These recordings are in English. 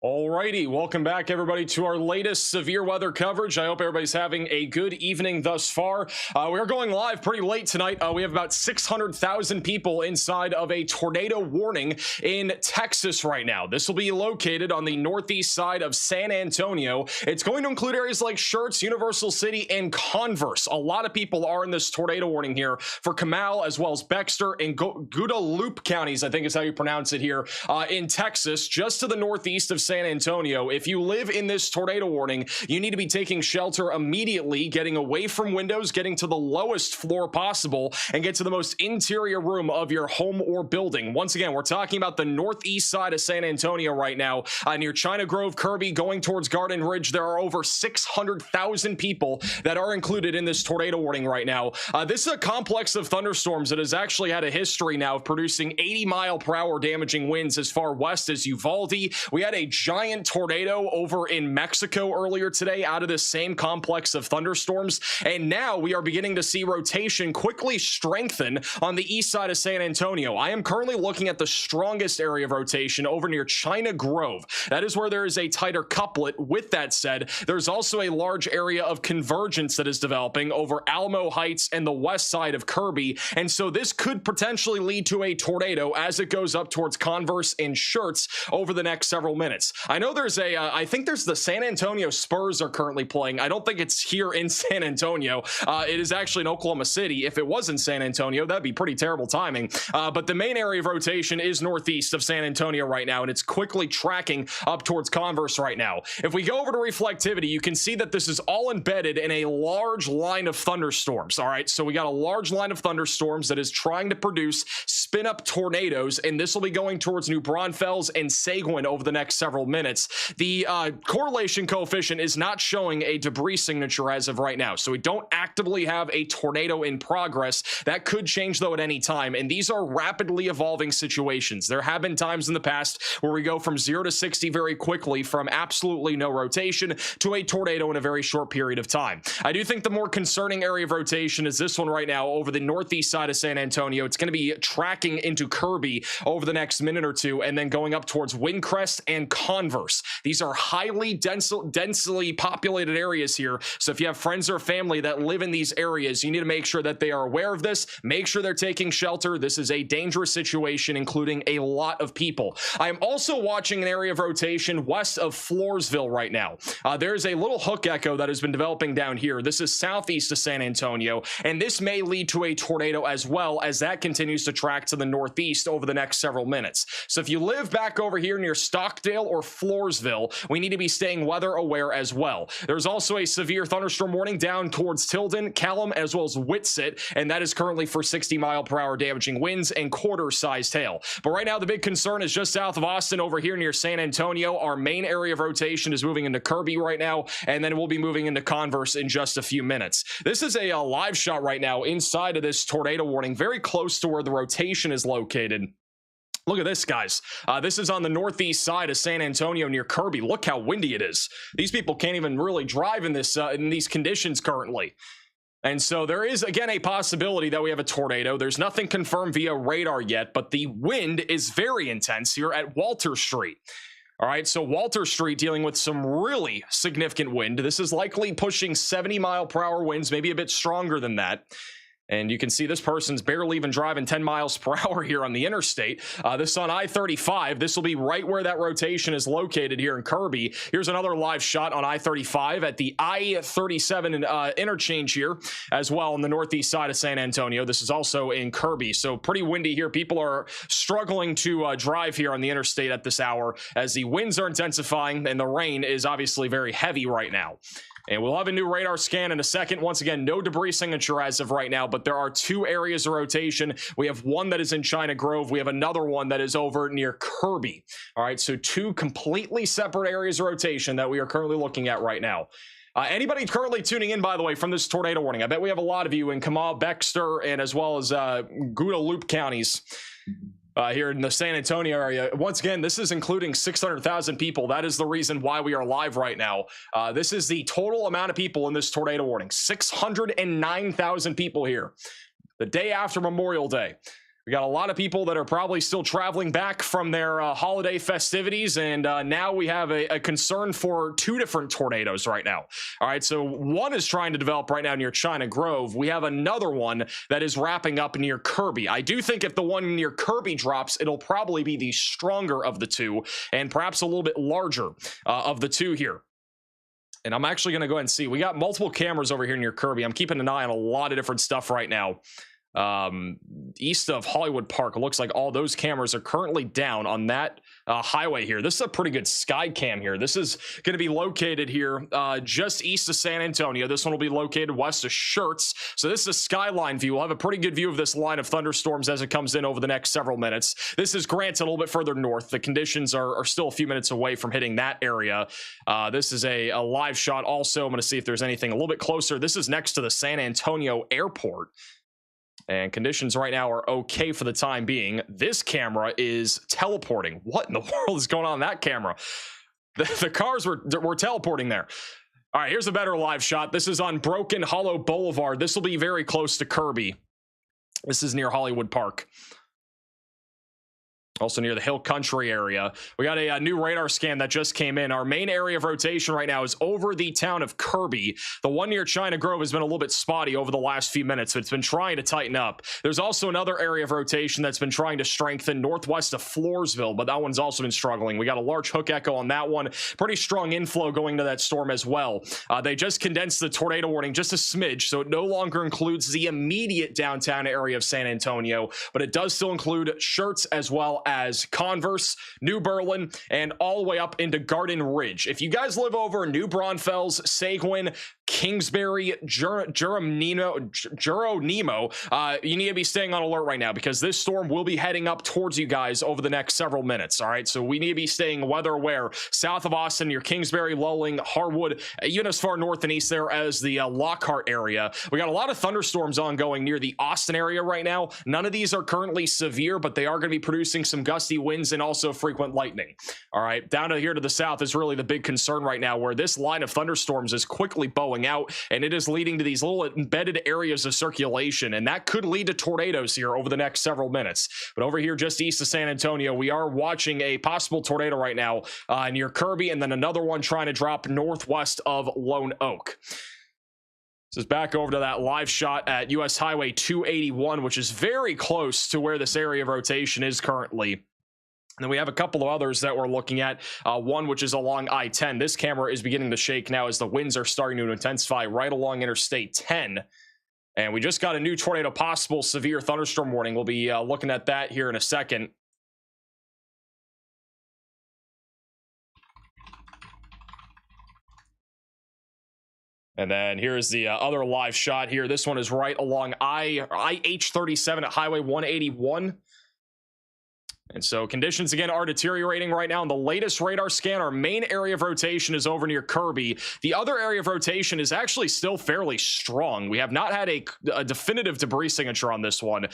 Alrighty, welcome back everybody to our latest severe weather coverage. I hope everybody's having a good evening thus far. We're going live pretty late tonight. We have about 600,000 people inside of a tornado warning in Texas right now. This will be located on the northeast side of San Antonio. It's going to include areas like Schertz, Universal City, and Converse. A lot of people are in this tornado warning here for Comal as well as Bextor and Guadalupe counties, I think is how you pronounce it here, in Texas, just to the northeast of San Antonio. If you live in this tornado warning, you need to be taking shelter immediately, getting away from windows, getting to the lowest floor possible, and get to the most interior room of your home or building. Once again, we're talking about the northeast side of San Antonio right now, near China Grove, Kirby, going towards Garden Ridge. There are over 600,000 people that are included in this tornado warning right now. This is a complex of thunderstorms that has actually had a history now of producing 80-mile-per-hour damaging winds as far west as Uvalde. We had a giant tornado over in Mexico earlier today out of this same complex of thunderstorms, and now we are beginning to see rotation quickly strengthen on the east side of San Antonio. I am currently looking at the strongest area of rotation over near China Grove. That is where there is a tighter couplet. With that said, there's also a large area of convergence that is developing over Alamo Heights and the west side of Kirby, and so this could potentially lead to a tornado as it goes up towards Converse and Schertz over the next several minutes. I know there's I think there's the San Antonio Spurs are currently playing. I don't think it's here in San Antonio. It is actually in Oklahoma City. If it was in San Antonio, that'd be pretty terrible timing. But the main area of rotation is northeast of San Antonio right now, and it's quickly tracking up towards Converse right now. If we go over to reflectivity, you can see that this is all embedded in a large line of thunderstorms. All right, so we got a large line of thunderstorms that is trying to produce spin-up tornadoes, and this will be going towards New Braunfels and Seguin over the next several minutes. The correlation coefficient is not showing a debris signature as of right now, so we don't actively have a tornado in progress. That could change though at any time, and these are rapidly evolving situations. There have been times in the past where we go from 0 to 60 very quickly, from absolutely no rotation to a tornado in a very short period of time. I do think the more concerning area of rotation is this one right now over the northeast side of San Antonio. It's going to be tracking into Kirby over the next minute or two, and then going up towards Windcrest and Converse. These are highly densely populated areas here, so if you have friends or family that live in these areas, you need to make sure that they are aware of this. Make sure they're taking shelter. This is a dangerous situation, including a lot of people. I am also watching an area of rotation west of Floresville right now. There's a little hook echo that has been developing down here. This is southeast of San Antonio, and this may lead to a tornado as well, as that continues to track to the northeast over the next several minutes. So if you live back over here near Stockdale or Floresville, we need to be staying weather aware as well. There's also a severe thunderstorm warning down towards Tilden, Callum, as well as Whitsett, and that is currently for 60-mile-per-hour damaging winds and quarter-sized hail. But right now, the big concern is just south of Austin over here near San Antonio. Our main area of rotation is moving into Kirby right now, and then we'll be moving into Converse in just a few minutes. This is a live shot right now inside of this tornado warning, very close to where the rotation is located. Look at this, guys. This is on the northeast side of San Antonio near Kirby. Look how windy it is. These people can't even really drive in these conditions currently. And so there is, again, a possibility that we have a tornado. There's nothing confirmed via radar yet, but the wind is very intense here at Walter Street. All right, so Walter Street dealing with some really significant wind. This is likely pushing 70-mile-per-hour winds, maybe a bit stronger than that. And you can see this person's barely even driving 10 miles per hour here on the interstate. This is on I-35. This will be right where that rotation is located here in Kirby. Here's another live shot on I-35 at the I-37 interchange here as well on the northeast side of San Antonio. This is also in Kirby. So pretty windy here. People are struggling to drive here on the interstate at this hour as the winds are intensifying and the rain is obviously very heavy right now. And we'll have a new radar scan in a second. Once again, no debris signature as of right now, but there are two areas of rotation. We have one that is in China Grove. We have another one that is over near Kirby. All right, so two completely separate areas of rotation that we are currently looking at right now. Anybody currently tuning in, by the way, from this tornado warning, I bet we have a lot of you in Comal, Bextor, and as well as Guadalupe counties. Here in the San Antonio area. Once again, this is including 600,000 people. That is the reason why we are live right now. This is the total amount of people in this tornado warning. 609,000 people here. The day after Memorial Day. We got a lot of people that are probably still traveling back from their holiday festivities, and now we have a concern for two different tornadoes right now. All right, so one is trying to develop right now near China Grove. We have another one that is wrapping up near Kirby. I do think if the one near Kirby drops, it'll probably be the stronger of the two, and perhaps a little bit larger of the two here. And I'm actually going to go ahead and see. We got multiple cameras over here near Kirby. I'm keeping an eye on a lot of different stuff right now. East of Hollywood Park, it looks like all those cameras are currently down on that highway here. This is a pretty good sky cam here. This is going to be located here just east of San Antonio. This one will be located west of Schertz. So this is a skyline view. We'll have a pretty good view of this line of thunderstorms as it comes in over the next several minutes. This is granted a little bit further north. The conditions are still a few minutes away from hitting that area. This is a live shot also. I'm going to see if there's anything a little bit closer. This is next to the San Antonio airport. And conditions right now are okay for the time being. This camera is teleporting. What in the world is going on in that camera? The cars were teleporting there. All right, here's a better live shot. This is on Broken Hollow Boulevard. This will be very close to Kirby. This is near Hollywood Park. Also near the Hill Country area. We got a new radar scan that just came in. Our main area of rotation right now is over the town of Kirby. The one near China Grove has been a little bit spotty over the last few minutes. It's been trying to tighten up. There's also another area of rotation that's been trying to strengthen northwest of Floresville, but that one's also been struggling. We got a large hook echo on that one. Pretty strong inflow going to that storm as well. They just condensed the tornado warning just a smidge, so it no longer includes the immediate downtown area of San Antonio, but it does still include Schertz as well as Converse, New Berlin, and all the way up into Garden Ridge. If you guys live over New Braunfels, Seguin, Kingsbury, Geronimo, you need to be staying on alert right now because this storm will be heading up towards you guys over the next several minutes. All right, so we need to be staying weather aware south of Austin, near Kingsbury, Lowling, Harwood, even as far north and east there as the Lockhart area. We got a lot of thunderstorms ongoing near the Austin area right now. None of these are currently severe, but they are going to be producing some gusty winds and also frequent lightning. All right, down to here to the south is really the big concern right now, where this line of thunderstorms is quickly bowing out, and it is leading to these little embedded areas of circulation, and that could lead to tornadoes here over the next several minutes. But over here just east of San Antonio, we are watching a possible tornado right now near Kirby, and then another one trying to drop northwest of Lone Oak. This is back over to that live shot at US Highway 281, which is very close to where this area of rotation is currently. And then we have a couple of others that we're looking at. One which is along I-10. This camera is beginning to shake now as the winds are starting to intensify right along Interstate 10. And we just got a new tornado possible severe thunderstorm warning. We'll be looking at that here in a second. And then here's the other live shot here. This one is right along IH-37 at Highway 181. And so conditions again are deteriorating right now. In the latest radar scan, our main area of rotation is over near Kirby. The other area of rotation is actually still fairly strong. We have not had a definitive debris signature on this one.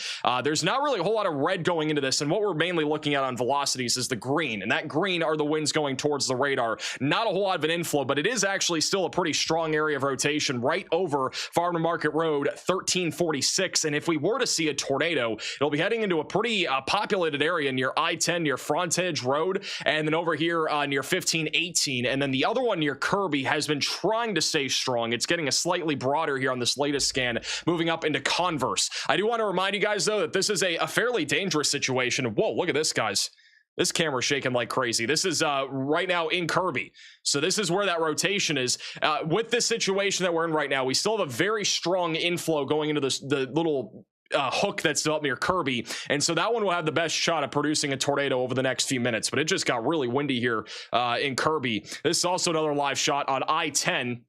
There's not really a whole lot of red going into this, and what we're mainly looking at on velocities is the green, and that green are the winds going towards the radar. Not a whole lot of an inflow, but it is actually still a pretty strong area of rotation right over Farm to Market Road 1346, and if we were to see a tornado, it'll be heading into a pretty populated area near I-10, near Frontage Road, and then over here near 1518, and then the other one near Kirby has been trying to stay strong. It's getting a slightly broader here on this latest scan, moving up into Converse. I do want to remind you guys, though, that this is a fairly dangerous situation. Whoa, look at this, guys. This camera's shaking like crazy. This is right now in Kirby. So this is where that rotation is. With this situation that we're in right now, we still have a very strong inflow going into the little hook that's up near Kirby, and so that one will have the best shot at producing a tornado over the next few minutes, but it just got really windy here in Kirby. This is also another live shot on I-10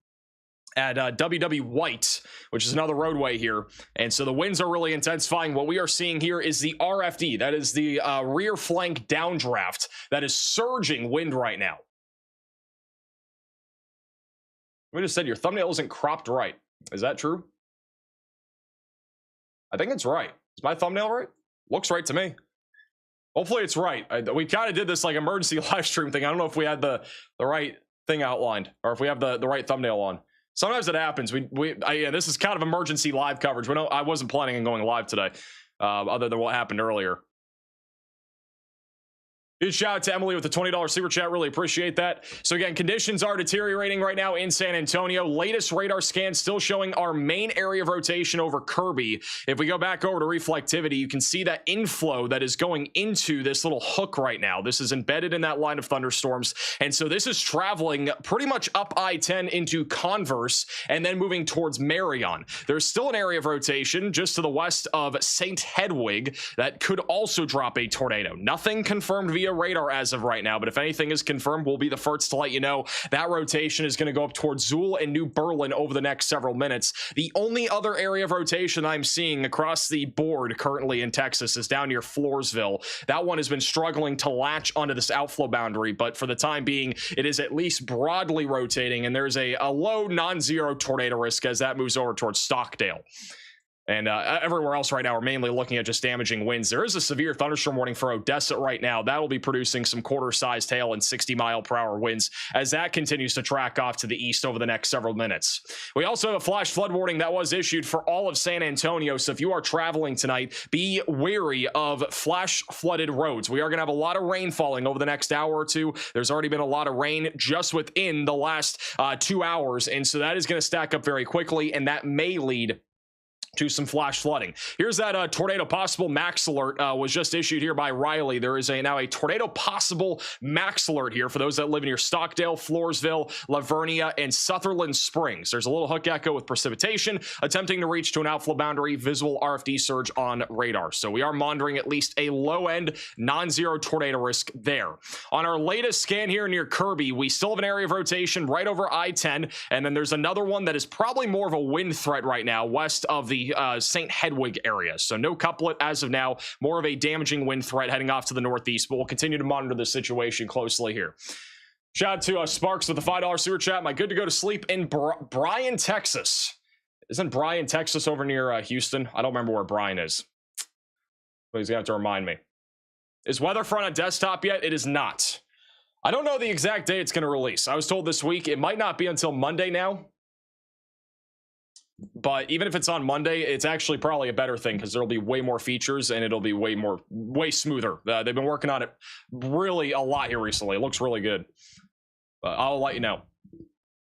at WW White, which is another roadway here, and so the winds are really intensifying. What we are seeing here is the RFD, that is the rear flank downdraft, that is surging wind right now. We just said your thumbnail isn't cropped right. Is that true? I think it's right. Is my thumbnail right? Looks right to me. Hopefully it's right. We kind of did this like emergency live stream thing. I don't know if we had the right thing outlined or if we have the right thumbnail on. Sometimes it happens. Yeah, this is kind of emergency live coverage. I wasn't planning on going live today. other than what happened earlier. Huge shout out to Emily with the $20 super chat. Really appreciate that. So again, conditions are deteriorating right now in San Antonio. Latest radar scan still showing our main area of rotation over Kirby. If we go back over to reflectivity, you can see that inflow that is going into this little hook right now. This is embedded in that line of thunderstorms. And so this is traveling pretty much up I-10 into Converse and then moving towards Marion. There's still an area of rotation just to the west of St. Hedwig that could also drop a tornado. Nothing confirmed via radar as of right now, but if anything is confirmed, we'll be the first to let you know. That rotation is going to go up towards Zool and New Berlin over the next several minutes. The only other area of rotation I'm seeing across the board currently in Texas is down near Floresville. That one has been struggling to latch onto this outflow boundary, but for the time being, it is at least broadly rotating, and there's a low non-zero tornado risk as that moves over towards Stockdale. And everywhere else right now, we're mainly looking at just damaging winds. There is a severe thunderstorm warning for Odessa right now. That will be producing some quarter-sized hail and 60-mile-per-hour winds as that continues to track off to the east over the next several minutes. We also have a flash flood warning that was issued for all of San Antonio. So if you are traveling tonight, be wary of flash flooded roads. We are going to have a lot of rain falling over the next hour or two. There's already been a lot of rain just within the last 2 hours. And so that is going to stack up very quickly, and that may lead to some flash flooding. Here's that tornado possible max alert was just issued here by Riley. There is now a tornado possible max alert here for those that live near Stockdale, Floresville, Lavernia, and Sutherland Springs. There's a little hook echo with precipitation attempting to reach to an outflow boundary, visible RFD surge on radar. So we are monitoring at least a low-end non-zero tornado risk there. On our latest scan here near Kirby, we still have an area of rotation right over I-10, and then there's another one that is probably more of a wind threat right now west of the St. Hedwig area. So no couplet as of now, more of a damaging wind threat heading off to the northeast, but we'll continue to monitor the situation closely here. Shout out to Sparks with the $5 super chat. Am I good to go to sleep in Bryan, Texas? Isn't Bryan, Texas over near Houston? I don't remember where Bryan is. But he's going to have to remind me. Is Weatherfront on desktop yet? It is not. I don't know the exact day it's going to release. I was told this week it might not be until Monday now. But even if it's on Monday, it's actually probably a better thing because there'll be way more features and it'll be way smoother. They've been working on it really a lot here recently. It looks really good. I'll let you know.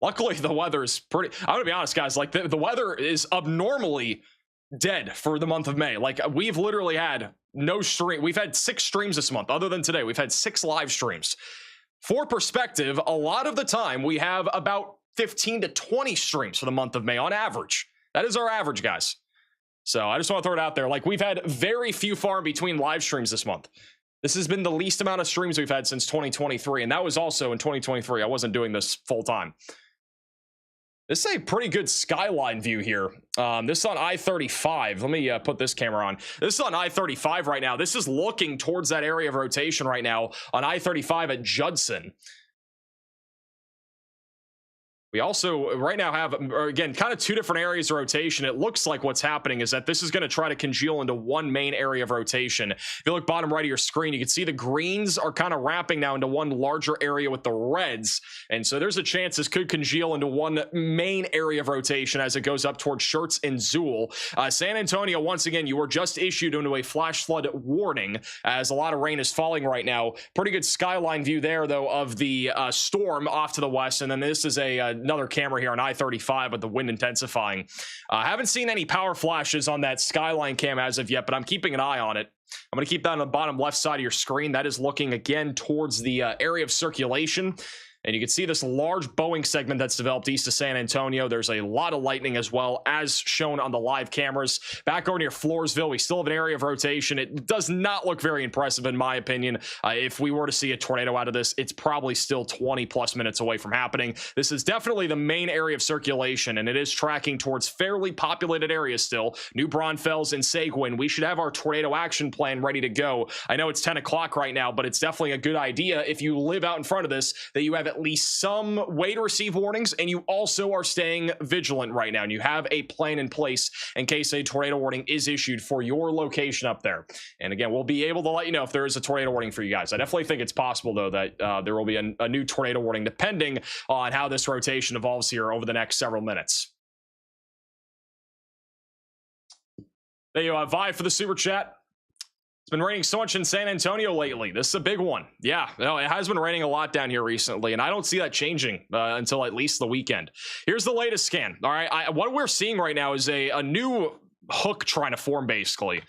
Luckily, the weather is pretty... I'm going to be honest, guys. Like, the weather is abnormally dead for the month of May. Like, we've literally had no stream. We've had 6 streams this month. Other than today, we've had 6 live streams. For perspective, a lot of the time, we have about 15 to 20 streams for the month of May on average. That is our average, guys. So I just want to throw it out there. Like, we've had very few far in between live streams this month. This has been the least amount of streams we've had since 2023, and that was also in 2023. I wasn't doing this full time. This is a pretty good skyline view here. This is on I-35. Let me put this camera on. This is on I-35 right now. This is looking towards that area of rotation right now on I-35 at Judson. We also right now have, again, kind of 2 different areas of rotation. It looks like what's happening is that this is going to try to congeal into one main area of rotation. If you look bottom right of your screen, you can see the greens are kind of wrapping now into one larger area with the reds. And so there's a chance this could congeal into one main area of rotation as it goes up towards Schertz and Zool. San Antonio, once again, you were just issued into a flash flood warning as a lot of rain is falling right now. Pretty good skyline view there, though, of the storm off to the west. And then this is another camera here on I-35 with the wind intensifying. I haven't seen any power flashes on that skyline cam as of yet, but I'm keeping an eye on it. I'm going to keep that on the bottom left side of your screen. That is looking again towards the area of circulation. And you can see this large Boeing segment that's developed east of San Antonio. There's a lot of lightning as well, as shown on the live cameras. Back over near Floresville, we still have an area of rotation. It does not look very impressive, in my opinion. If we were to see a tornado out of this, it's probably still 20-plus minutes away from happening. This is definitely the main area of circulation, and it is tracking towards fairly populated areas still. New Braunfels and Seguin. We should have our tornado action plan ready to go. I know it's 10 o'clock right now, but it's definitely a good idea if you live out in front of this that you have at least some way to receive warnings, and you also are staying vigilant right now, and you have a plan in place in case a tornado warning is issued for your location up there. And again, we'll be able to let you know if there is a tornado warning for you guys. I definitely think it's possible, though, that there will be a new tornado warning depending on how this rotation evolves here over the next several minutes. There you Vi for the super chat. It's been raining so much in San Antonio lately. This is a big one. Yeah, it has been raining a lot down here recently, and I don't see that changing until at least the weekend. Here's the latest scan. All right, what we're seeing right now is a new hook trying to form, basically.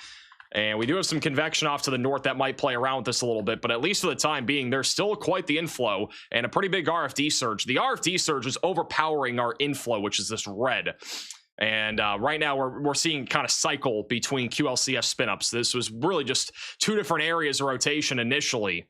And we do have some convection off to the north that might play around with this a little bit, but at least for the time being, there's still quite the inflow and a pretty big RFD surge. The RFD surge is overpowering our inflow, which is this red. And right now we're seeing kind of cycle between QLCS spin-ups. This was really just two different areas of rotation initially,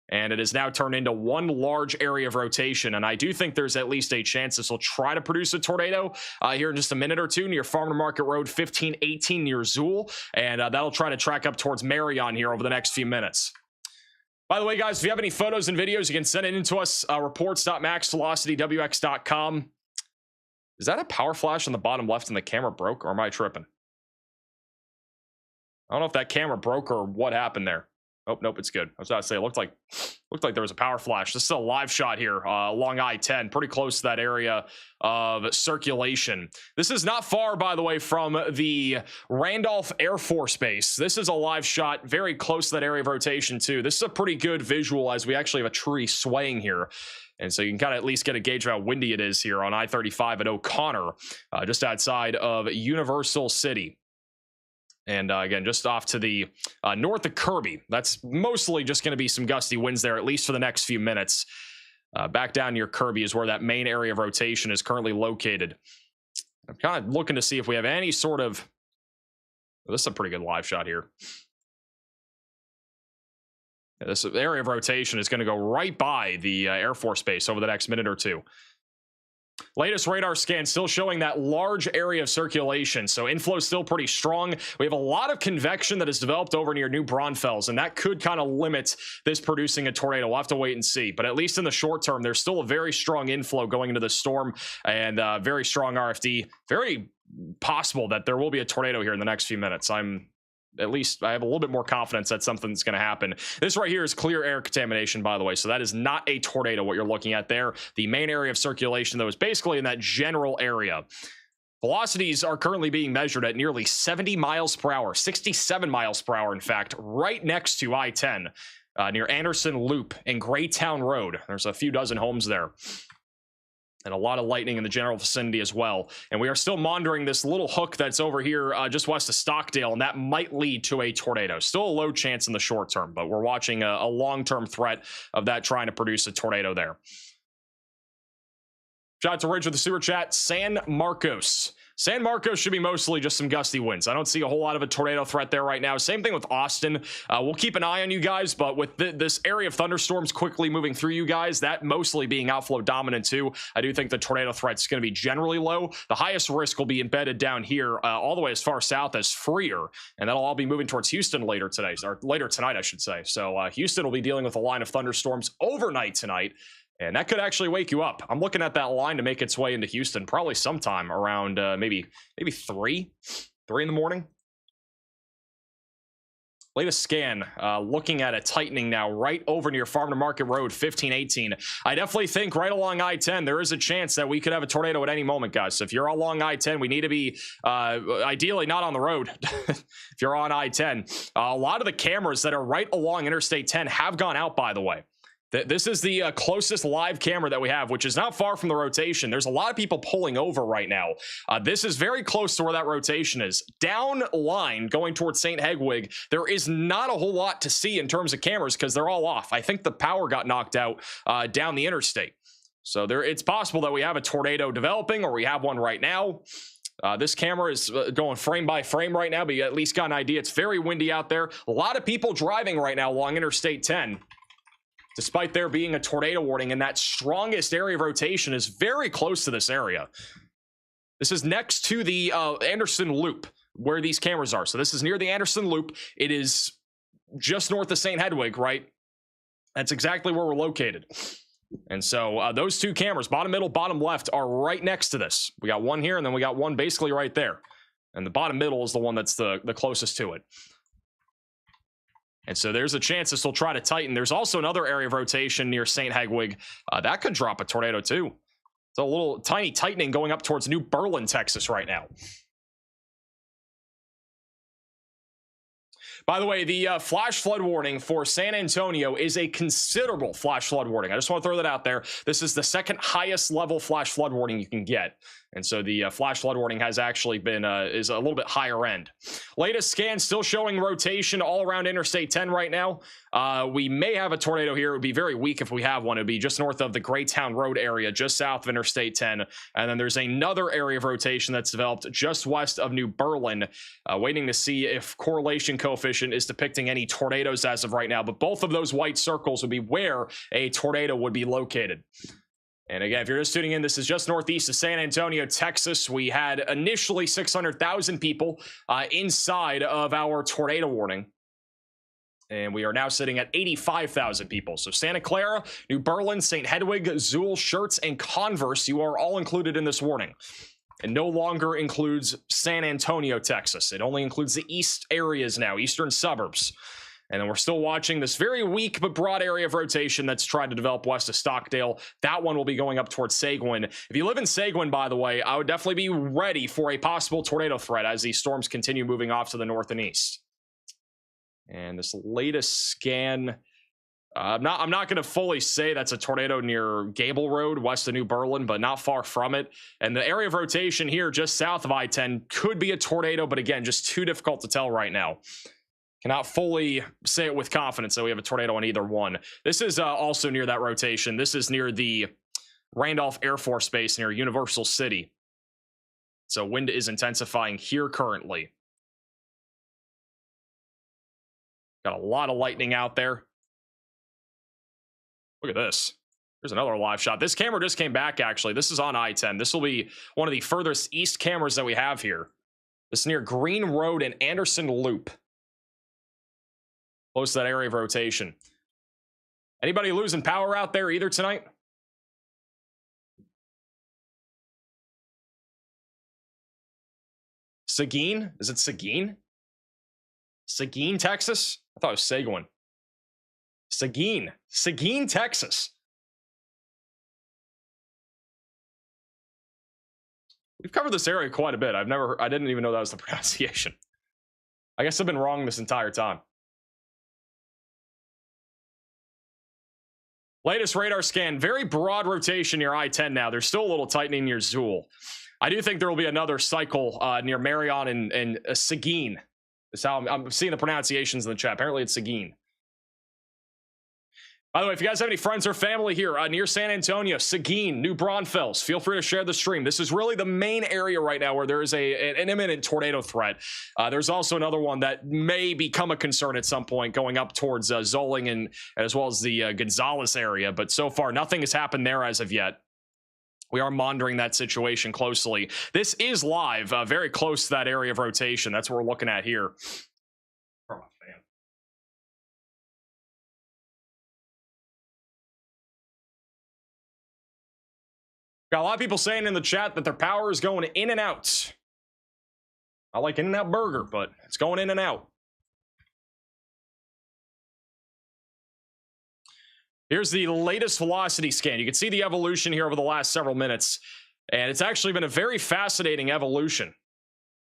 and it has now turned into one large area of rotation. And I do think there's at least a chance this will try to produce a tornado here in just a minute or two near Farm to Market Road 1518 near Zool, and that'll try to track up towards Marion here over the next few minutes. By the way, guys, if you have any photos and videos, you can send it in to us, reports.maxvelocitywx.com. Is that a power flash on the bottom left and the camera broke, or am I tripping? I don't know if that camera broke or what happened there. Oh, nope, it's good. I was about to say, it looked like there was a power flash. This is a live shot here along I-10, pretty close to that area of circulation. This is not far, by the way, from the Randolph Air Force Base. This is a live shot very close to that area of rotation, too. This is a pretty good visual as we actually have a tree swaying here. And so you can kind of at least get a gauge of how windy it is here on I-35 at O'Connor, just outside of Universal City. And again, just off to the north of Kirby. That's mostly just going to be some gusty winds there, at least for the next few minutes. Back down near Kirby is where that main area of rotation is currently located. I'm kind of looking to see if we have any sort of... Well, this is a pretty good live shot here. This area of rotation is going to go right by the Air Force Base over the next minute or two. Latest radar scan still showing that large area of circulation, so inflow is still pretty strong. We have a lot of convection that has developed over near New Braunfels, and that could kind of limit this producing a tornado. We'll have to wait and see, but at least in the short term, there's still a very strong inflow going into the storm and very strong RFD. Very possible that there will be a tornado here in the next few minutes. At least I have a little bit more confidence that something's going to happen. This right here is clear air contamination, by the way, so that is not a tornado, what you're looking at there. The main area of circulation, though, is basically in that general area. Velocities are currently being measured at nearly 70 miles per hour, 67 miles per hour, in fact, right next to I-10, near Anderson Loop and Graytown Road. There's a few dozen homes there. And a lot of lightning in the general vicinity as well. And we are still monitoring this little hook that's over here just west of Stockdale, and that might lead to a tornado. Still a low chance in the short term, but we're watching a long-term threat of that trying to produce a tornado there. Shout out to Ridge with the super chat. San Marcos. San Marcos should be mostly just some gusty winds. I don't see a whole lot of a tornado threat there right now. Same thing with Austin. We'll keep an eye on you guys, but with this area of thunderstorms quickly moving through you guys, that mostly being outflow dominant too, I do think the tornado threat is going to be generally low. The highest risk will be embedded down here all the way as far south as Freer, and that'll all be moving towards Houston later today, or later tonight, I should say. So Houston will be dealing with a line of thunderstorms overnight tonight. And that could actually wake you up. I'm looking at that line to make its way into Houston probably sometime around maybe 3 in the morning. Latest scan, looking at a tightening now right over near Farm to Market Road 1518. I definitely think right along I-10 there is a chance that we could have a tornado at any moment, guys. So if you're along I-10, we need to be ideally not on the road. If you're on I-10, a lot of the cameras that are right along Interstate 10 have gone out, by the way. This is the closest live camera that we have, which is not far from the rotation. There's a lot of people pulling over right now. This is very close to where that rotation is. Down line, going towards St. Hedwig, there is not a whole lot to see in terms of cameras because they're all off. I think the power got knocked out down the interstate. So it's possible that we have a tornado developing, or we have one right now. This camera is going frame by frame right now, but you at least got an idea. It's very windy out there. A lot of people driving right now along Interstate 10. Despite there being a tornado warning, and that strongest area of rotation is very close to this area. This is next to the Anderson Loop, where these cameras are. So this is near the Anderson Loop. It is just north of St. Hedwig, right? That's exactly where we're located. And so those two cameras, bottom middle, bottom left, are right next to this. We got one here, and then we got one basically right there. And the bottom middle is the one that's the closest to it. And so there's a chance this will try to tighten. There's also another area of rotation near St. Hedwig. That could drop a tornado too. It's a little tiny tightening going up towards New Berlin, Texas right now. By the way, the flash flood warning for San Antonio is a considerable flash flood warning. I just want to throw that out there. This is the second highest level flash flood warning you can get. And so the flash flood warning has actually been is a little bit higher end. Latest scan still showing rotation all around Interstate 10 right now. We may have a tornado here. It would be very weak if we have one. It would be just north of the Greytown Road area, just south of Interstate 10. And then there's another area of rotation that's developed just west of New Berlin, waiting to see if correlation coefficient is depicting any tornadoes as of right now. But both of those white circles would be where a tornado would be located. And again, if you're just tuning in, this is just northeast of San Antonio, Texas. We had initially 600,000 people inside of our tornado warning. And we are now sitting at 85,000 people. So Santa Clara, New Berlin, St. Hedwig, Zool, Schertz, and Converse, you are all included in this warning. It no longer includes San Antonio, Texas. It only includes the east areas now, eastern suburbs. And then we're still watching this very weak but broad area of rotation that's trying to develop west of Stockdale. That one will be going up towards Seguin. If you live in Seguin, by the way, I would definitely be ready for a possible tornado threat as these storms continue moving off to the north and east. And this latest scan, I'm not going to fully say that's a tornado near Gable Road, west of New Berlin, but not far from it. And the area of rotation here, just south of I-10, could be a tornado, but again, just too difficult to tell right now. Cannot fully say it with confidence that we have a tornado on either one. This is also near that rotation. This is near the Randolph Air Force Base near Universal City. So wind is intensifying here currently. Got a lot of lightning out there. Look at this. There's another live shot. This camera just came back, actually. This is on I-10. This will be one of the furthest east cameras that we have here. This is near Green Road and Anderson Loop. Close to that area of rotation. Anybody losing power out there either tonight? Seguin? Is it Seguin? Seguin, Texas? I thought it was Seguin. Seguin. Seguin, Texas. We've covered this area quite a bit. I didn't even know that was the pronunciation. I guess I've been wrong this entire time. Latest radar scan, very broad rotation near I-10 now. There's still a little tightening near Zool. I do think there will be another cycle near Marion and Seguin. That's how I'm seeing the pronunciations in the chat. Apparently it's Seguin. By the way, if you guys have any friends or family here near San Antonio, Seguin, New Braunfels, feel free to share the stream. This is really the main area right now where there is an imminent tornado threat. There's also another one that may become a concern at some point going up towards Zolling and as well as the Gonzales area. But so far, nothing has happened there as of yet. We are monitoring that situation closely. This is live, very close to that area of rotation. That's what we're looking at here. Got a lot of people saying in the chat that their power is going in and out. I like In-N-Out Burger, but it's going in and out. Here's the latest velocity scan. You can see the evolution here over the last several minutes, and it's actually been a very fascinating evolution.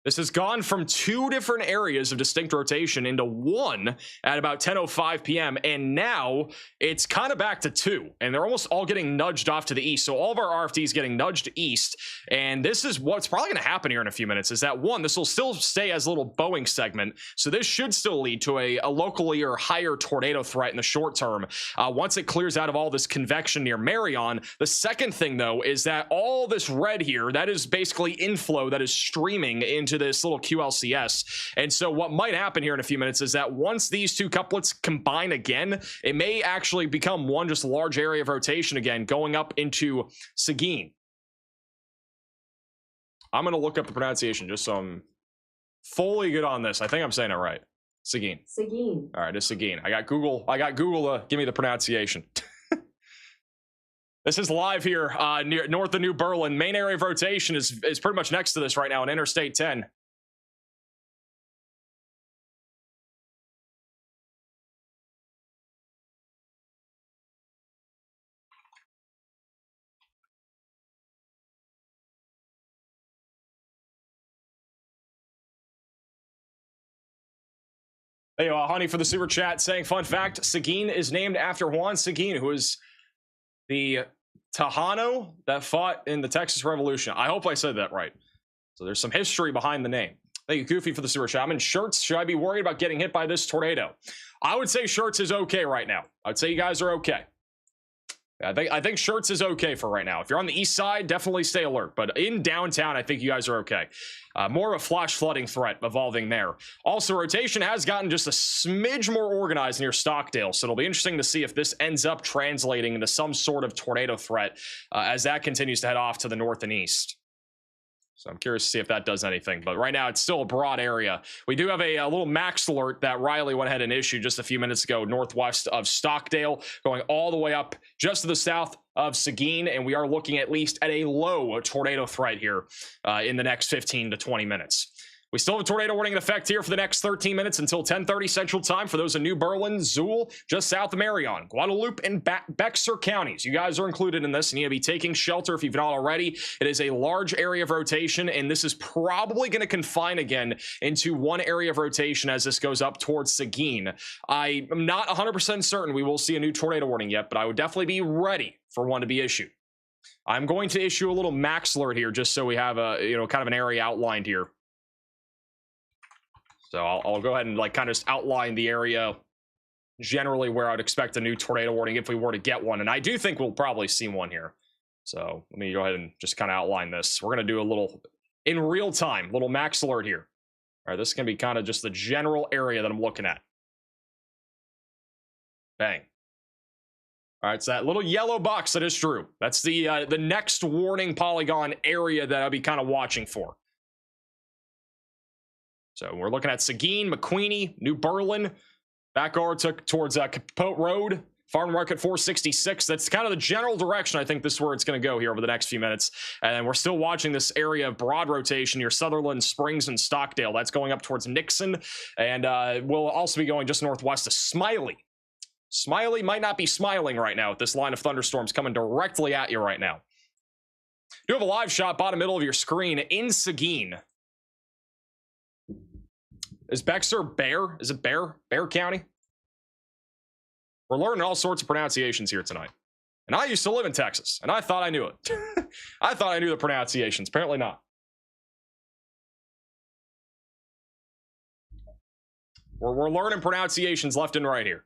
This has gone from two different areas of distinct rotation into one at about 10:05 p.m. And now it's kind of back to two, and they're almost all getting nudged off to the east. So all of our RFDs getting nudged east. And this is what's probably going to happen here in a few minutes is that one, this will still stay as a little Boeing segment. So this should still lead to a locally or higher tornado threat in the short term. Once it clears out of all this convection near Marion. The second thing though, is that all this red here, that is basically inflow that is streaming into this little QLCS. And so what might happen here in a few minutes is that once these two couplets combine again, it may actually become one just large area of rotation again, going up into Seguin. I'm going to look up the pronunciation just so I'm fully good on this. I think I'm saying it right. Seguin. Seguin. All right, it's Seguin. I got Google to give me the pronunciation. This is live here near north of New Berlin. Main area of rotation is pretty much next to this right now on Interstate 10. Hey, Honey for the super chat saying, fun fact, Seguin is named after Juan Seguin, who is the Tejano that fought in the Texas Revolution. I hope I said that right. So there's some history behind the name. Thank you, Goofy, for the super chat. I'm in shirts. Should I be worried about getting hit by this tornado? I would say shirts is okay right now. I would say you guys are okay. I think shirts is okay for right now. If you're on the east side, definitely stay alert. But in downtown, I think you guys are okay. More of a flash flooding threat evolving there. Also, rotation has gotten just a smidge more organized near Stockdale. So it'll be interesting to see if this ends up translating into some sort of tornado threat as that continues to head off to the north and east. So I'm curious to see if that does anything. But right now, it's still a broad area. We do have a little max alert that Riley went ahead and issued just a few minutes ago, northwest of Stockdale, going all the way up just to the south of Seguin. And we are looking at least at a low tornado threat here in the next 15 to 20 minutes. We still have a tornado warning in effect here for the next 13 minutes until 10:30 Central Time for those in New Berlin, Zool, just south of Marion, Guadalupe, and Bexar counties. You guys are included in this and you need to be taking shelter if you've not already. It is a large area of rotation, and this is probably going to confine again into one area of rotation as this goes up towards Seguin. I am not 100% certain we will see a new tornado warning yet, but I would definitely be ready for one to be issued. I'm going to issue a little max alert here just so we have a, kind of an area outlined here. So I'll go ahead and kind of just outline the area generally where I'd expect a new tornado warning if we were to get one. And I do think we'll probably see one here. So let me go ahead and just kind of outline this. We're going to do a little in real time, little max alert here. All right, this is going to be kind of just the general area that I'm looking at. Bang. All right, it's that little yellow box that is true. That's the next warning polygon area that I'll be kind of watching for. So we're looking at Seguin, McQueenie, New Berlin, back over towards Capote Road, Farm Market 466. That's kind of the general direction. I think this is where it's going to go here over the next few minutes. And we're still watching this area of broad rotation near Sutherland, Springs, and Stockdale. That's going up towards Nixon. And we'll also be going just northwest of Smiley. Smiley might not be smiling right now with this line of thunderstorms coming directly at you right now. You have a live shot bottom middle of your screen in Seguin. Is Bexar Bear? Is it Bear? Bear County? We're learning all sorts of pronunciations here tonight. And I used to live in Texas, and I thought I knew it. I thought I knew the pronunciations. Apparently not. We're learning pronunciations left and right here.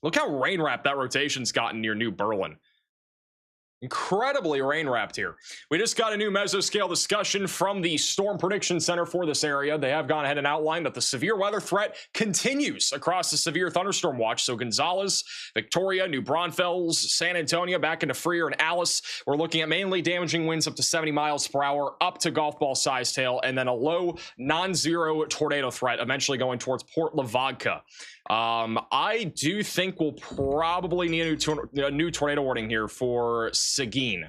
Look how rain-wrapped that rotation's gotten near New Berlin. Incredibly rain-wrapped here. We just got a new mesoscale discussion from the Storm Prediction Center for this area. They have gone ahead and outlined that the severe weather threat continues across the severe thunderstorm watch. So Gonzales, Victoria, New Braunfels, San Antonio, back into Freer and Alice. We're looking at mainly damaging winds up to 70 miles per hour, up to golf ball size tail, and then a low non-zero tornado threat eventually going towards Port Lavaca. I do think we'll probably need a new tornado warning here for Seguin.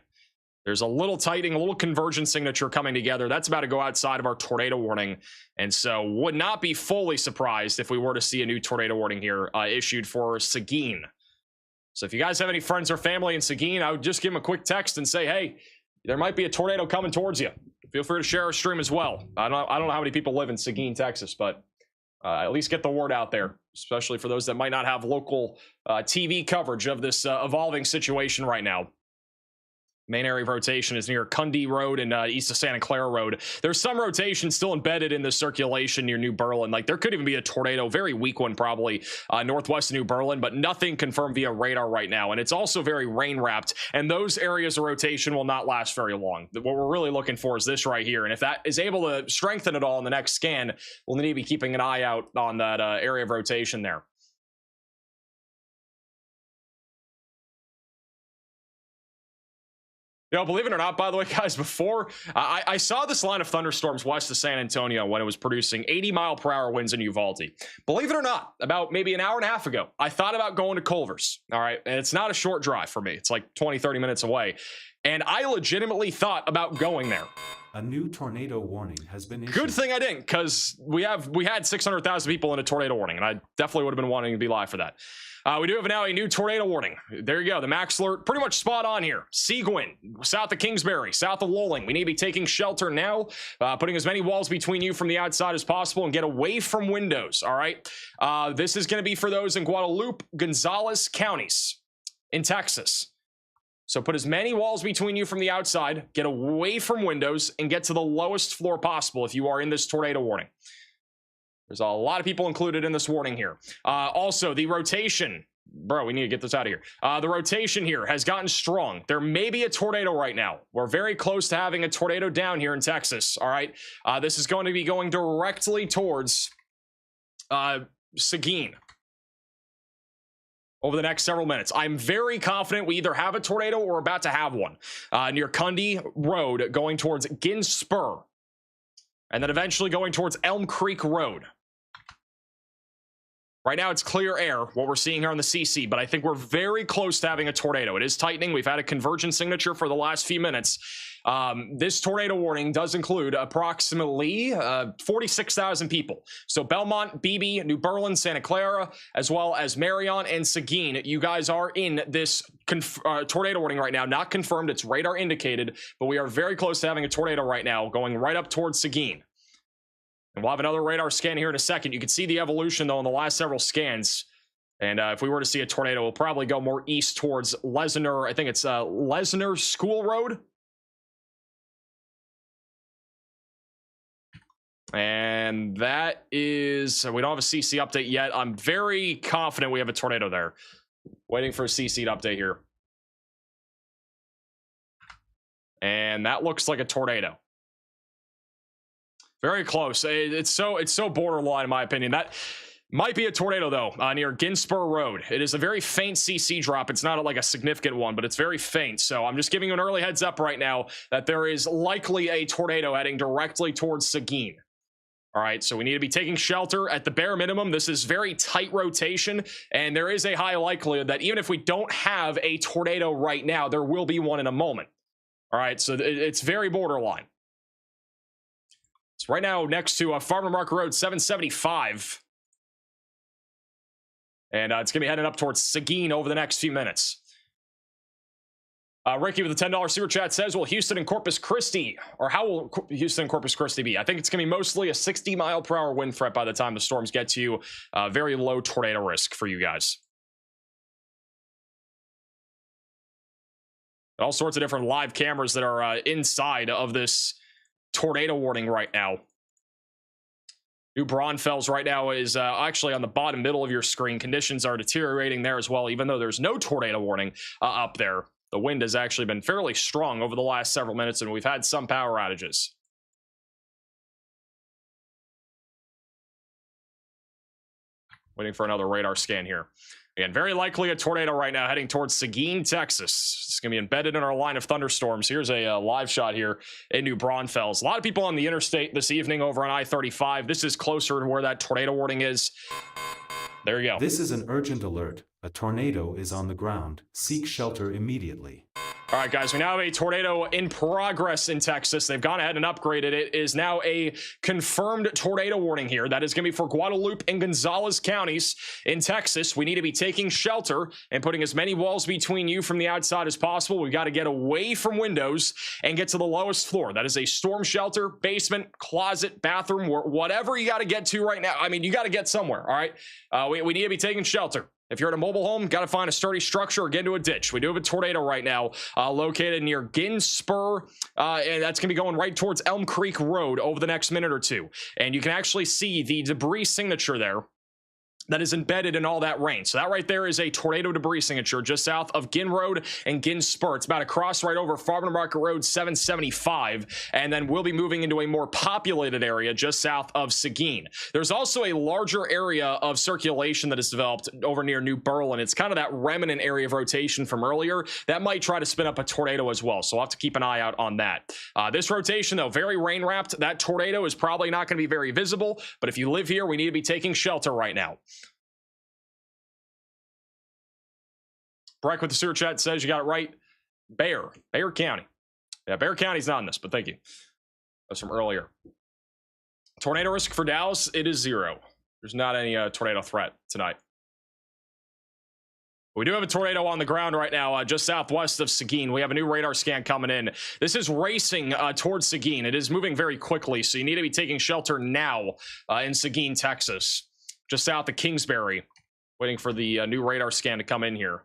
There's a little tightening, a little convergence signature coming together. That's about to go outside of our tornado warning. And so would not be fully surprised if we were to see a new tornado warning here issued for Seguin. So if you guys have any friends or family in Seguin, I would just give them a quick text and say, hey, there might be a tornado coming towards you. Feel free to share our stream as well. I don't know how many people live in Seguin, Texas, but at least get the word out there, especially for those that might not have local TV coverage of this evolving situation right now. Main area of rotation is near Cundy Road and east of Santa Clara Road. There's some rotation still embedded in the circulation near New Berlin. Like there could even be a tornado, very weak one probably, northwest of New Berlin, but nothing confirmed via radar right now. And it's also very rain wrapped, and those areas of rotation will not last very long. What we're really looking for is this right here. And if that is able to strengthen at all in the next scan, we'll need to be keeping an eye out on that area of rotation there. Believe it or not, by the way, guys, before I saw this line of thunderstorms west of San Antonio when it was producing 80-mile-per-hour winds in Uvalde. Believe it or not, about maybe an hour and a half ago, I thought about going to Culver's. All right. And it's not a short drive for me. It's like 20, 30 minutes away. And I legitimately thought about going there. A new tornado warning has been issued. Good thing I didn't, because we had 600,000 people in a tornado warning, and I definitely would have been wanting to be live for that. We do have now a new tornado warning. There you go. The max alert, pretty much spot on here. Seguin, south of Kingsbury, south of Lowling. We need to be taking shelter now, putting as many walls between you from the outside as possible and get away from windows, all right? This is going to be for those in Guadalupe, Gonzales counties in Texas. So put as many walls between you from the outside, get away from windows, and get to the lowest floor possible if you are in this tornado warning. There's a lot of people included in this warning here. Also, the rotation. Bro, we need to get this out of here. The rotation here has gotten strong. There may be a tornado right now. We're very close to having a tornado down here in Texas, all right? This is going to be going directly towards Seguin over the next several minutes. I'm very confident we either have a tornado or about to have one near Cundy Road going towards Ginn Spur, and then eventually going towards Elm Creek Road. Right now, it's clear air, what we're seeing here on the CC, but I think we're very close to having a tornado. It is tightening. We've had a convergence signature for the last few minutes. This tornado warning does include approximately 46,000 people. So Belmont, Beebe, New Berlin, Santa Clara, as well as Marion and Seguin, you guys are in this tornado warning right now. Not confirmed. It's radar indicated, but we are very close to having a tornado right now going right up towards Seguin. And we'll have another radar scan here in a second. You can see the evolution, though, in the last several scans. And if we were to see a tornado, we'll probably go more east towards Lesner. I think it's Lesner School Road. And that is... we don't have a CC update yet. I'm very confident we have a tornado there. Waiting for a CC update here. And that looks like a tornado. Very close. It's so borderline, in my opinion. That might be a tornado, though, near Ginn Spur Road. It is a very faint CC drop. It's not like a significant one, but it's very faint. So I'm just giving you an early heads up right now that there is likely a tornado heading directly towards Seguin. All right, so we need to be taking shelter at the bare minimum. This is very tight rotation, and there is a high likelihood that even if we don't have a tornado right now, there will be one in a moment. All right, so it's very borderline. It's right now next to Farmer Market Road 775. And it's going to be heading up towards Seguin over the next few minutes. Ricky with the $10 super chat says, will Houston and Corpus Christi, or how will Houston and Corpus Christi be? I think it's going to be mostly a 60-mile-per-hour wind threat by the time the storms get to you. Very low tornado risk for you guys. All sorts of different live cameras that are inside of this tornado warning right now. New Braunfels right now is actually on the bottom middle of your screen. Conditions are deteriorating there as well, even though there's no tornado warning up there. The wind has actually been fairly strong over the last several minutes, and we've had some power outages. Waiting for another radar scan here. Again, very likely a tornado right now heading towards Seguin, Texas. It's going to be embedded in our line of thunderstorms. Here's a live shot here in New Braunfels. A lot of people on the interstate this evening over on I-35. This is closer to where that tornado warning is. There you go. This is an urgent alert. A tornado is on the ground. Seek shelter immediately. All right, guys, we now have a tornado in progress in Texas. They've gone ahead and upgraded it. It is now a confirmed tornado warning here. That is going to be for Guadalupe and Gonzales counties in Texas. We need to be taking shelter and putting as many walls between you from the outside as possible. We've got to get away from windows and get to the lowest floor. That is a storm shelter, basement, closet, bathroom, whatever you got to get to right now. I mean, you got to get somewhere, all right? We need to be taking shelter. If you're in a mobile home, got to find a sturdy structure or get into a ditch. We do have a tornado right now located near Ginn Spur, and that's going to be going right towards Elm Creek Road over the next minute or two. And you can actually see the debris signature there that is embedded in all that rain. So that right there is a tornado debris signature just south of Ginn Road and Ginn Spur. It's about to cross right over Farmer Market Road 775, and then we'll be moving into a more populated area just south of Seguin. There's also a larger area of circulation that is developed over near New Berlin. It's kind of that remnant area of rotation from earlier that might try to spin up a tornado as well. So we'll have to keep an eye out on that. This rotation, though, very rain wrapped. That tornado is probably not going to be very visible, but if you live here, we need to be taking shelter right now. Breck with the sewer chat says you got it right. Bexar County. Yeah, Bexar County's not in this, but thank you. That's from earlier. Tornado risk for Dallas, it is 0. There's not any tornado threat tonight. We do have a tornado on the ground right now, just southwest of Seguin. We have a new radar scan coming in. This is racing towards Seguin. It is moving very quickly, so you need to be taking shelter now in Seguin, Texas, just south of Kingsbury, waiting for the new radar scan to come in here.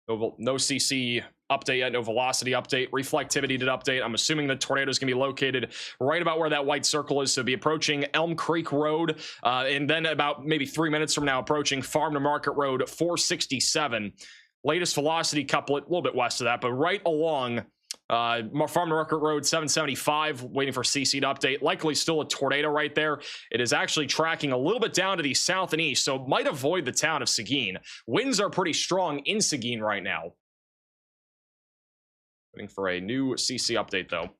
No CC update yet, no velocity update. Reflectivity did update. I'm assuming the tornado is going to be located right about where that white circle is, so be approaching Elm Creek Road, and then about maybe 3 minutes from now approaching Farm to Market Road 467. Latest velocity couplet, a little bit west of that, but right along Farm to Market Road 775, waiting for CC to update. Likely still a tornado right there. It is actually tracking a little bit down to the south and east, so might avoid the town of Seguin. Winds are pretty strong in Seguin right now. Waiting for a new CC update though.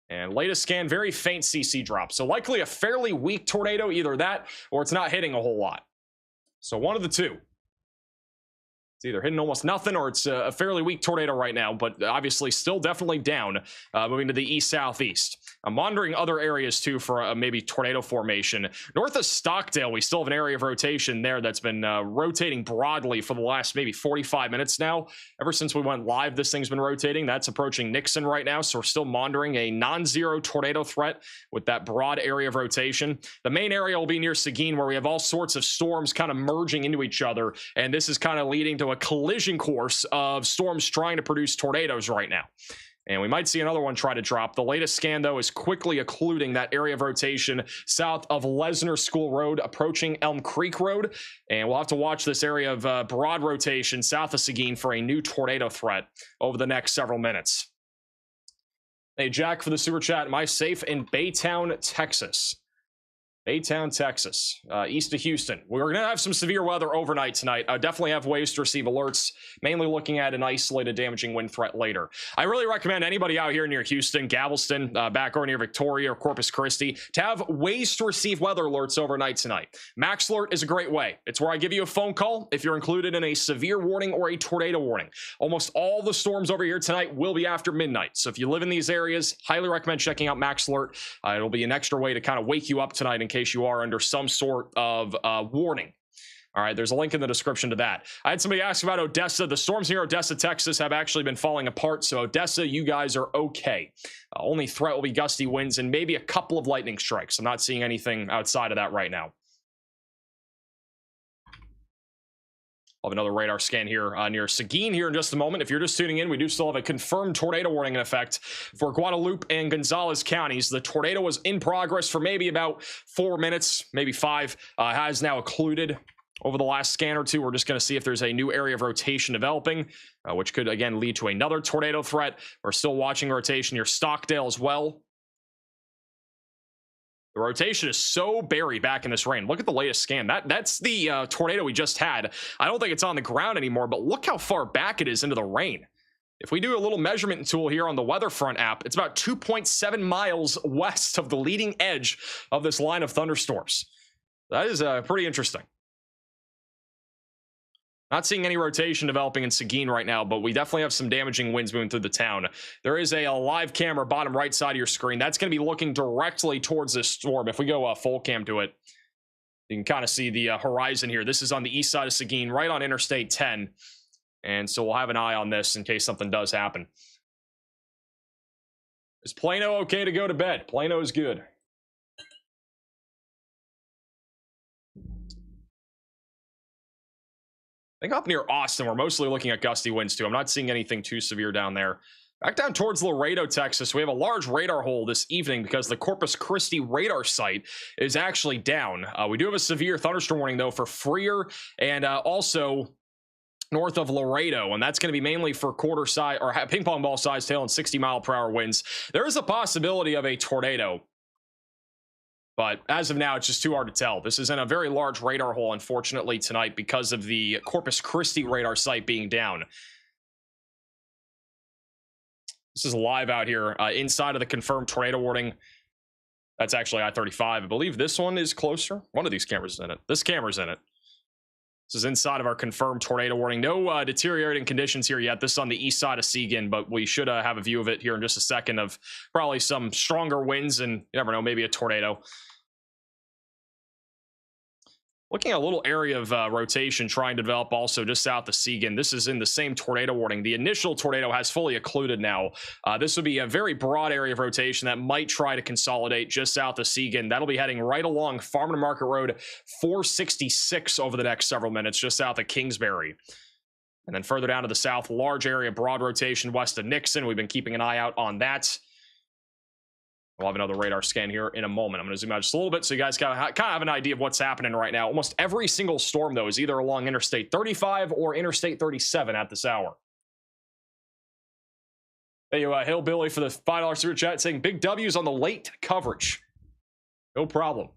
And latest scan, very faint CC drop. So likely a fairly weak tornado, either that or it's not hitting a whole lot. So one of the two. It's either hitting almost nothing or it's a fairly weak tornado right now, but obviously still definitely down, moving to the east-southeast. I'm monitoring other areas too for maybe tornado formation. North of Stockdale, we still have an area of rotation there that's been rotating broadly for the last maybe 45 minutes now. Ever since we went live, this thing's been rotating. That's approaching Nixon right now, so we're still monitoring a non-zero tornado threat with that broad area of rotation. The main area will be near Seguin, where we have all sorts of storms kind of merging into each other, and this is kind of leading to a collision course of storms trying to produce tornadoes right now. And we might see another one try to drop. The latest scan, though, is quickly occluding that area of rotation south of Lesnar School Road, approaching Elm Creek Road. And we'll have to watch this area of broad rotation south of Seguin for a new tornado threat over the next several minutes. Hey, Jack, for the super chat. Am I safe in Baytown, Texas? Baytown, Texas, east of Houston. We're going to have some severe weather overnight tonight. I definitely have ways to receive alerts, mainly looking at an isolated damaging wind threat later. I really recommend anybody out here near Houston, Galveston, back or near Victoria or Corpus Christi, to have ways to receive weather alerts overnight tonight. Max Alert is a great way. It's where I give you a phone call if you're included in a severe warning or a tornado warning. Almost all the storms over here tonight will be after midnight. So if you live in these areas, highly recommend checking out Max Alert. It'll be an extra way to kind of wake you up tonight in case you are under some sort of warning. All right, there's a link in the description to that. I had somebody ask about Odessa. The storms near Odessa, Texas have actually been falling apart, so Odessa, you guys are okay. Only threat will be gusty winds and maybe a couple of lightning strikes. I'm not seeing anything outside of that right now. I'll have another radar scan here near Seguin here in just a moment. If you're just tuning in, we do still have a confirmed tornado warning in effect for Guadalupe and Gonzales counties. The tornado was in progress for maybe about 4 minutes, maybe 5. Has now occluded over the last scan or two. We're just going to see if there's a new area of rotation developing, which could, again, lead to another tornado threat. We're still watching rotation near Stockdale as well. The rotation is so buried back in this rain. Look at the latest scan. That's the tornado we just had. I don't think it's on the ground anymore, but look how far back it is into the rain. If we do a little measurement tool here on the Weatherfront app, it's about 2.7 miles west of the leading edge of this line of thunderstorms. That is pretty interesting. Not seeing any rotation developing in Seguin right now, but we definitely have some damaging winds moving through the town. There is a live camera bottom right side of your screen. That's going to be looking directly towards this storm. If we go full cam to it, you can kind of see the horizon here. This is on the east side of Seguin, right on Interstate 10. And so we'll have an eye on this in case something does happen. Is Plano okay to go to bed? Plano is good. I think up near Austin, we're mostly looking at gusty winds too. I'm not seeing anything too severe down there. Back down towards Laredo, Texas, we have a large radar hole this evening because the Corpus Christi radar site is actually down. We do have a severe thunderstorm warning, though, for Freer and also north of Laredo, and that's going to be mainly for quarter size or ping pong ball size tail and 60-mile-per-hour winds. There is a possibility of a tornado, but as of now, it's just too hard to tell. This is in a very large radar hole, unfortunately, tonight because of the Corpus Christi radar site being down. This is live out here inside of the confirmed tornado warning. That's actually I-35. I believe this one is closer. One of these cameras is in it. This camera's in it. This is inside of our confirmed tornado warning. No deteriorating conditions here yet. This is on the east side of Seguin, but we should have a view of it here in just a second of probably some stronger winds and you never know, maybe a tornado. Looking at a little area of rotation trying to develop also just south of Seguin. This is in the same tornado warning. The initial tornado has fully occluded now. This would be a very broad area of rotation that might try to consolidate just south of Seguin. That'll be heading right along Farm to Market Road 466 over the next several minutes, just south of Kingsbury. And then further down to the south, large area, broad rotation west of Nixon. We've been keeping an eye out on that. We'll have another radar scan here in a moment. I'm going to zoom out just a little bit so you guys kind of have an idea of what's happening right now. Almost every single storm, though, is either along Interstate 35 or Interstate 37 at this hour. Thank you, Hillbilly, for the $5 super chat saying big W's on the late coverage. No problem.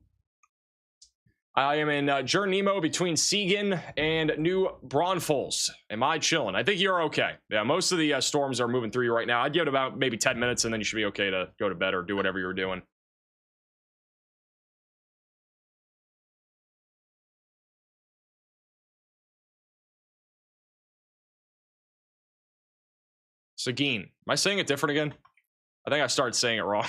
I am in Jernemo between Seguin and New Braunfels. Am I chilling? I think you're okay. Yeah, most of the storms are moving through you right now. I'd give it about maybe 10 minutes and then you should be okay to go to bed or do whatever you're doing. Seguin. Am I saying it different again? I think I started saying it wrong.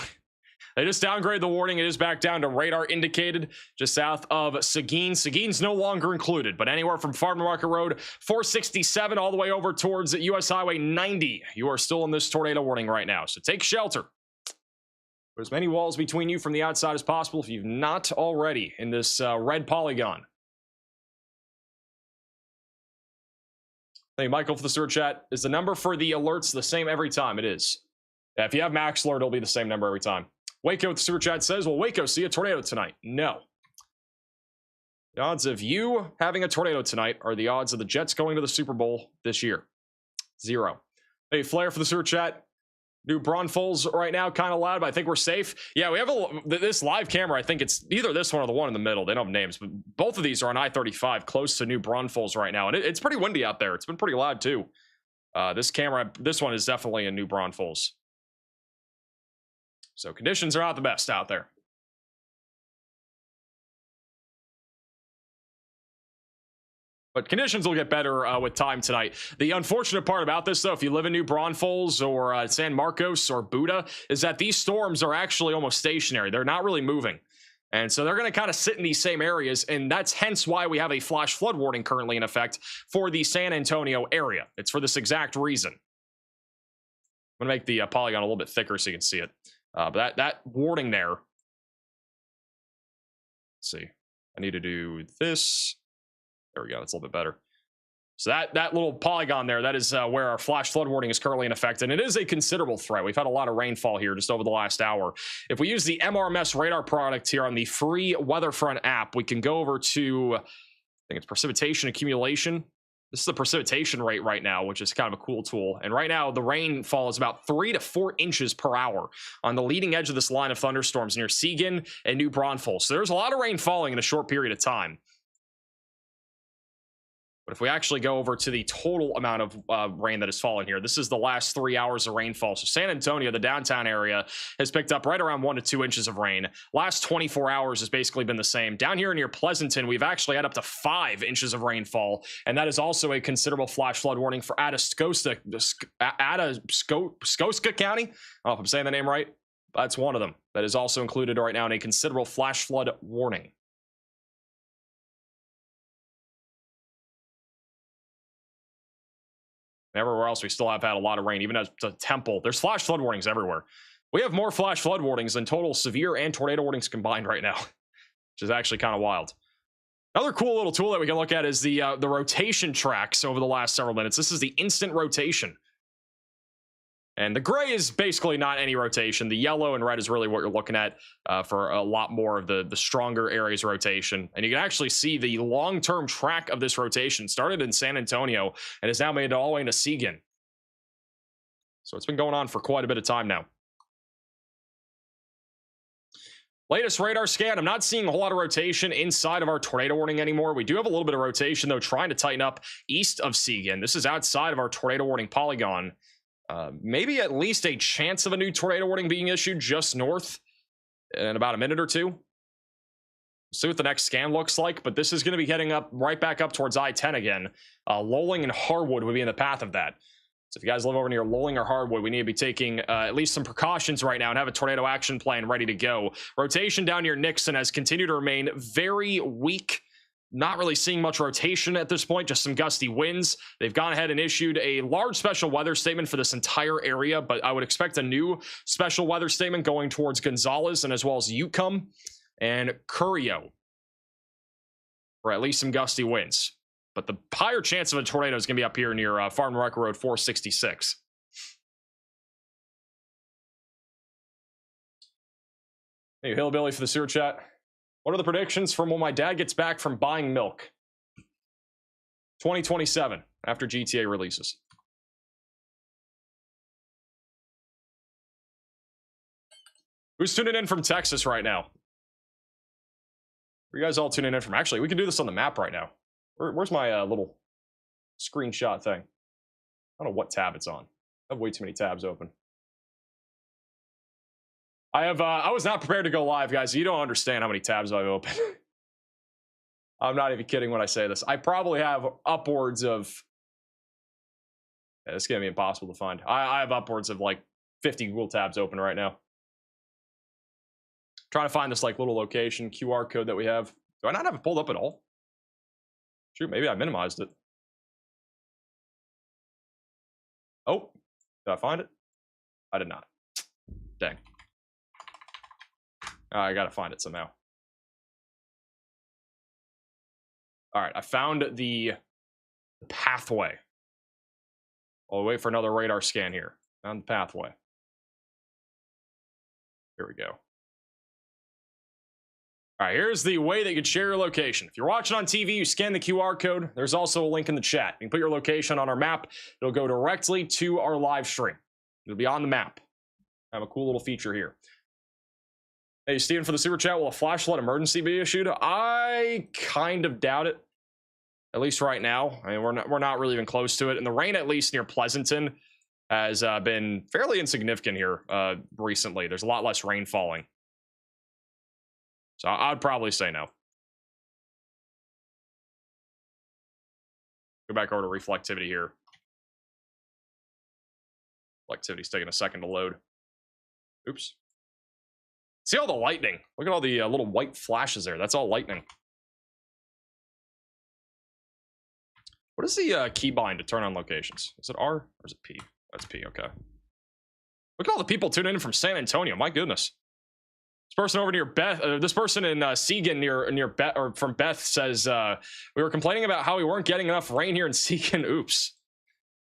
They just downgraded the warning. It is back down to radar indicated just south of Seguin. Seguin's no longer included, but anywhere from Farm to Market Road 467 all the way over towards US Highway 90. You are still in this tornado warning right now, so take shelter. Put as many walls between you from the outside as possible if you've not already in this red polygon. Thank you, Michael, for the super chat. Is the number for the alerts the same every time? It is. Yeah, if you have max alert, it'll be the same number every time. Waco with the super chat says, will Waco see a tornado tonight? No. The odds of you having a tornado tonight are the odds of the Jets going to the Super Bowl this year. 0. Hey, Flair for the super chat. New Braunfels right now, kind of loud, but I think we're safe. Yeah, we have this live camera. I think it's either this one or the one in the middle. They don't have names, but both of these are on I-35 close to New Braunfels right now. And it's pretty windy out there. It's been pretty loud too. This one is definitely in New Braunfels. So conditions are not the best out there. But conditions will get better with time tonight. The unfortunate part about this, though, if you live in New Braunfels or San Marcos or Buda, is that these storms are actually almost stationary. They're not really moving. And so they're going to kind of sit in these same areas, and that's hence why we have a flash flood warning currently in effect for the San Antonio area. It's for this exact reason. I'm going to make the polygon a little bit thicker so you can see it. But that warning there. Let's see. I need to do this. There we go. That's a little bit better. So that little polygon there, that is where our flash flood warning is currently in effect. And it is a considerable threat. We've had a lot of rainfall here just over the last hour. If we use the MRMS radar product here on the free Weatherfront app, we can go over to, I think it's precipitation accumulation. This is the precipitation rate right now, which is kind of a cool tool. And right now, the rainfall is about 3 to 4 inches per hour on the leading edge of this line of thunderstorms near Seguin and New Braunfels. So there's a lot of rain falling in a short period of time. But if we actually go over to the total amount of rain that is falling here, this is the last 3 hours of rainfall. So San Antonio, the downtown area, has picked up right around 1 to 2 inches of rain. Last 24 hours has basically been the same. Down here near Pleasanton, we've actually had up to 5 inches of rainfall. And that is also a considerable flash flood warning for Atascosa County. I don't know if I'm saying the name right. That's one of them. That is also included right now in a considerable flash flood warning. Everywhere else, we still have had a lot of rain, even at the Temple. There's flash flood warnings everywhere. We have more flash flood warnings than total severe and tornado warnings combined right now, which is actually kind of wild. Another cool little tool that we can look at is the rotation tracks over the last several minutes. This is the instant rotation. And the gray is basically not any rotation. The yellow and red is really what you're looking at for a lot more of the stronger areas rotation. And you can actually see the long-term track of this rotation started in San Antonio and is now made all the way into Seguin. So it's been going on for quite a bit of time now. Latest radar scan. I'm not seeing a whole lot of rotation inside of our tornado warning anymore. We do have a little bit of rotation, though, trying to tighten up east of Seguin. This is outside of our tornado warning polygon. Maybe at least a chance of a new tornado warning being issued just north in about a minute or two. See what the next scan looks like, but this is going to be heading up right back up towards I-10 again. Lowling and Harwood would be in the path of that. So if you guys live over near Lowling or Harwood, we need to be taking at least some precautions right now and have a tornado action plan ready to go. Rotation down near Nixon has continued to remain very weak. Not really seeing much rotation at this point, just some gusty winds. They've gone ahead and issued a large special weather statement for this entire area, but I would expect a new special weather statement going towards Gonzales and as well as Utcombe and Curio for at least some gusty winds. But the higher chance of a tornado is going to be up here near Farm Record Road 466. Hey, Hillbilly for the sewer chat. What are the predictions from when my dad gets back from buying milk? 2027, after GTA releases. Who's tuning in from Texas right now? Where you guys all tuning in from? Actually, we can do this on the map right now. Where's my little screenshot thing? I don't know what tab it's on. I have way too many tabs open. I was not prepared to go live, guys. You don't understand how many tabs I've opened. I'm not even kidding when I say this. I probably have upwards of... Yeah, it's going to be impossible to find. I have upwards of like 50 Google tabs open right now. Trying to find this like little location QR code that we have. Do I not have it pulled up at all? Shoot, maybe I minimized it. Oh, did I find it? I did not. Dang. I gotta find it somehow. All right, I found the pathway. I'll wait for another radar scan here. Found the pathway. Here we go. All right, here's the way that you can share your location. If you're watching on TV, you scan the QR code. There's also a link in the chat. You can put your location on our map. It'll go directly to our live stream. It'll be on the map. I have a cool little feature here. Hey, Steven, for the super chat, will a flashlight emergency be issued? I kind of doubt it. At least right now. I mean, we're not really even close to it. And the rain, at least near Pleasanton, has been fairly insignificant here recently. There's a lot less rain falling. So I'd probably say no. Go back over to reflectivity here. Reflectivity's taking a second to load. Oops. See all the lightning. Look at all the little white flashes there. That's all lightning. What is the keybind to turn on locations? Is it R or is it P? That's P, okay. Look at all the people tuning in from San Antonio. My goodness. This person over near Beth, this person in Segan near Beth, or from Beth says, we were complaining about how we weren't getting enough rain here in Segan. Oops.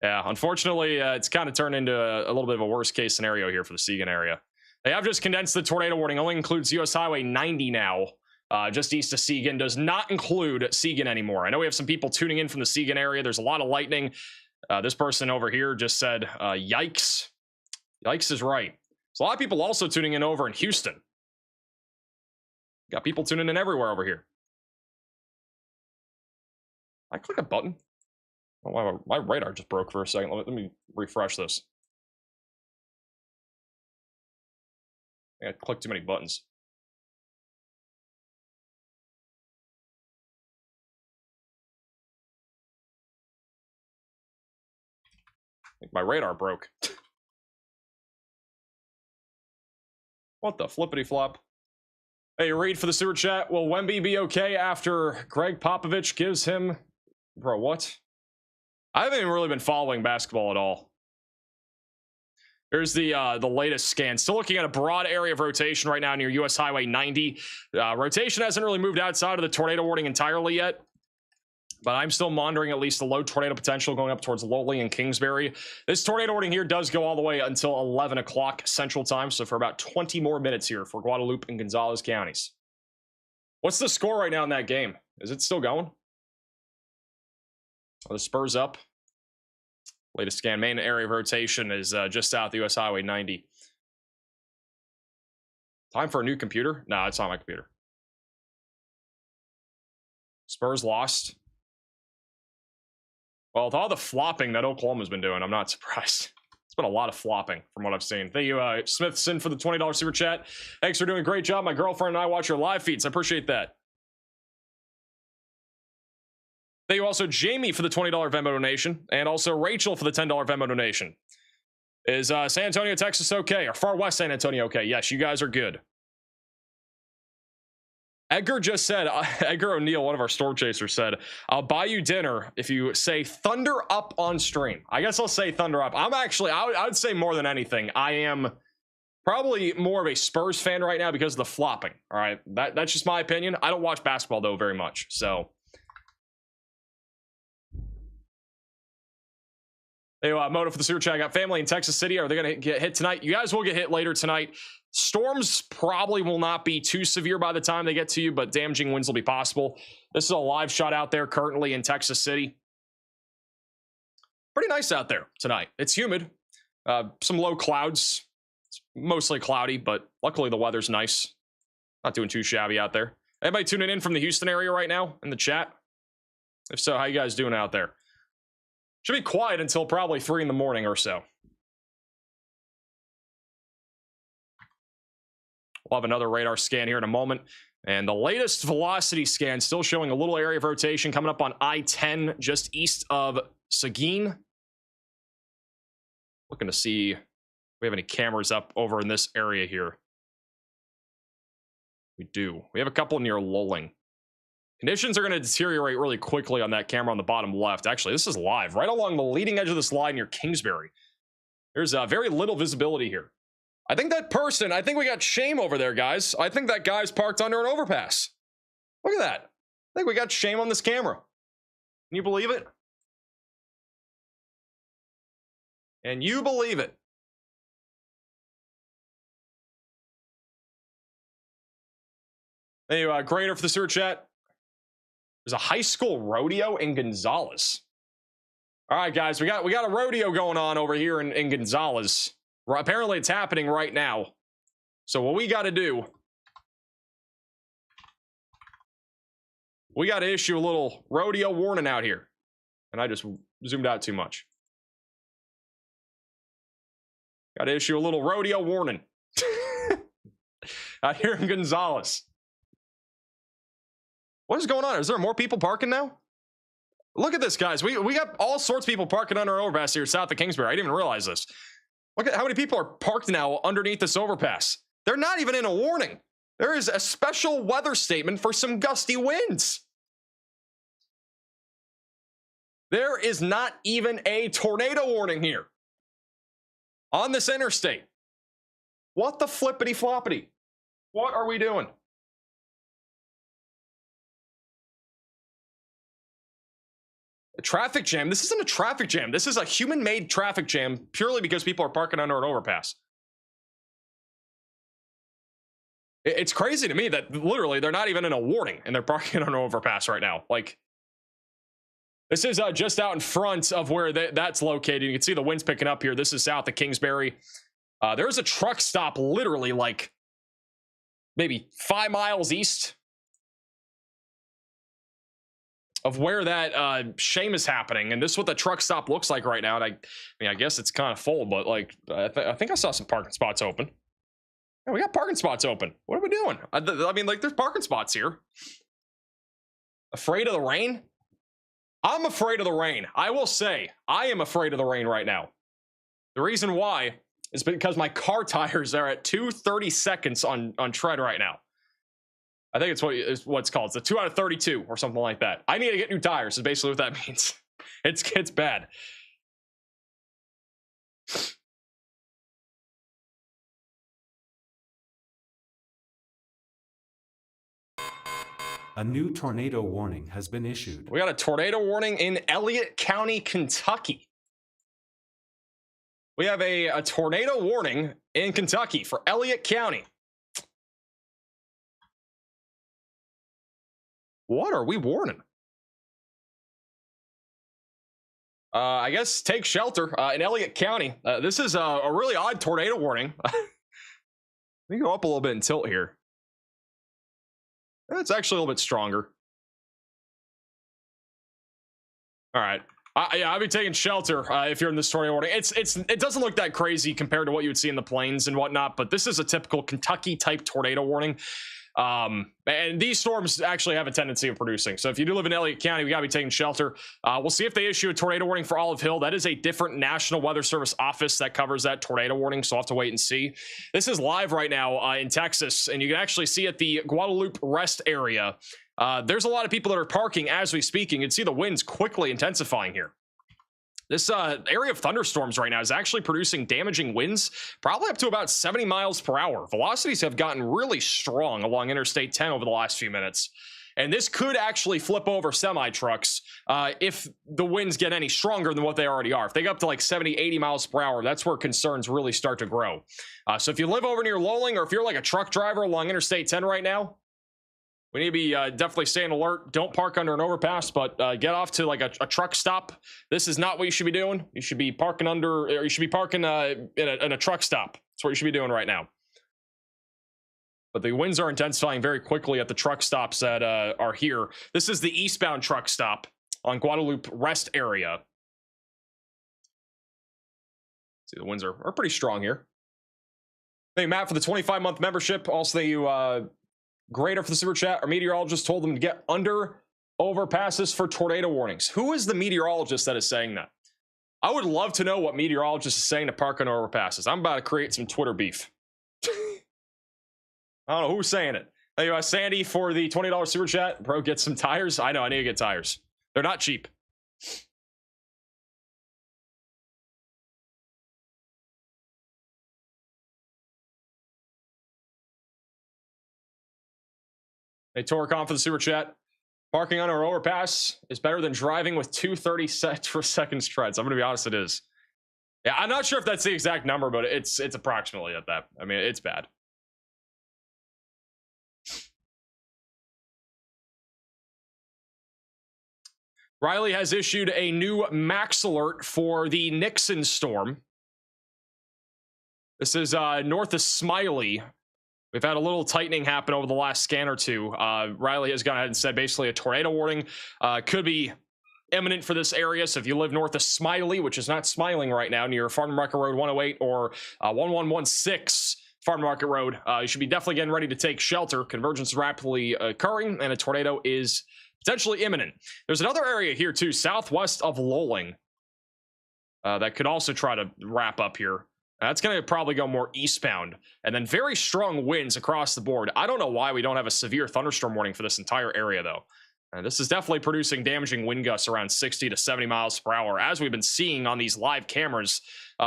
Yeah, unfortunately, it's kind of turned into a little bit of a worst case scenario here for the Segan area. They have just condensed the tornado warning. Only includes US Highway 90 now, just east of Segan. Does not include Segan anymore. I know we have some people tuning in from the Segan area. There's a lot of lightning. This person over here just said, yikes. Yikes is right. There's a lot of people also tuning in over in Houston. Got people tuning in everywhere over here. I click a button. Oh, my radar just broke for a second. Let me refresh this. I clicked too many buttons. I think my radar broke. What the flippity flop? Hey, Reed for the sewer chat. Will Wemby be okay after Greg Popovich gives him... Bro, what? I haven't even really been following basketball at all. Here's the latest scan. Still looking at a broad area of rotation right now near US Highway 90. Rotation hasn't really moved outside of the tornado warning entirely yet, but I'm still monitoring at least the low tornado potential going up towards Lowly and Kingsbury. This tornado warning here does go all the way until 11 o'clock Central Time, so for about 20 more minutes here for Guadalupe and Gonzales counties. What's the score right now in that game? Is it still going? Are the Spurs up? Latest scan, main area of rotation is just south of US Highway 90. Time for a new computer? No, it's not my computer. Spurs lost. Well, with all the flopping that Oklahoma's been doing, I'm not surprised. It's been a lot of flopping from what I've seen. Thank you, Smithson, for the $20 super chat. Thanks for doing a great job. My girlfriend and I watch your live feeds. I appreciate that. Thank you also Jamie for the $20 Venmo donation, and also Rachel for the $10 Venmo donation. Is San Antonio, Texas okay? Or Far West San Antonio okay? Yes, you guys are good. Edgar just said, Edgar O'Neill, one of our storm chasers, said, I'll buy you dinner if you say thunder up on stream. I guess I'll say thunder up. I'm actually, I would say more than anything, I am probably more of a Spurs fan right now because of the flopping. All right, that's just my opinion. I don't watch basketball, though, very much. So. Hey, Moto for the super chat. I got family in Texas City. Are they going to get hit tonight? You guys will get hit later tonight. Storms probably will not be too severe by the time they get to you, but damaging winds will be possible. This is a live shot out there currently in Texas City. Pretty nice out there tonight. It's humid. Some low clouds. It's mostly cloudy, but luckily the weather's nice. Not doing too shabby out there. Anybody tuning in from the Houston area right now in the chat? If so, how you guys doing out there? Should be quiet until probably 3 in the morning or so. We'll have another radar scan here in a moment. And the latest velocity scan still showing a little area of rotation coming up on I-10 just east of Seguin. Looking to see if we have any cameras up over in this area here. We do. We have a couple near Lulling. Conditions are going to deteriorate really quickly on that camera on the bottom left. Actually, this is live. Right along the leading edge of this line near Kingsbury. There's very little visibility here. I think we got shame over there, guys. I think that guy's parked under an overpass. Look at that. I think we got shame on this camera. Can you believe it? And you believe it. Anyway, Greater for the sewer chat. There's a high school rodeo in Gonzales. All right, guys, we got a rodeo going on over here in Gonzales. Apparently, it's happening right now. So what we got to do, we got to issue a little rodeo warning out here. And I just zoomed out too much. Got to issue a little rodeo warning out here in Gonzales. What is going on? Is there more people parking now? Look at this, guys. We got all sorts of people parking under an overpass here south of Kingsbury. I didn't even realize this. Look at how many people are parked now underneath this overpass. They're not even in a warning. There is a special weather statement for some gusty winds. There is not even a tornado warning here on this interstate. What the flippity floppity? What are we doing? A traffic jam. This isn't a traffic jam. This is a human-made traffic jam purely because people are parking under an overpass. It's crazy to me that literally they're not even in a warning and they're parking on an overpass right now. Like, this is just out in front of where that's located. You can see the winds picking up here. This is south of Kingsbury. There's a truck stop literally like maybe 5 miles east of where that shame is happening. And this is what the truck stop looks like right now. And I mean, I guess it's kind of full, but like, I think I saw some parking spots open. Yeah, we got parking spots open. What are we doing? I mean, like, there's parking spots here. Afraid of the rain? I'm afraid of the rain. I will say, I am afraid of the rain right now. The reason why is because my car tires are at 230 seconds on tread right now. I think it's what it's called. It's a 2 out of 32 or something like that. I need to get new tires is basically what that means. It's bad. A new tornado warning has been issued. We got a tornado warning in Elliott County, Kentucky. We have a tornado warning in Kentucky for Elliott County. What are we warning? I guess take shelter in Elliott County. This is a really odd tornado warning. Let me go up a little bit and tilt here. It's actually a little bit stronger. All right. Yeah, I'll be taking shelter if you're in this tornado warning. It doesn't look that crazy compared to what you would see in the plains and whatnot, but this is a typical Kentucky type tornado warning. And these storms actually have a tendency of producing. So if you do live in Elliott County, we got to be taking shelter. We'll see if they issue a tornado warning for Olive Hill. That is a different National Weather Service office that covers that tornado warning, so I'll have to wait and see. This is live right now in Texas, and you can actually see at the Guadalupe rest area, there's a lot of people that are parking as we speak. You can see the winds quickly intensifying here. This area of thunderstorms right now is actually producing damaging winds, probably up to about 70 miles per hour. Velocities have gotten really strong along Interstate 10 over the last few minutes. And this could actually flip over semi-trucks if the winds get any stronger than what they already are. If they go up to like 70, 80 miles per hour, that's where concerns really start to grow. So if you live over near Lowling, or if you're like a truck driver along Interstate 10 right now, we need to be definitely staying alert. Don't park under an overpass, but get off to like a truck stop. This is not what you should be doing. You should be parking under, or you should be parking in a truck stop. That's what you should be doing right now. But the winds are intensifying very quickly at the truck stops that are here. This is the eastbound truck stop on Guadalupe rest area. See, the winds are pretty strong here. Thank you, Matt, for the 25-month membership. Also, thank you, Greater, for the super chat. Our meteorologist told them to get under overpasses for tornado warnings. Who is the meteorologist that is saying that? I would love to know what meteorologist is saying to park on overpasses. I'm about to create some Twitter beef. I don't know who's saying it. Thank you, Sandy, for the $20 super chat. Bro, get some tires. I know, I need to get tires. They're not cheap. Hey, Torcon, for the super chat. Parking on our overpass is better than driving with 230 per second strides. I'm going to be honest, it is. Yeah, I'm not sure if that's the exact number, but it's approximately at that. I mean, it's bad. Riley has issued a new max alert for the Nixon storm. This is north of Smiley. We've had a little tightening happen over the last scan or two. Riley has gone ahead and said basically a tornado warning could be imminent for this area. So if you live north of Smiley, which is not smiling right now, near Farm Market Road 108 or 1116 Farm Market Road, you should be definitely getting ready to take shelter. Convergence is rapidly occurring, and a tornado is potentially imminent. There's another area here too, southwest of Lowling, that could also try to wrap up here. That's going to probably go more eastbound, and then very strong winds across the board. I don't know why we don't have a severe thunderstorm warning for this entire area, though. This is definitely producing damaging wind gusts around 60 to 70 miles per hour, as we've been seeing on these live cameras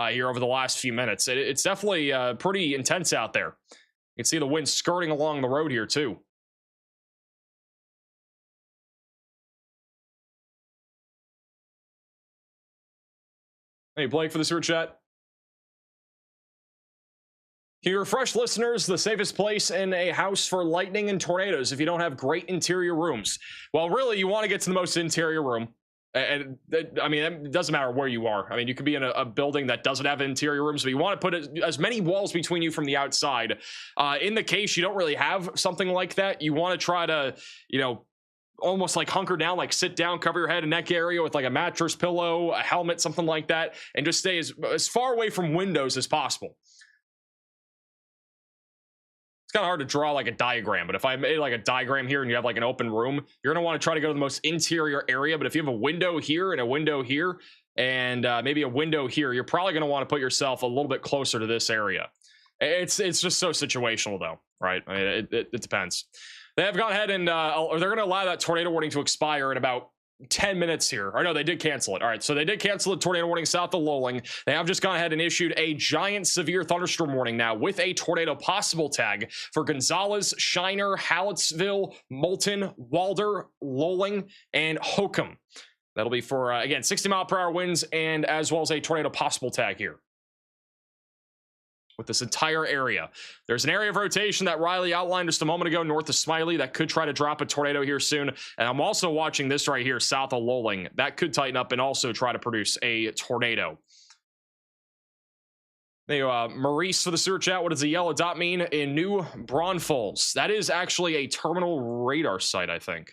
here over the last few minutes. It's definitely pretty intense out there. You can see the wind skirting along the road here, too. Hey, Blake, for the super chat. Can you refresh listeners the safest place in a house for lightning and tornadoes if you don't have great interior rooms? Well, really, you want to get to the most interior room. And I mean, it doesn't matter where you are. I mean, you could be in a building that doesn't have interior rooms, but you want to put as many walls between you from the outside. In the case you don't really have something like that, you want to try to, you know, almost like hunker down, like sit down, cover your head and neck area with like a mattress, pillow, a helmet, something like that, and just stay as far away from windows as possible. It's kind of hard to draw like a diagram, but if I made like a diagram here and you have like an open room, you're going to want to try to go to the most interior area. But if you have a window here and a window here and maybe a window here, you're probably going to want to put yourself a little bit closer to this area. It's just so situational though, right? I mean, it depends. They have gone ahead and or they're going to allow that tornado warning to expire in about 10 minutes here. Or no, they did cancel it. All right, so they did cancel the tornado warning south of Lowling. They have just gone ahead and issued a giant severe thunderstorm warning now with a tornado possible tag for Gonzales, Shiner, Hallettsville, Moulton, Walder, Lowling, and Hokum. That'll be for, again, 60-mile-per-hour winds and as well as a tornado possible tag here with this entire area. There's an area of rotation that Riley outlined just a moment ago north of Smiley that could try to drop a tornado here soon. And I'm also watching this right here south of Lowling. That could tighten up and also try to produce a tornado. There you go, Maurice for the super chat. What does the yellow dot mean in New Braunfels? That is actually a terminal radar site, I think.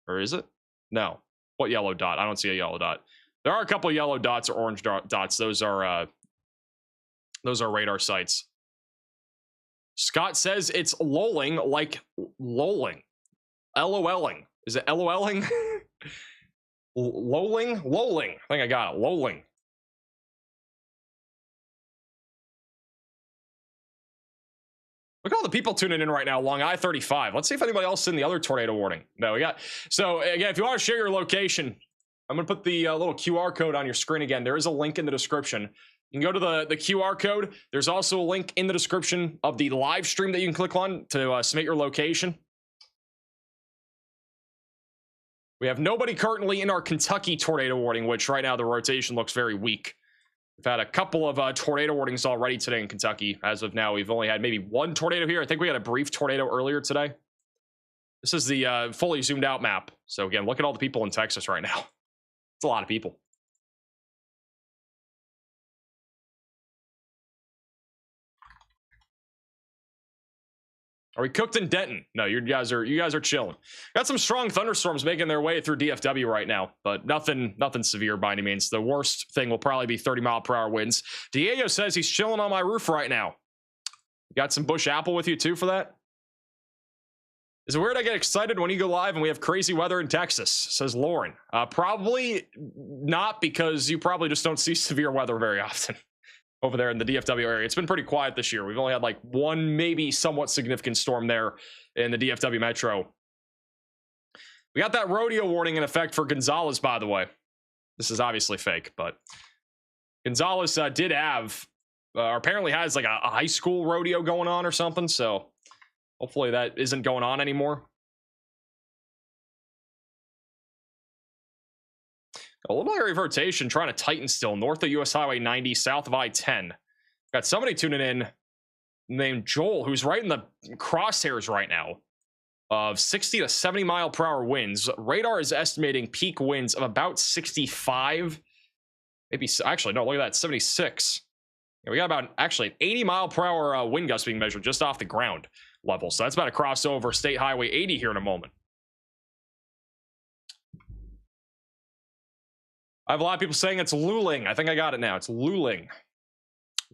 Or is it? No. What yellow dot? I don't see a yellow dot. There are a couple of yellow dots or orange dots. Those are radar sites. Scott says it's lolling like lolling. LOLing. Is it LOLing? Lolling? Lolling. I think I got it. Lolling. Look at all the people tuning in right now along I-35. Let's see if anybody else is in the other tornado warning. No, we got. So again, if you want to share your location, I'm going to put the little QR code on your screen again. There is a link in the description. You can go to the QR code. There's also a link in the description of the live stream that you can click on to submit your location. We have nobody currently in our Kentucky tornado warning, which right now the rotation looks very weak. We've had a couple of tornado warnings already today in Kentucky. As of now, we've only had maybe one tornado here. I think we had a brief tornado earlier today. This is the fully zoomed out map. So again, look at all the people in Texas right now. It's a lot of people. Are we cooked in Denton? No, you guys are chilling. Got some strong thunderstorms making their way through DFW right now, but nothing severe by any means. The worst thing will probably be 30-mile-per-hour winds. Diego says he's chilling on my roof right now. Got some bush apple with you too for that? Is it weird I get excited when you go live and we have crazy weather in Texas? Says Lauren. Probably not, because you probably just don't see severe weather very often over there in the DFW area. It's been pretty quiet this year. We've only had like one maybe somewhat significant storm there in the DFW metro. We got that rodeo warning in effect for Gonzales, by the way. This is obviously fake, but Gonzales did have, apparently has like a high school rodeo going on or something, so hopefully that isn't going on anymore. A little area of rotation trying to tighten still north of US Highway 90, south of I-10. Got somebody tuning in named Joel, who's right in the crosshairs right now of 60 to 70 mile per hour winds. Radar is estimating peak winds of about 65. Maybe, actually, no, look at that, 76. Yeah, we got about actually an 80 mile per hour wind gust being measured just off the ground level. So that's about to cross over State Highway 80 here in a moment. I have a lot of people saying it's luling. I think I got it now. It's luling.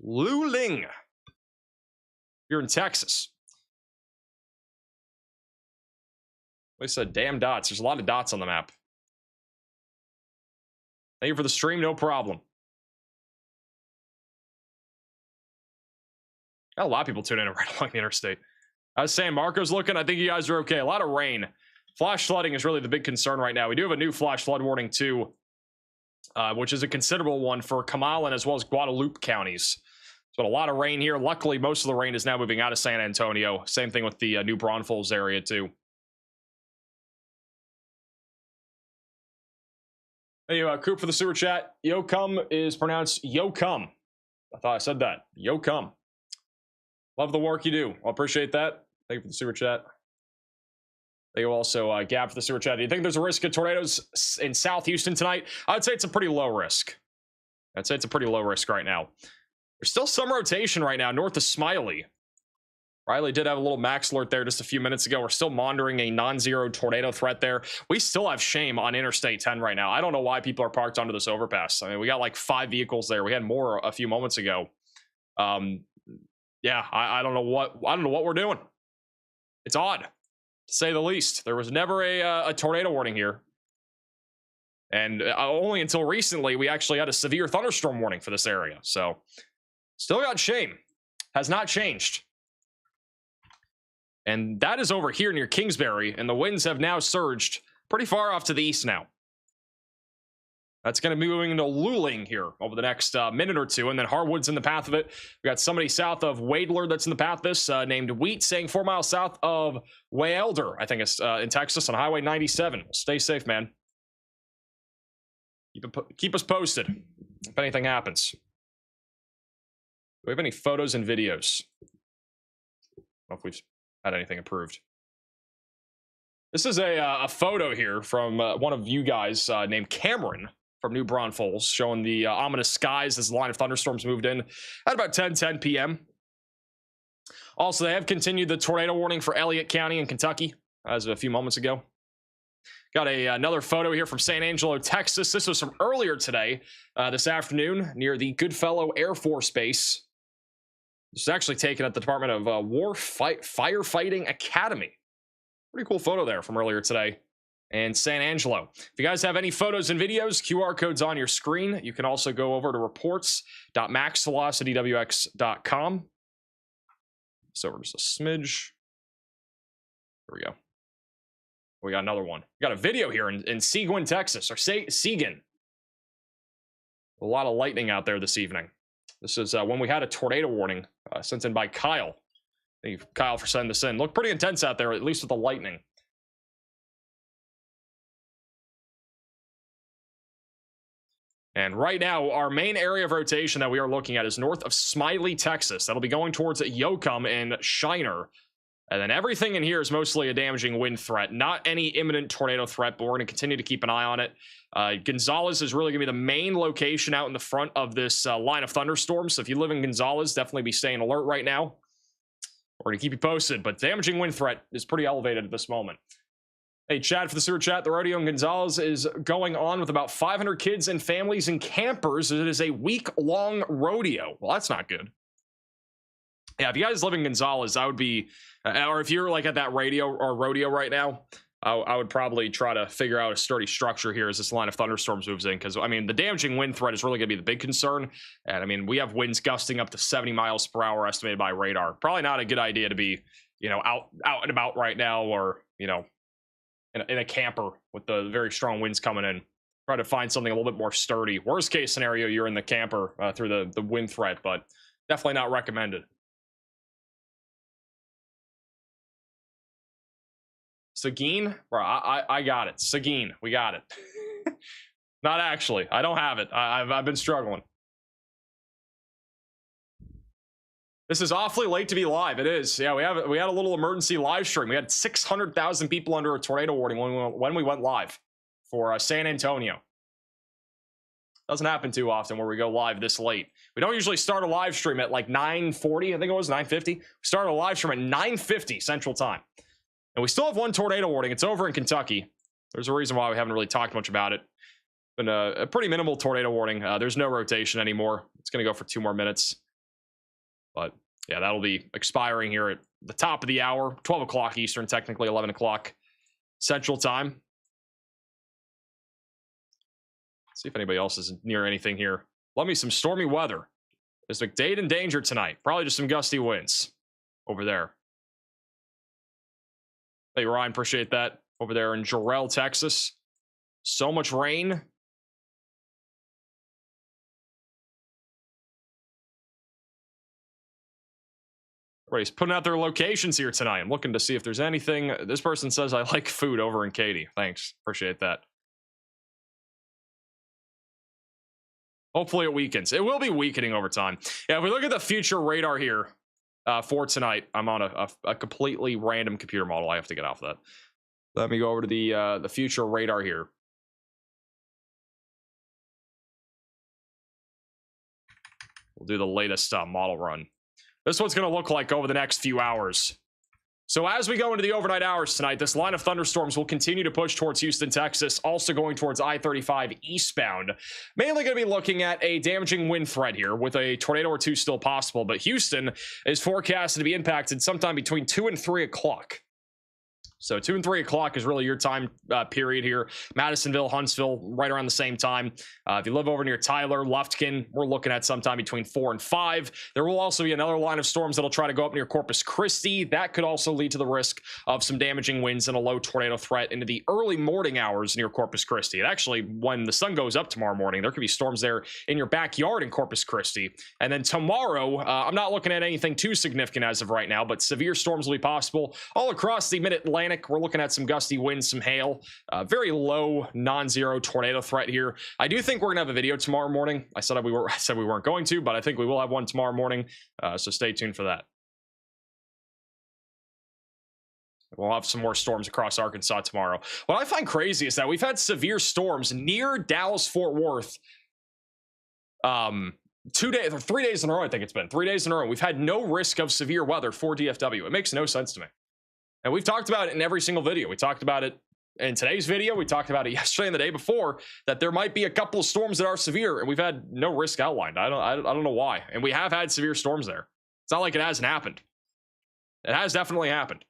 Luling. You're in Texas. They said damn dots. There's a lot of dots on the map. Thank you for the stream. No problem. Got a lot of people tuning in right along the interstate. I was saying, Marco's looking. I think you guys are okay. A lot of rain. Flash flooding is really the big concern right now. We do have a new flash flood warning too, which is a considerable one for Comal as well as Guadalupe counties. So a lot of rain here. Luckily, most of the rain is now moving out of San Antonio. Same thing with the New Braunfels area too. Hey, Coop for the super chat. Yo cum is pronounced yo cum. I thought I said that. Yo cum. Love the work you do. I appreciate that. Thank you for the super chat. Thank you also, Gab, for the super chat. Do you think there's a risk of tornadoes in South Houston tonight? I'd say it's a pretty low risk. I'd say it's a pretty low risk right now. There's still some rotation right now north of Smiley. Riley did have a little max alert there just a few minutes ago. We're still monitoring a non-zero tornado threat there. We still have shame on Interstate 10 right now. I don't know why people are parked onto this overpass. I mean, we got like 5 vehicles there. We had more a few moments ago. Yeah, I don't know what we're doing. It's odd, to say the least. There was never a tornado warning here. And only until recently, we actually had a severe thunderstorm warning for this area. So, still got shame. Has not changed. And that is over here near Kingsbury, and the winds have now surged pretty far off to the east now. That's going to be moving into Luling here over the next minute or two, and then Harwood's in the path of it. We got somebody south of Wadler that's in the path of this, named Wheat, saying 4 miles south of Wayelder, I think it's in Texas, on Highway 97. Stay safe, man. Keep us posted if anything happens. Do we have any photos and videos? I don't know if we've had anything approved. This is a photo here from one of you guys named Cameron from New Braunfels, showing the ominous skies as the line of thunderstorms moved in at about 10 p.m. Also, they have continued the tornado warning for Elliott County in Kentucky as of a few moments ago. Got another photo here from San Angelo, Texas. This was from earlier today, this afternoon, near the Goodfellow Air Force Base. This is actually taken at the Department of Firefighting Academy. Pretty cool photo there from earlier today. And San Angelo. If you guys have any photos and videos, QR codes on your screen. You can also go over to reports.maxvelocitywx.com. So over just a smidge. There we go. We got another one. We got a video here in Seguin, Texas, or Seguin. A lot of lightning out there this evening. This is when we had a tornado warning sent in by Kyle. Thank you, Kyle, for sending this in. Looked pretty intense out there, at least with the lightning. And right now, our main area of rotation that we are looking at is north of Smiley, Texas. That'll be going towards Yoakum and Shiner. And then everything in here is mostly a damaging wind threat. Not any imminent tornado threat, but we're going to continue to keep an eye on it. Gonzales is really going to be the main location out in the front of this line of thunderstorms. So if you live in Gonzales, definitely be staying alert right now. We're going to keep you posted, but damaging wind threat is pretty elevated at this moment. Hey, Chad, for the sewer chat, the rodeo in Gonzales is going on with about 500 kids and families and campers. It is a week-long rodeo. Well, that's not good. Yeah, if you guys live in Gonzales, I would be, or if you're like at that rodeo right now, I would probably try to figure out a sturdy structure here as this line of thunderstorms moves in. Because, I mean, the damaging wind threat is really going to be the big concern. And, I mean, we have winds gusting up to 70 miles per hour estimated by radar. Probably not a good idea to be, you know, out and about right now, or, you know, in a camper with the very strong winds coming in. Try to find something a little bit more sturdy. Worst case scenario, you're in the camper through the wind threat, but definitely not recommended. Seguin? Bro, I got it. Seguin, we got it. Not actually. I don't have it. I've been struggling. This is awfully late to be live. It is. Yeah, we had a little emergency live stream. We had 600,000 people under a tornado warning when we went live for San Antonio. Doesn't happen too often where we go live this late. We don't usually start a live stream at like 9:40. I think it was 9:50. We started a live stream at 9:50 Central Time. And we still have one tornado warning. It's over in Kentucky. There's a reason why we haven't really talked much about it. Been a pretty minimal tornado warning. There's no rotation anymore. It's going to go for 2 more minutes. But yeah, that'll be expiring here at the top of the hour, 12 o'clock Eastern, technically 11 o'clock Central Time. Let's see if anybody else is near anything here. Love me some stormy weather. There's McDade in danger tonight. Probably just some gusty winds over there. Hey, Ryan, appreciate that. Over there in Jarrell, Texas. So much rain. Everybody's putting out their locations here tonight. I'm looking to see if there's anything. This person says, I like food over in Katy. Thanks. Appreciate that. Hopefully it weakens. It will be weakening over time. Yeah, if we look at the future radar here for tonight, I'm on a completely random computer model. I have to get off of that. Let me go over to the future radar here. We'll do the latest model run. This is what's going to look like over the next few hours. So as we go into the overnight hours tonight, this line of thunderstorms will continue to push towards Houston, Texas, also going towards I-35 eastbound. Mainly going to be looking at a damaging wind threat here with a tornado or two still possible, but Houston is forecasted to be impacted sometime between 2 and 3 o'clock. So 2 and 3 o'clock is really your time period here. Madisonville, Huntsville, right around the same time. If you live over near Tyler, Lufkin, we're looking at sometime between 4 and 5. There will also be another line of storms that'll try to go up near Corpus Christi. That could also lead to the risk of some damaging winds and a low tornado threat into the early morning hours near Corpus Christi. And actually, when the sun goes up tomorrow morning, there could be storms there in your backyard in Corpus Christi. And then tomorrow, I'm not looking at anything too significant as of right now, but severe storms will be possible all across the mid-Atlantic. We're looking at some gusty winds, some hail, very low non-zero tornado threat here. I do think we're gonna have a video tomorrow morning. I said we weren't going to, but I think we will have one tomorrow morning. So stay tuned for that. We'll have some more storms across Arkansas tomorrow. What I find crazy is that we've had severe storms near Dallas-Fort Worth 2 days or 3 days in a row. I think it's been 3 days in a row. We've had no risk of severe weather for DFW. It makes no sense to me. And we've talked about it in every single video. We talked about it in today's video. We talked about it yesterday and the day before, that there might be a couple of storms that are severe, and we've had no risk outlined. I don't know why. And we have had severe storms there. It's not like it hasn't happened. It has definitely happened.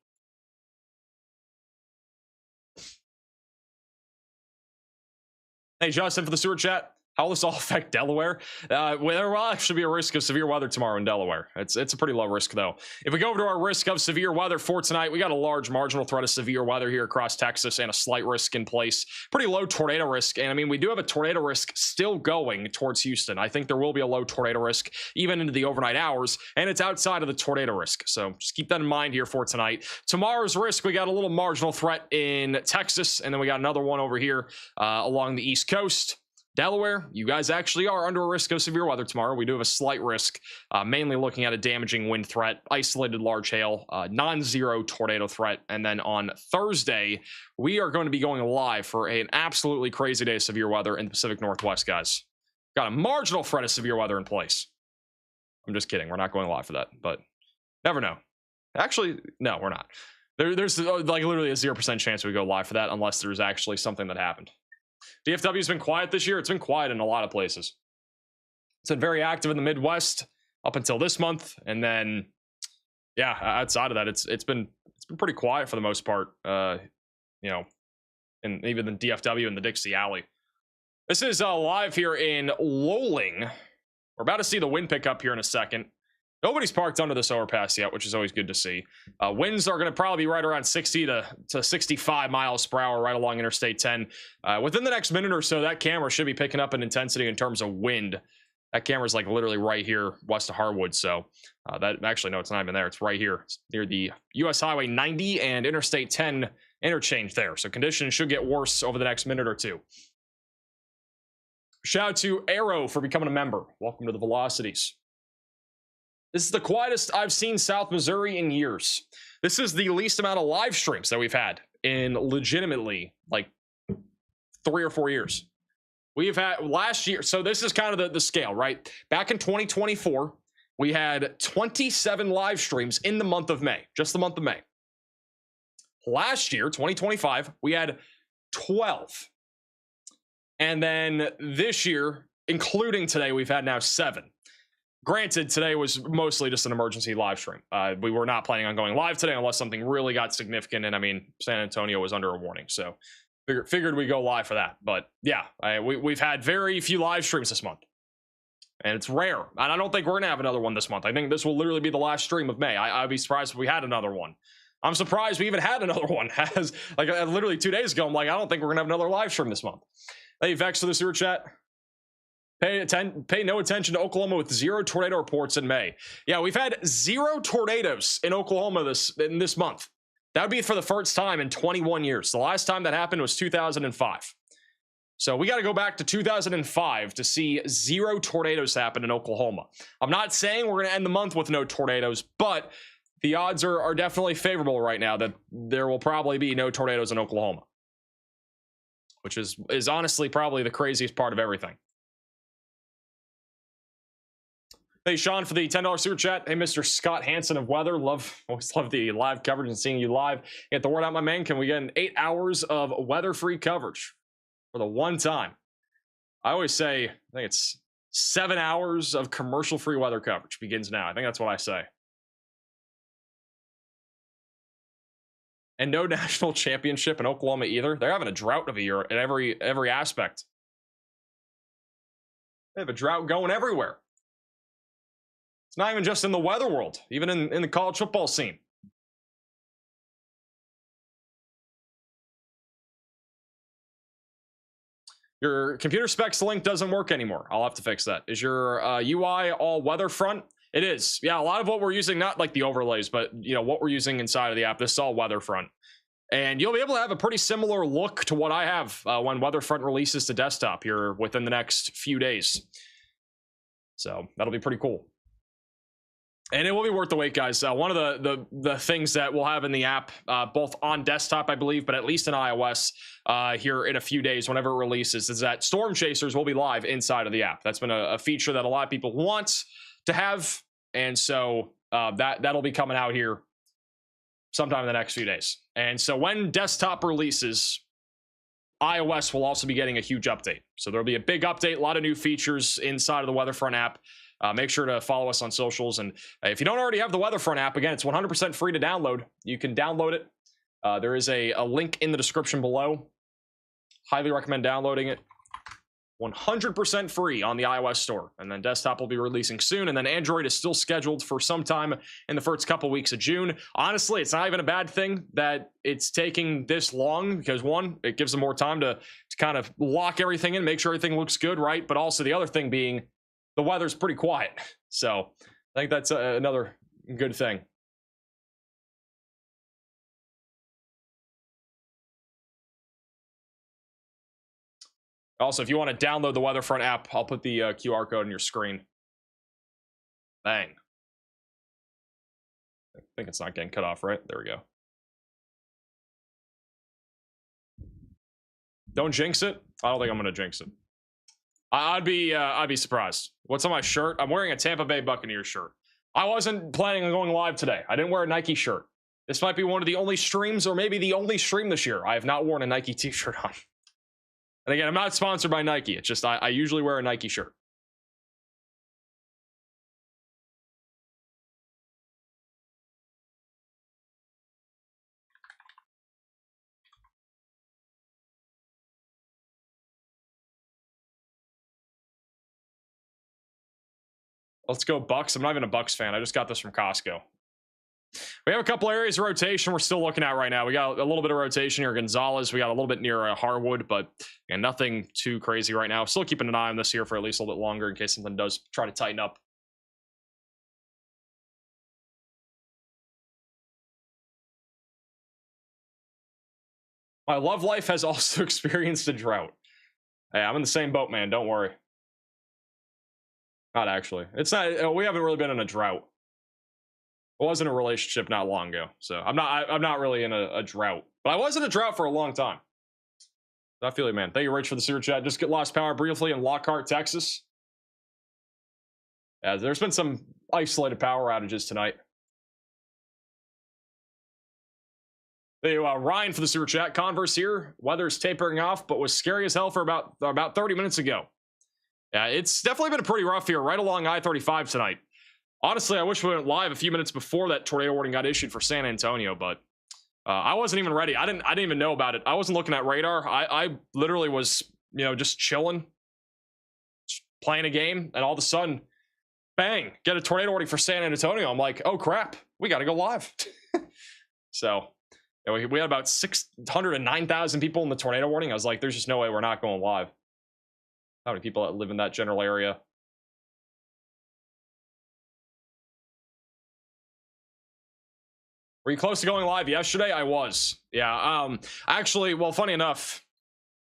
Hey, Justin, for the sewer chat. How will this all affect Delaware? Well, there will actually be a risk of severe weather tomorrow in Delaware. It's a pretty low risk, though. If we go over to our risk of severe weather for tonight, we got a large marginal threat of severe weather here across Texas and a slight risk in place. Pretty low tornado risk. And I mean, we do have a tornado risk still going towards Houston. I think there will be a low tornado risk even into the overnight hours, and it's outside of the tornado risk. So just keep that in mind here for tonight. Tomorrow's risk, we got a little marginal threat in Texas, and then we got another one over here along the East Coast. Delaware, you guys actually are under a risk of severe weather tomorrow. We do have a slight risk, mainly looking at a damaging wind threat, isolated large hail, non-zero tornado threat. And then on Thursday, we are going to be going live for an absolutely crazy day of severe weather in the Pacific Northwest, guys. Got a marginal threat of severe weather in place. I'm just kidding. We're not going live for that, but never know. Actually, no, we're not. There's like literally a 0% chance we go live for that unless there's actually something that happened. DFW has been quiet this year. It's been quiet in a lot of places. It's been very active in the Midwest up until this month, and then, yeah, outside of that, it's been pretty quiet for the most part. You know, and even the DFW and the Dixie Alley. This is live here in Lowling. We're about to see the wind pick up here in a second. Nobody's parked under this overpass yet, which is always good to see. Winds are going to probably be right around 60 to 65 miles per hour right along Interstate 10. Within the next minute or so, that camera should be picking up in intensity in terms of wind. That camera's like literally right here west of Harwood. So that actually, no, it's not even there. It's right here. It's near the US Highway 90 and Interstate 10 interchange there. So conditions should get worse over the next minute or two. Shout out to Arrow for becoming a member. Welcome to the Velocities. This is the quietest I've seen South Missouri in years. This is the least amount of live streams that we've had in legitimately like 3 or 4 years. We've had last year. So this is kind of the scale, right? Back in 2024, we had 27 live streams in the month of May, just the month of May. Last year, 2025, we had 12. And then this year, including today, we've had now 7. Granted, today was mostly just an emergency live stream. We were not planning on going live today unless something really got significant. And I mean, San Antonio was under a warning. So figured we'd go live for that. But yeah, we've had very few live streams this month. And it's rare. And I don't think we're going to have another one this month. I think this will literally be the last stream of May. I'd be surprised if we had another one. I'm surprised we even had another one. As like literally 2 days ago, I'm like, I don't think we're going to have another live stream this month. Hey, Vex to the sewer chat. Pay no attention to Oklahoma with 0 tornado reports in May. Yeah, we've had 0 tornadoes in Oklahoma this month. That would be for the first time in 21 years. The last time that happened was 2005. So we got to go back to 2005 to see 0 tornadoes happen in Oklahoma. I'm not saying we're going to end the month with no tornadoes, but the odds are definitely favorable right now that there will probably be no tornadoes in Oklahoma, which is honestly probably the craziest part of everything. Hey, Sean, for the $10 super chat. Hey, Mr. Scott Hansen of Weather. Always love the live coverage and seeing you live. Get the word out, my man. Can we get 8 hours of weather-free coverage for the one time? I always say, I think it's 7 hours of commercial-free weather coverage begins now. I think that's what I say. And no national championship in Oklahoma either. They're having a drought of a year in every aspect. They have a drought going everywhere. It's not even just in the weather world, even in the college football scene. Your computer specs link doesn't work anymore. I'll have to fix that. Is your UI all weather front? It is. Yeah, a lot of what we're using, not like the overlays, but what we're using inside of the app, this is all weather front. And you'll be able to have a pretty similar look to what I have when Weatherfront releases to desktop here within the next few days. So that'll be pretty cool. And it will be worth the wait, guys. One of the things that we'll have in the app, both on desktop, I believe, but at least in iOS here in a few days, whenever it releases, is that Storm Chasers will be live inside of the app. That's been a feature that a lot of people want to have. And so that'll be coming out here sometime in the next few days. And so when desktop releases, iOS will also be getting a huge update. So there'll be a big update, a lot of new features inside of the Weatherfront app. Make sure to follow us on socials. And if you don't already have the Weatherfront app, again, it's 100% free to download. You can download it. There is a link in the description below. Highly recommend downloading it. 100% free on the iOS store, and then desktop will be releasing soon, and then Android is still scheduled for sometime in the first couple weeks of June. Honestly, it's not even a bad thing that it's taking this long, because one, it gives them more time to kind of lock everything in, make sure everything looks good, right? But also the other thing being the weather's pretty quiet, so I think that's another good thing. Also, if you want to download the Weatherfront app, I'll put the QR code on your screen. Bang. I think it's not getting cut off, right? There we go. Don't jinx it. I don't think I'm going to jinx it. I'd be surprised. What's on my shirt? I'm wearing a Tampa Bay Buccaneers shirt. I wasn't planning on going live today. I didn't wear a Nike shirt. This might be one of the only streams, or maybe the only stream this year I have not worn a Nike t-shirt on. And again, I'm not sponsored by Nike. It's just I usually wear a Nike shirt. Let's go Bucks. I'm not even a Bucks fan. I just got this from Costco. We have a couple areas of rotation we're still looking at right now. We got a little bit of rotation here. Gonzalez. We got a little bit near Harwood, but nothing too crazy right now. Still keeping an eye on this here for at least a little bit longer in case something does try to tighten up. My love life has also experienced a drought. Hey, I'm in the same boat, man. Don't worry. Not actually. It's not. We haven't really been in a drought. I was in a relationship not long ago, so I'm not really in a drought. But I was in a drought for a long time. I feel you, man. Thank you, Rich, for the super chat. Just get lost power briefly in Lockhart, Texas. Yeah, there's been some isolated power outages tonight. Thank you, Ryan, for the super chat. Converse here. Weather's tapering off, but was scary as hell for about 30 minutes ago. Yeah, it's definitely been pretty rough here, right along I-35 tonight. Honestly, I wish we went live a few minutes before that tornado warning got issued for San Antonio, but I wasn't even ready. I didn't even know about it. I wasn't looking at radar. I literally was, just chilling, just playing a game, and all of a sudden, bang, get a tornado warning for San Antonio. I'm like, oh crap, we got to go live. So yeah, we had about 609,000 people in the tornado warning. I was like, there's just no way we're not going live. How many people that live in that general area? Were you close to going live yesterday? I was. Yeah. Actually, well, funny enough,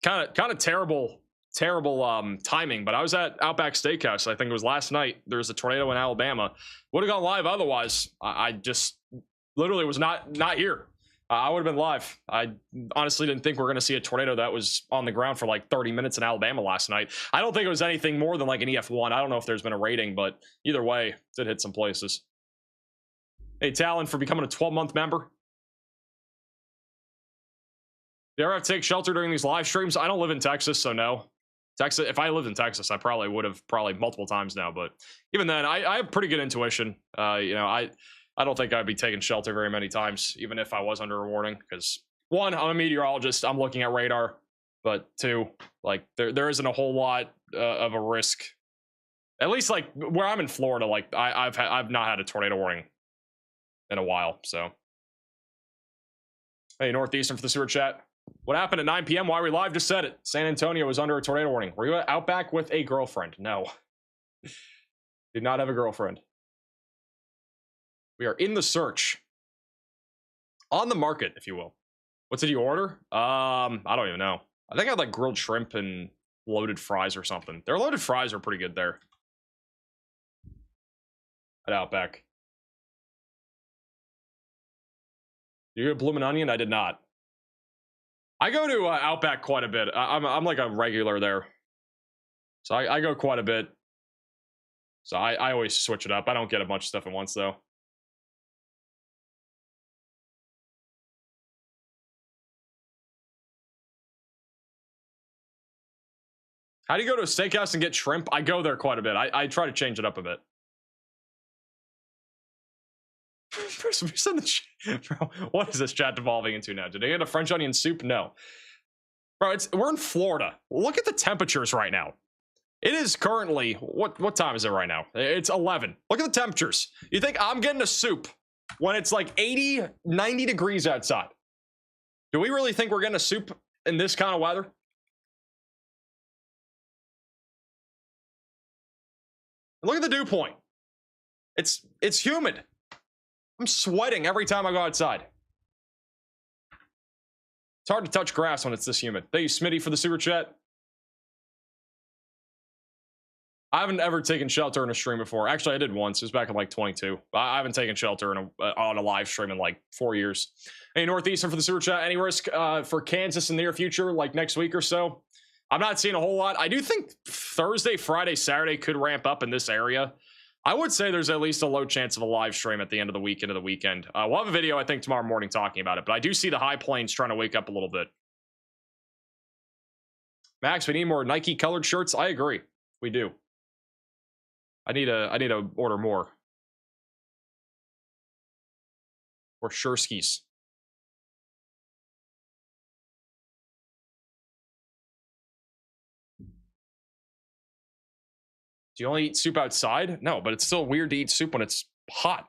kind of terrible timing. But I was at Outback Steakhouse. I think it was last night. There was a tornado in Alabama. Would have gone live otherwise. I just literally was not here. I would have been live. I honestly didn't think we were going to see a tornado that was on the ground for like 30 minutes in Alabama last night. I don't think it was anything more than like an EF1. I don't know if there's been a rating, but either way, it did hit some places. Hey, Talon, for becoming a 12-month member. Do you ever have to take shelter during these live streams? I don't live in Texas, so no. Texas. If I lived in Texas, I probably would have multiple times now. But even then, I have pretty good intuition. I don't think I'd be taking shelter very many times, even if I was under a warning. Because one, I'm a meteorologist. I'm looking at radar. But two, like there isn't a whole lot of a risk. At least like where I'm in Florida, like I've not had a tornado warning in a while. So, hey, Northeastern for the super chat. What happened at 9 p.m. Why are we live? Just said it. San Antonio was under a tornado warning. Were you at Outback with a girlfriend? No. Did not have a girlfriend. We are in the search. On the market, if you will. What did you order? I don't even know. I think I had like grilled shrimp and loaded fries or something. Their loaded fries are pretty good there. At Outback. You get Bloomin' Onion? I did not. I go to Outback quite a bit. I'm like a regular there. So I go quite a bit. So I always switch it up. I don't get a bunch of stuff at once, though. How do you go to a steakhouse and get shrimp? I go there quite a bit. I try to change it up a bit. Bro, what is this chat devolving into now? Did I get a French onion soup? No. Bro, we're in Florida. Look at the temperatures right now. It is currently, what time is it right now? It's 11. Look at the temperatures. You think I'm getting a soup when it's like 80, 90 degrees outside? Do we really think we're getting a soup in this kind of weather? Look at the dew point. It's humid. I'm sweating every time I go outside. It's hard to touch grass when it's this humid. Thank you, Smitty, for the super chat. I haven't ever taken shelter in a stream before. Actually, I did once. It was back in like 22. I haven't taken shelter on a live stream in like 4 years. Hey, Northeastern for the super chat. Any risk for Kansas in the near future, like next week or so? I'm not seeing a whole lot. I do think Thursday, Friday, Saturday could ramp up in this area. I would say there's at least a low chance of a live stream at the end of the week into the weekend. We'll have a video, I think, tomorrow morning talking about it, but I do see the high plains trying to wake up a little bit. Max, we need more Nike colored shirts. I agree. We do. I need to order more. Or Shurskis. Do you only eat soup outside? No, but it's still weird to eat soup when it's hot.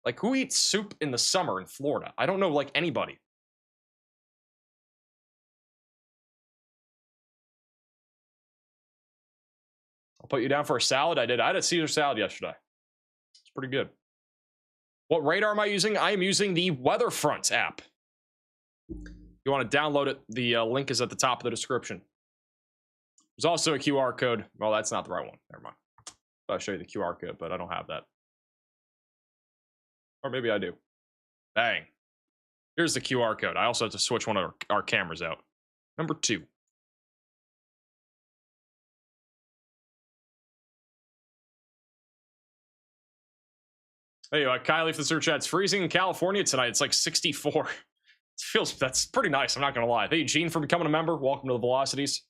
Like, who eats soup in the summer in Florida? I don't know, like, anybody. I'll put you down for a salad. I had a Caesar salad yesterday. It's pretty good. What radar am I using? I am using the Weatherfront app. If you want to download it, the link is at the top of the description. There's also a QR code. Well, that's not the right one. Never mind. I'll show you the QR code, but I don't have that. Or maybe I do. Dang. Here's the QR code. I also have to switch one of our cameras out. Number 2. Hey, Kylie for the super chat. It's freezing in California tonight. It's like 64. That's pretty nice. I'm not going to lie. Thank you, Gene, for becoming a member. Welcome to the Velocities.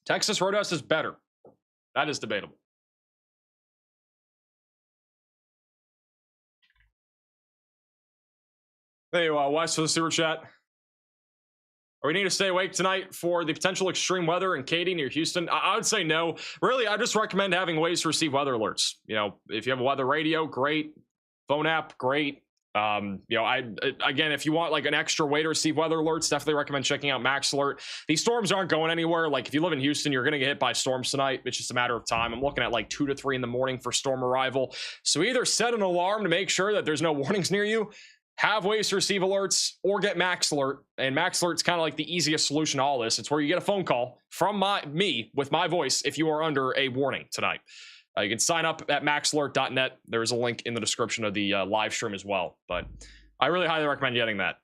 Texas Roadhouse is better. That is debatable. Hey, Wes for the super chat. Or we need to stay awake tonight for the potential extreme weather in Katy near Houston. I would say no. Really, I just recommend having ways to receive weather alerts. You know, if you have a weather radio, great. Phone app, great. You know, again, if you want like an extra way to receive weather alerts, definitely recommend checking out Max Alert. These storms aren't going anywhere. Like if you live in Houston, you're going to get hit by storms tonight. It's just a matter of time. I'm looking at like 2 to 3 in the morning for storm arrival. So either set an alarm to make sure that there's no warnings near you, have ways to receive alerts, or get Max Alert. And Max Alert's kind of like the easiest solution to all this. It's where you get a phone call from me with my voice if you are under a warning tonight. You can sign up at maxalert.net. There's a link in the description of the live stream as well. But I really highly recommend getting that.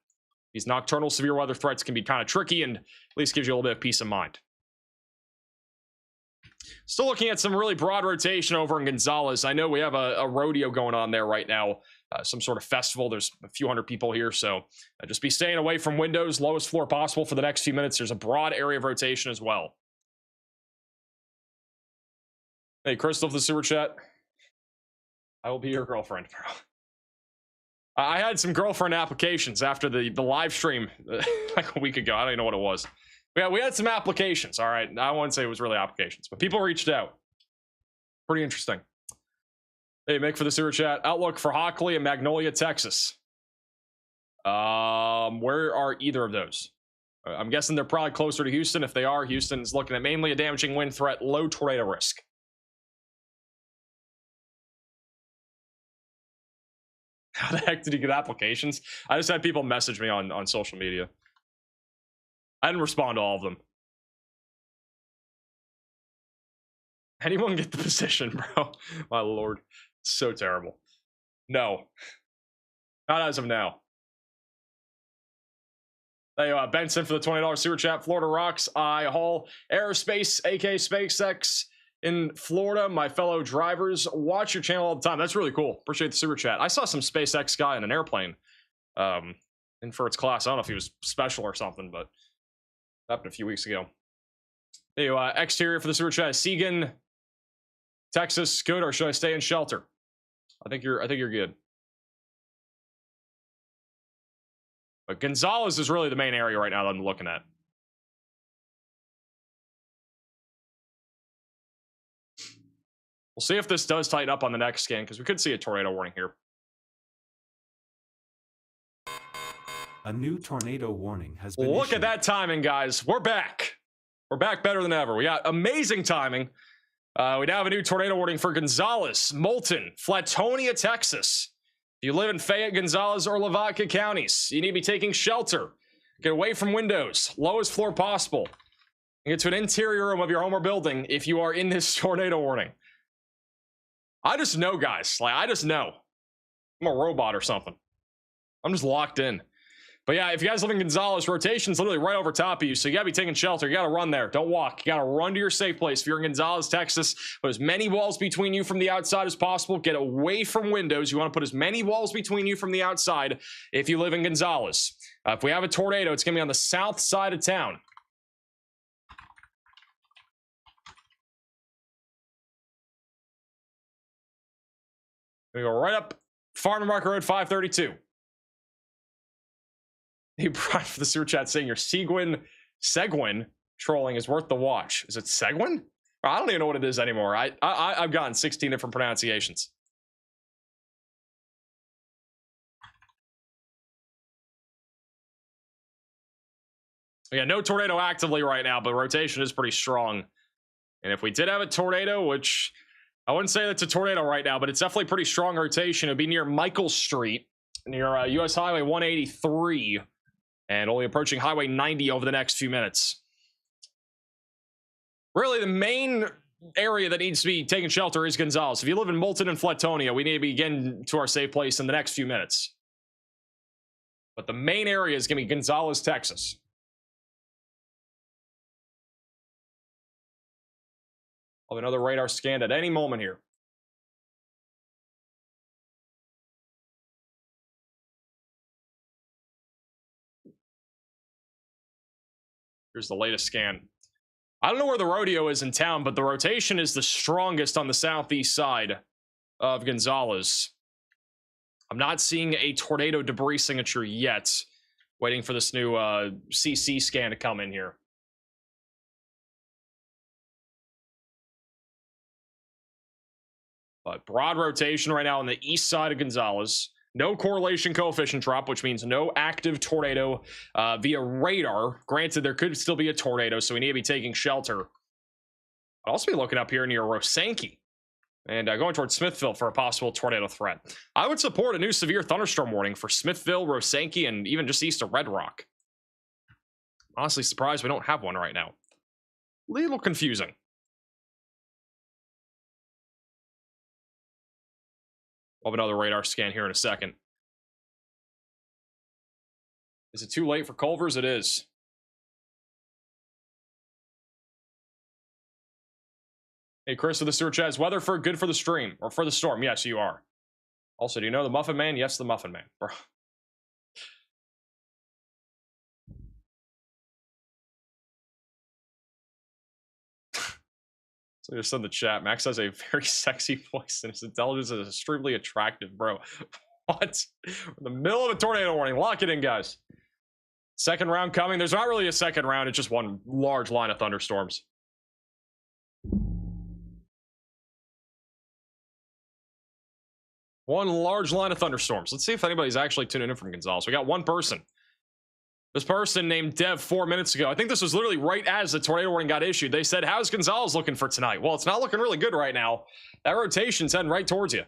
These nocturnal severe weather threats can be kind of tricky and at least gives you a little bit of peace of mind. Still looking at some really broad rotation over in Gonzales. I know we have a rodeo going on there right now. Some sort of festival. There's a few hundred people here. So just be staying away from windows, lowest floor possible for the next few minutes. There's a broad area of rotation as well. Hey, Crystal, for the super chat. I will be your girlfriend, bro. I had some girlfriend applications after the live stream like a week ago. I don't even know what it was. We had some applications. All right. I wouldn't say it was really applications, but people reached out. Pretty interesting. Hey, Mick for the super chat. Outlook for Hockley and Magnolia, Texas. Where are either of those? I'm guessing they're probably closer to Houston. If they are, Houston's looking at mainly a damaging wind threat, low tornado risk. How the heck did you get applications? I just had people message me on social media. I didn't respond to all of them. Anyone get the position, bro? My lord. So terrible. No. Not as of now. Hey, Benson for the $20 super chat. Florida rocks. I haul aerospace, aka SpaceX, in Florida. My fellow drivers watch your channel all the time. That's really cool. Appreciate the super chat. I saw some SpaceX guy in an airplane in for its class. I don't know if he was special or something, but happened a few weeks ago. Exterior for the super chat. Segan, Texas, good, or should I stay in shelter? I think you're good. But Gonzales is really the main area right now that I'm looking at. We'll see if this does tighten up on the next scan, because we could see a tornado warning here. A new tornado warning has been Look issued. at that timing, guys. We're back. We're back better than ever. We got amazing timing. We now have a new tornado warning for Gonzales, Moulton, Flatonia, Texas. If you live in Fayette, Gonzales, or Lavaca counties, you need to be taking shelter. Get away from windows, lowest floor possible. And get to an interior room of your home or building if you are in this tornado warning. I just know, guys. Like, I just know. I'm a robot or something. I'm just locked in. But yeah, if you guys live in Gonzales, rotation's literally right over top of you, so you gotta be taking shelter. You gotta run there. Don't walk. You gotta run to your safe place. If you're in Gonzales, Texas, put as many walls between you from the outside as possible. Get away from windows. You want to put as many walls between you from the outside if you live in Gonzales. If we have a tornado, it's gonna be on the south side of town. We go right up Farmer Market Road 532. He brought for the super chat saying your Seguin trolling is worth the watch. Is it Seguin? I don't even know what it is anymore. I've gotten 16 different pronunciations. Yeah, no tornado actively right now, but rotation is pretty strong. And if we did have a tornado, which I wouldn't say that's a tornado right now, but it's definitely pretty strong rotation. It'd be near Michael Street, near US Highway 183. And only approaching Highway 90 over the next few minutes. Really, the main area that needs to be taking shelter is Gonzales. If you live in Moulton and Flatonia, we need to be getting to our safe place in the next few minutes. But the main area is going to be Gonzales, Texas. I'll have another radar scan at any moment here. Here's the latest scan. I don't know where the rodeo is in town, but the rotation is the strongest on the southeast side of Gonzales. I'm not seeing a tornado debris signature yet. Waiting for this new CC scan to come in here. But broad rotation right now on the east side of Gonzales. No correlation coefficient drop, which means no active tornado via radar. Granted, there could still be a tornado, so we need to be taking shelter. I'll also be looking up here near Rosanke and going towards Smithville for a possible tornado threat. I would support a new severe thunderstorm warning for Smithville, Rosanke, and even just east of Red Rock. Honestly surprised we don't have one right now. Little confusing. We'll have another radar scan here in a second. Is it too late for Culver's? It is. Hey, Chris, with the sewer chat, is Weatherford good for the stream or for the storm? Yes, you are. Also, do you know the Muffin Man? Yes, the Muffin Man. Bro. So just in the chat, Max has a very sexy voice and his intelligence is extremely attractive, bro. What? We're in the middle of a tornado warning. Lock it in, guys. Second round coming. There's not really a second round. It's just one large line of thunderstorms. One large line of thunderstorms. Let's see if anybody's actually tuning in from Gonzales. We got one person. This person named Dev 4 minutes ago. I think this was literally right as the tornado warning got issued. They said, how's Gonzales looking for tonight? Well, it's not looking really good right now. That rotation's heading right towards you.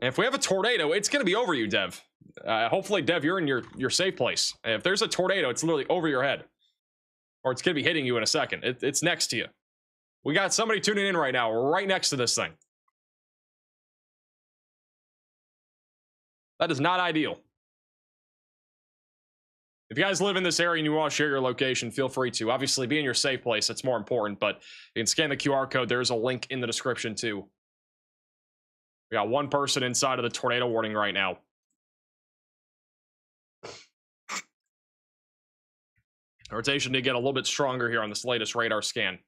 And if we have a tornado, it's going to be over you, Dev. Hopefully, Dev, you're in your safe place. If there's a tornado, it's literally over your head. Or it's going to be hitting you in a second. It's next to you. We got somebody tuning in right now, right next to this thing. That is not ideal. If you guys live in this area and you want to share your location, feel free to. Obviously, be in your safe place. That's more important, but you can scan the QR code. There's a link in the description, too. We got one person inside of the tornado warning right now. Rotation did get a little bit stronger here on this latest radar scan.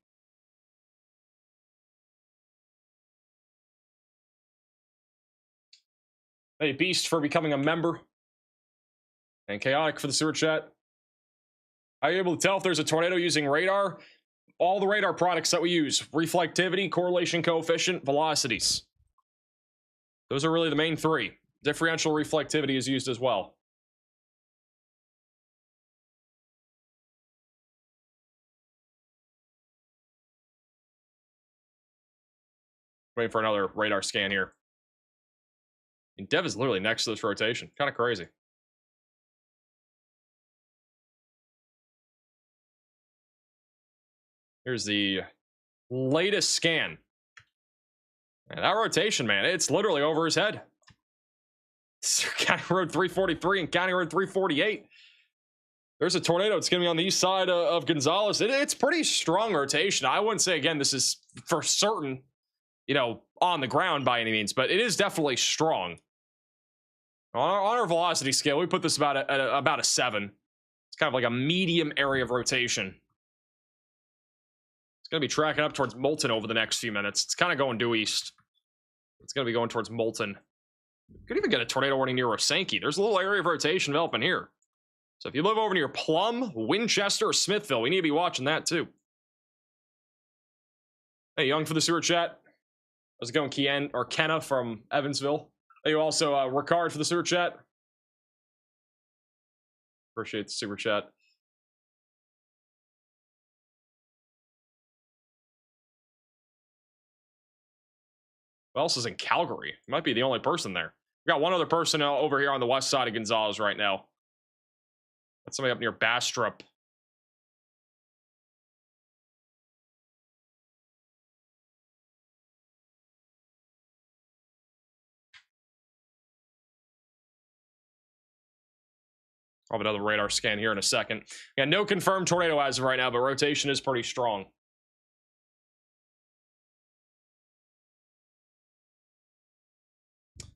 Hey, Beast for becoming a member. And Chaotic for the sewer chat. Are you able to tell if there's a tornado using radar? All the radar products that we use, reflectivity, correlation coefficient, velocities. Those are really the main three. Differential reflectivity is used as well. Waiting for another radar scan here. And Dev is literally next to this rotation. Kind of crazy. Here's the latest scan. And that rotation, man, it's literally over his head. County Road 343 and County Road 348. There's a tornado. It's going to be on the east side of Gonzales. It's pretty strong rotation. I wouldn't say, again, this is for certain, you know, on the ground by any means, but it is definitely strong. On our velocity scale, we put this about a 7. It's kind of like a medium area of rotation. It's going to be tracking up towards Moulton over the next few minutes. It's kind of going due east. It's going to be going towards Moulton. Could even get a tornado warning near Rosanki. There's a little area of rotation developing here. So if you live over near Plum, Winchester, or Smithville, we need to be watching that too. Hey, Young for the sewer chat. How's it going, Kian or Kenna from Evansville? Hey, you also Ricard for the sewer chat. Appreciate the super chat. Who else is in Calgary? Might be the only person there. We got one other person over here on the west side of Gonzales right now. That's somebody up near Bastrop. Probably another radar scan here in a second. Yeah, no confirmed tornado as of right now, but rotation is pretty strong.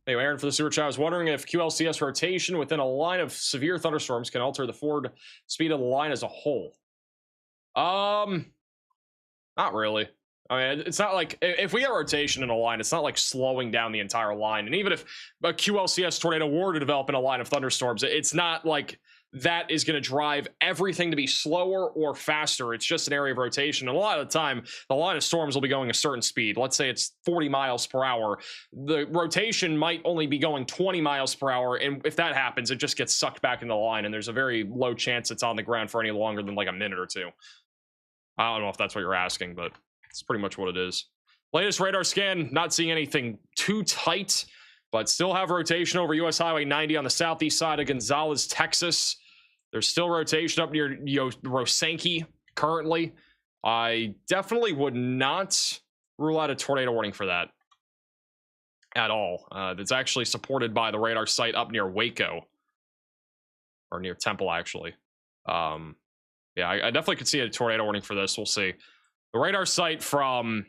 Anyway, Aaron for the sewer chat, I was wondering if QLCS rotation within a line of severe thunderstorms can alter the forward speed of the line as a whole. Not really. I mean, it's not like if we get rotation in a line, it's not like slowing down the entire line. And even if a QLCS tornado were to develop in a line of thunderstorms, it's not like that is going to drive everything to be slower or faster. It's just an area of rotation. And a lot of the time, the line of storms will be going a certain speed. Let's say it's 40 miles per hour. The rotation might only be going 20 miles per hour. And if that happens, it just gets sucked back into the line. And there's a very low chance it's on the ground for any longer than like a minute or two. I don't know if that's what you're asking, but it's pretty much what it is. Latest radar scan, not seeing anything too tight, but still have rotation over US Highway 90 on the southeast side of Gonzales, Texas. There's still rotation up near Rosanki currently. I definitely would not rule out a tornado warning for that at all. That's actually supported by the radar site up near Waco, or near Temple, actually. Yeah, I definitely could see a tornado warning for this. We'll see. The radar site from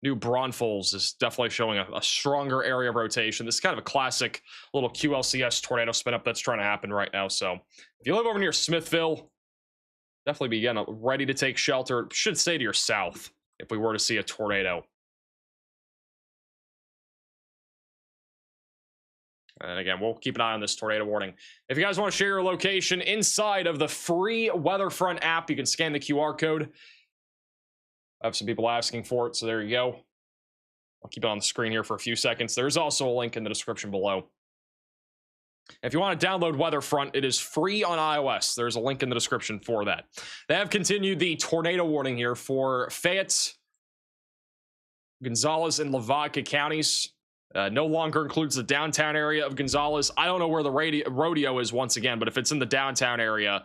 New Braunfels is definitely showing a stronger area of rotation. This is kind of a classic little QLCS tornado spin up that's trying to happen right now. So if you live over near Smithville, definitely be again ready to take shelter. It should stay to your south if we were to see a tornado. And again, we'll keep an eye on this tornado warning. If you guys want to share your location inside of the free Weatherfront app, you can scan the QR code. I have some people asking for it, so there you go. I'll keep it on the screen here for a few seconds. There's also a link in the description below. If you want to download Weatherfront, it is free on iOS. There's a link in the description for that. They have continued the tornado warning here for Fayette, Gonzales, and Lavaca counties. No longer includes the downtown area of Gonzales. I don't know where the rodeo is once again, but if it's in the downtown area,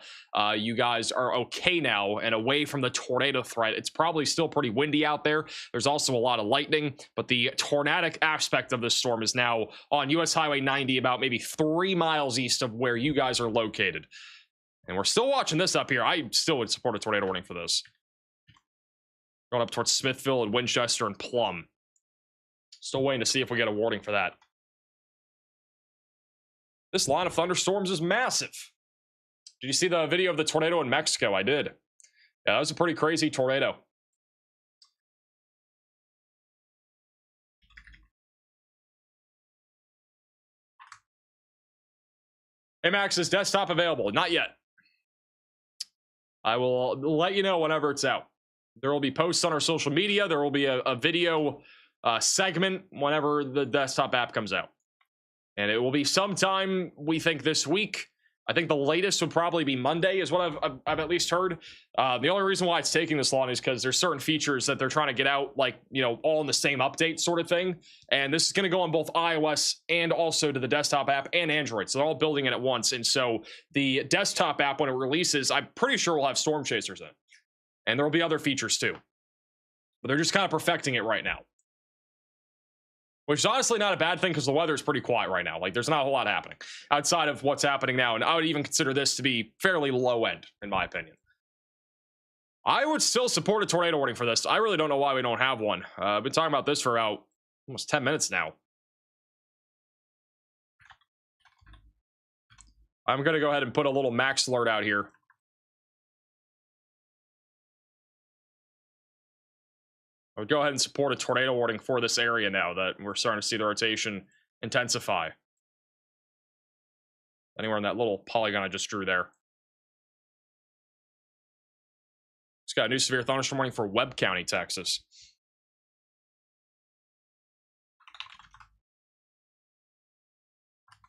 you guys are okay now and away from the tornado threat. It's probably still pretty windy out there. There's also a lot of lightning, but the tornadic aspect of this storm is now on US Highway 90, about maybe 3 miles east of where you guys are located. And we're still watching this up here. I still would support a tornado warning for this. Going up towards Smithville and Winchester and Plum. Still waiting to see if we get a warning for that. This line of thunderstorms is massive. Did you see the video of the tornado in Mexico? I did. Yeah, that was a pretty crazy tornado. Hey, Max, is desktop available? Not yet. I will let you know whenever it's out. There will be posts on our social media. There will be a video segment whenever the desktop app comes out. And it will be sometime, we think, this week. I think the latest would probably be Monday, is what I've at least heard. The only reason why it's taking this long is because there's certain features that they're trying to get out, like, you know, all in the same update sort of thing. And this is going to go on both iOS and also to the desktop app and Android. So they're all building it at once. And so the desktop app, when it releases, I'm pretty sure will have storm chasers in it. And there will be other features too. But they're just kind of perfecting it right now. Which is honestly not a bad thing because the weather is pretty quiet right now. Like, there's not a whole lot happening outside of what's happening now. And I would even consider this to be fairly low end, in my opinion. I would still support a tornado warning for this. I really don't know why we don't have one. I've been talking about this for about almost 10 minutes now. I'm going to go ahead and put a little max alert out here. I would go ahead and support a tornado warning for this area now that we're starting to see the rotation intensify. Anywhere in that little polygon I just drew there. It's got a new severe thunderstorm warning for Webb County, Texas.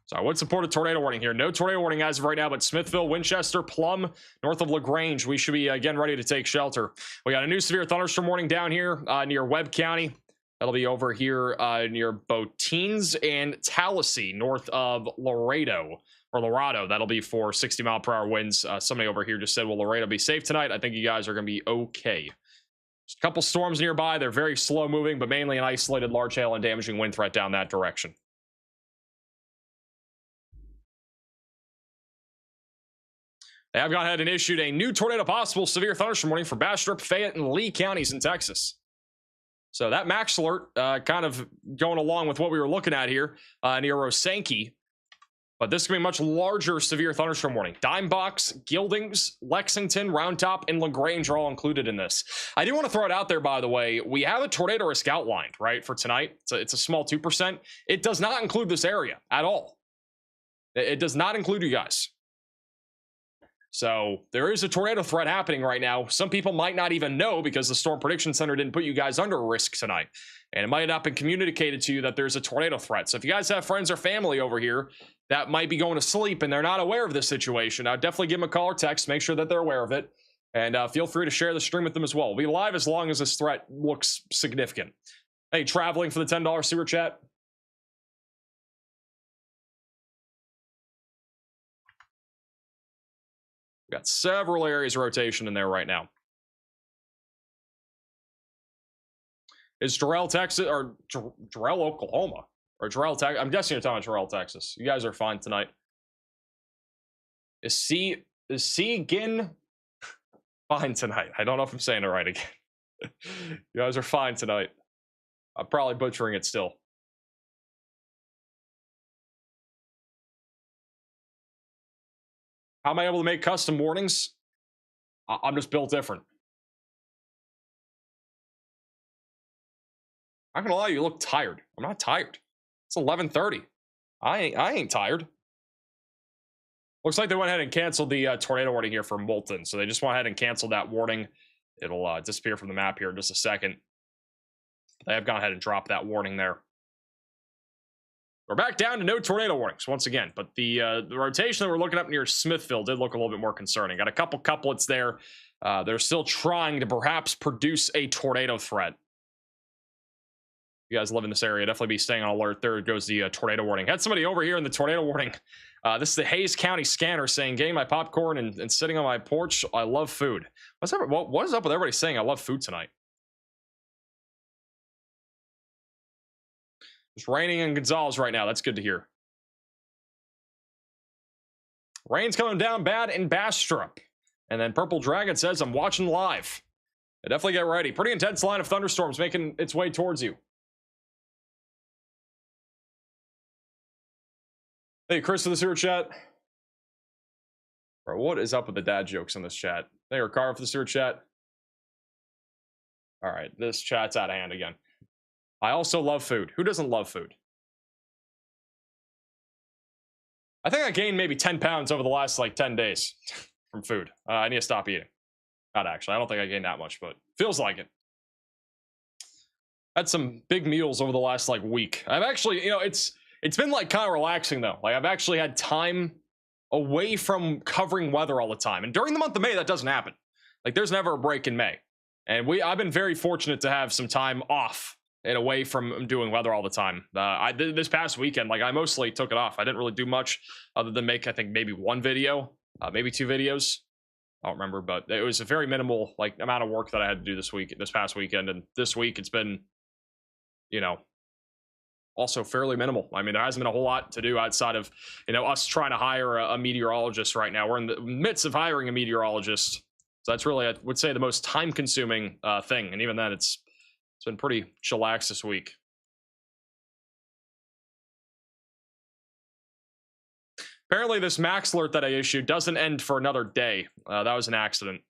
So I would support a tornado warning here. No tornado warning as of right now, but Smithville, Winchester, Plum, north of LaGrange, we should be again ready to take shelter. We got a new severe thunderstorm warning down here near Webb County. That'll be over here near Botines and Tallahassee, north of Laredo. That'll be for 60-mile-per-hour winds. Somebody over here just said, will Laredo be safe tonight? I think you guys are going to be okay. Just a couple storms nearby. They're very slow moving, but mainly an isolated large hail and damaging wind threat down that direction. They have gone ahead and issued a new tornado possible severe thunderstorm warning for Bastrop, Fayette, and Lee counties in Texas. So that max alert kind of going along with what we were looking at here near Rosanke. But this is going to be a much larger severe thunderstorm warning. Dimebox, Gildings, Lexington, Round Top, and LaGrange are all included in this. I do want to throw it out there, by the way. We have a tornado risk outlined, right, for tonight. It's a small 2%. It does not include this area at all. It does not include you guys. So there is a tornado threat happening right now. Some people might not even know because the Storm Prediction Center didn't put you guys under risk tonight. And it might not have been communicated to you that there's a tornado threat. So if you guys have friends or family over here that might be going to sleep and they're not aware of this situation, I'd definitely give them a call or text, make sure that they're aware of it. And feel free to share the stream with them as well. We'll be live as long as this threat looks significant. Hey, traveling for the $10 super chat. We've got several areas of rotation in there right now. Is Jarrell, Texas, or Jarrell, Oklahoma? Or Jarrell, Texas? I'm guessing you're talking about Jarrell, Texas. You guys are fine tonight. Is Gin fine tonight? I don't know if I'm saying it right again. You guys are fine tonight. I'm probably butchering it still. How am I able to make custom warnings? I'm just built different. I'm not gonna lie, you look tired. I'm not tired. It's 11:30. I ain't tired. Looks like they went ahead and canceled the tornado warning here for Moulton. So they just went ahead and canceled that warning. It'll disappear from the map here in just a second. They have gone ahead and dropped that warning there. We're back down to no tornado warnings once again, but the rotation that we're looking up near Smithville did look a little bit more concerning. Got a couple couplets there. They're still trying to perhaps produce a tornado threat. You guys live in this area, definitely be staying on alert. There goes the tornado warning. Had somebody over here in the tornado warning. This is the Hayes County scanner saying, getting my popcorn and sitting on my porch. I love food. What is up with everybody saying I love food tonight? It's raining in Gonzales right now. That's good to hear. Rain's coming down bad in Bastrop. And then Purple Dragon says, I'm watching live. Definitely get ready. Pretty intense line of thunderstorms making its way towards you. Hey, Chris, for the super chat. Bro, what is up with the dad jokes in this chat? Thank you, Ricardo, for the super chat. All right, this chat's out of hand again. I also love food. Who doesn't love food? I think I gained maybe 10 pounds over the last like 10 days from food. I need to stop eating. Not actually. I don't think I gained that much, but feels like it. Had some big meals over the last like week. I've actually, you know, it's been like kind of relaxing though. Like I've actually had time away from covering weather all the time. And during the month of May, that doesn't happen. Like there's never a break in May. And I've been very fortunate to have some time off and away from doing weather all the time. I did this past weekend, like I mostly took it off. I didn't really do much other than make, I think, maybe one video, maybe 2 videos. I don't remember, but it was a very minimal like amount of work that I had to do this past weekend. And this week it's been, you know, also fairly minimal. I mean, there hasn't been a whole lot to do outside of, you know, us trying to hire a meteorologist right now. We're in the midst of hiring a meteorologist. So that's really, I would say, the most time consuming thing. And even then it's been pretty chillax this week. Apparently this max alert that I issued doesn't end for another day. That was an accident.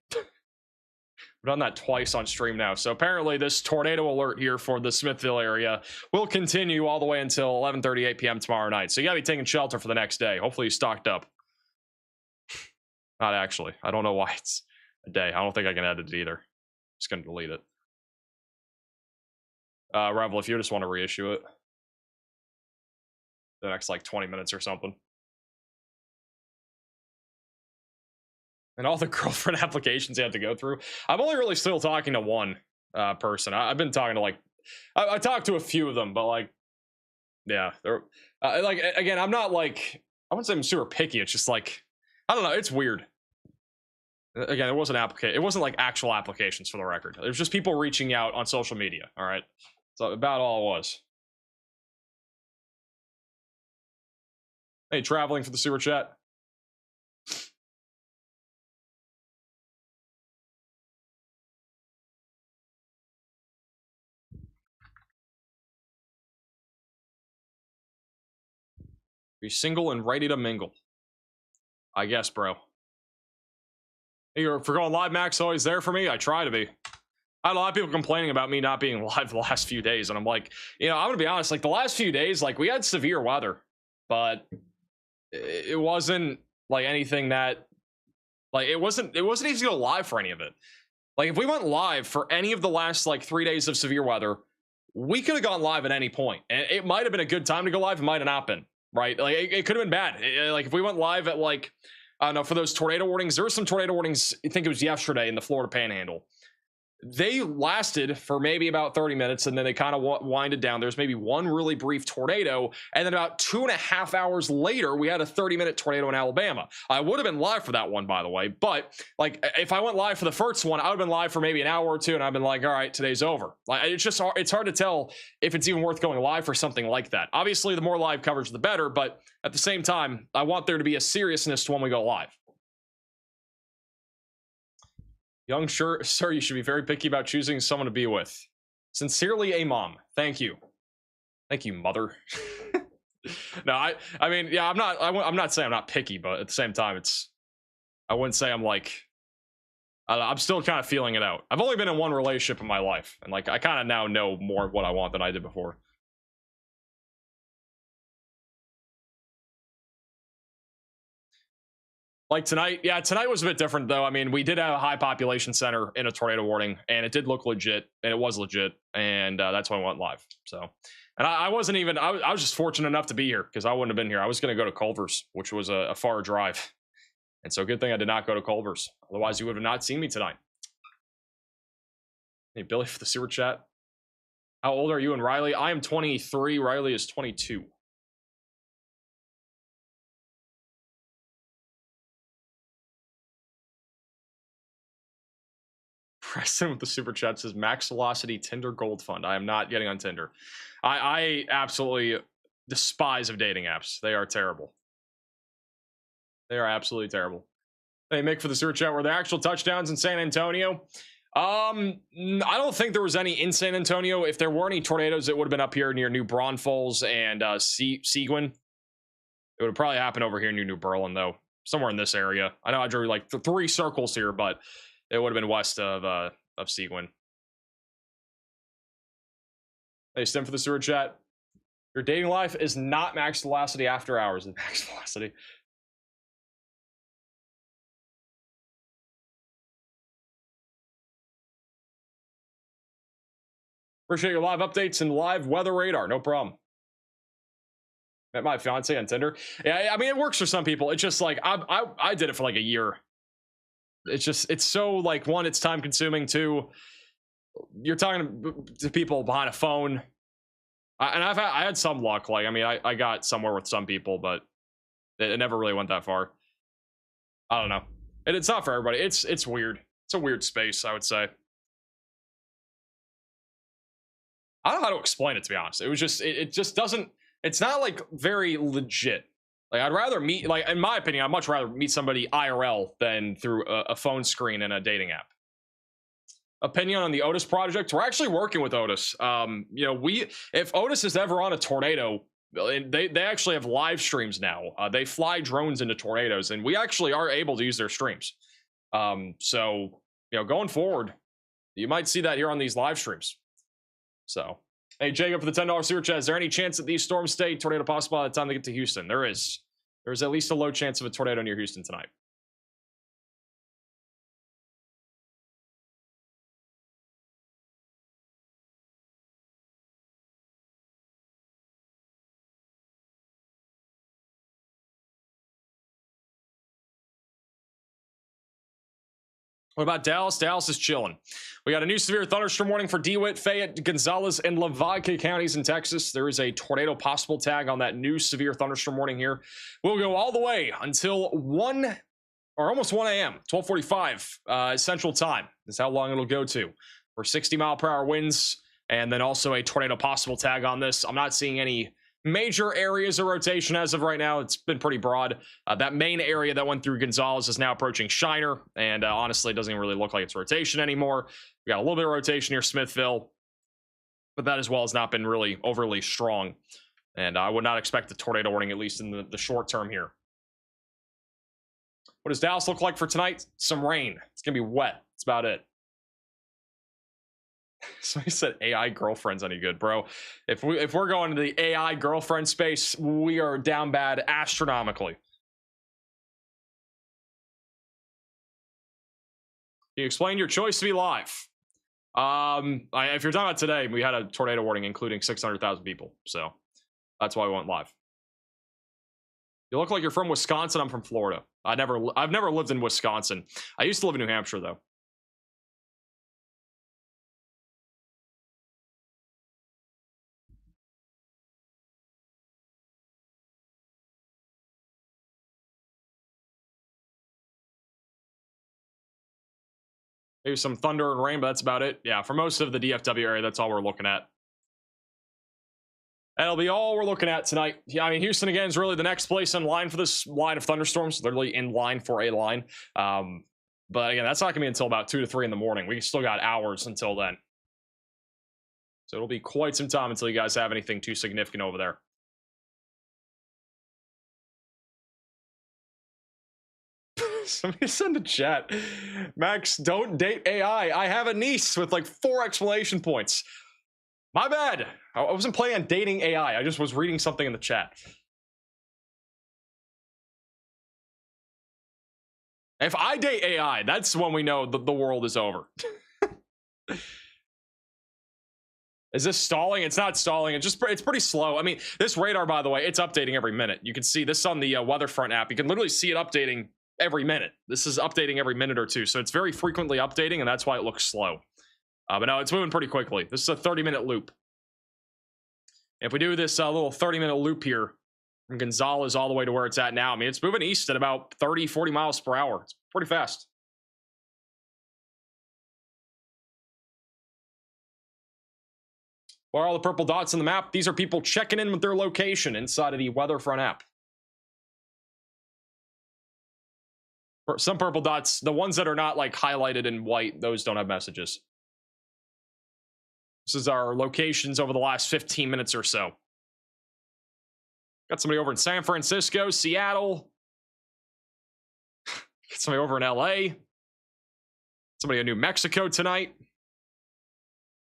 I've done that twice on stream now. So apparently this tornado alert here for the Smithville area will continue all the way until 11:38 p.m. tomorrow night. So you gotta be taking shelter for the next day. Hopefully you stocked up. Not actually. I don't know why it's a day. I don't think I can edit it either. Just gonna delete it. Revel, if you just want to reissue it the next like 20 minutes or something. And all the girlfriend applications you have to go through. I'm only really still talking to one person. I've been talking to like, I talked to a few of them, but like, yeah, they're like, again, I'm not like, I wouldn't say I'm super picky. It's just like, I don't know. It's weird. Again, it wasn't it wasn't like actual applications for the record. It was just people reaching out on social media. All right. So about all it was. Hey, traveling for the super chat. Be single and ready to mingle. I guess, bro. You're for going live, Max, always there for me. I try to be. I had a lot of people complaining about me not being live the last few days, and I'm like, you know, I'm gonna be honest. Like the last few days, like we had severe weather, but it wasn't like anything that, like it wasn't easy to go live for any of it. Like if we went live for any of the last like 3 days of severe weather, we could have gone live at any point, and it might have been a good time to go live. It might have not been. Right, like it could have been bad. Like if we went live at like, I don't know, for those tornado warnings, there were some tornado warnings. I think it was yesterday in the Florida Panhandle. They lasted for maybe about 30 minutes, and then they kind of winded down. There's maybe one really brief tornado, and then about 2.5 hours later, we had a 30-minute tornado in Alabama. I would have been live for that one, by the way, but like if I went live for the first one, I would have been live for maybe an hour or two, and I've been like, all right, today's over. Like it's hard to tell if it's even worth going live for something like that. Obviously, the more live coverage, the better, but at the same time, I want there to be a seriousness to when we go live. Young sir, you should be very picky about choosing someone to be with. Sincerely, a mom. Thank you. Thank you, mother. No, I mean, yeah, I'm not saying I'm not picky, but at the same time, I wouldn't say I'm like, I'm still kind of feeling it out. I've only been in one relationship in my life, and like, I kind of now know more of what I want than I did before. Like tonight, yeah, tonight was a bit different though. I mean, we did have a high population center in a tornado warning, and it did look legit, and it was legit, and that's why I went live. So, and I wasn't even, I was just fortunate enough to be here because I wouldn't have been here. I was going to go to Culver's, which was a far drive, and so good thing I did not go to Culver's. Otherwise, you would have not seen me tonight. Hey, Billy, for the super chat. How old are you and Riley? I am 23. Riley is 22. Preston with the super chat says max velocity Tinder gold fund. I am not getting on Tinder. I absolutely despise of dating apps. They are terrible. They are absolutely terrible. Hey, Mick for the super chat. Were there actual touchdowns in San Antonio? I don't think there was any in San Antonio. If there were any tornadoes, it would have been up here near New Braunfels and Seguin. It would have probably happened over here near New Berlin, though. somewhere in this area. I know I drew like 3 circles here, but it would have been west of Seguin. Hey, Stem for the sewer chat. Your dating life is not max velocity after hours. It's max velocity. Appreciate your live updates and live weather radar. No problem. Met my fiance on Tinder. Yeah, I mean, it works for some people. It's just like I did it for like a year. It's so like, one, it's time consuming. 2, you're talking to people behind a phone. I had some luck. Like, I mean, I got somewhere with some people, but it never really went that far. I don't know. And it's not for everybody. It's weird. It's a weird space, I would say. I don't know how to explain it, to be honest. It was just, it just doesn't, it's not like very legit. Like, I'd rather meet, like, in my opinion, I'd much rather meet somebody IRL than through a phone screen in a dating app. Opinion on the Otis project. We're actually working with Otis. You know, if Otis is ever on a tornado, they actually have live streams now. They fly drones into tornadoes, and we actually are able to use their streams. So, you know, going forward, you might see that here on these live streams. So, hey, Jacob, for the $10 super chat, is there any chance that these storms stay tornado possible by the time they get to Houston? There is. There's at least a low chance of a tornado near Houston tonight. What about Dallas? Dallas is chilling. We got a new severe thunderstorm warning for DeWitt, Fayette, Gonzales, and Lavaca counties in Texas. There is a tornado possible tag on that new severe thunderstorm warning here. We'll go all the way until 1 or almost 1 a.m., 12:45 Central Time is how long it'll go to for 60-mile-per-hour winds, and then also a tornado possible tag on this. I'm not seeing any major areas of rotation as of right now. It's been pretty broad. That main area that went through Gonzales is now approaching Shiner, and honestly, it doesn't even really look like it's rotation anymore. We got a little bit of rotation near Smithville, but that as well has not been really overly strong, and I would not expect a tornado warning, at least in the short term here. What does Dallas look like for tonight? Some rain. It's gonna be wet. That's about it. Somebody said AI girlfriend's any good, bro. If we're going to the AI girlfriend space, we are down bad astronomically. Can you explain your choice to be live? If you're talking about today, we had a tornado warning including 600,000 people, so that's why we went live. You look like you're from Wisconsin. I'm from Florida. I've never lived in Wisconsin. I used to live in New Hampshire though. Maybe some thunder and rain, but that's about it. Yeah, for most of the DFW area, that's all we're looking at. That'll be all we're looking at tonight. Yeah, I mean, Houston, again, is really the next place in line for this line of thunderstorms. Literally in line for a line. But again, that's not going to be until about 2 to 3 in the morning. We still got hours until then. So it'll be quite some time until you guys have anything too significant over there. Somebody send a chat. Max, don't date AI. I have a niece with like 4 exclamation points. My bad. I wasn't planning on dating AI. I just was reading something in the chat. If I date AI, that's when we know the world is over. Is this stalling? It's not stalling. It's pretty slow. I mean, this radar, by the way, it's updating every minute. You can see this on the Weatherfront app. You can literally see it updating every minute. This is updating every minute or two. So it's very frequently updating, and that's why it looks slow. But no, it's moving pretty quickly. This is a 30-minute loop. If we do this little 30-minute loop here from Gonzales all the way to where it's at now, I mean, it's moving east at about 30, 40 miles per hour. It's pretty fast. Where are all the purple dots on the map? These are people checking in with their location inside of the Weatherfront app. Some purple dots, the ones that are not like highlighted in white, those don't have messages. This is our locations over the last 15 minutes or so. Got somebody over in San Francisco, Seattle, Get somebody over in LA. Somebody in New Mexico tonight.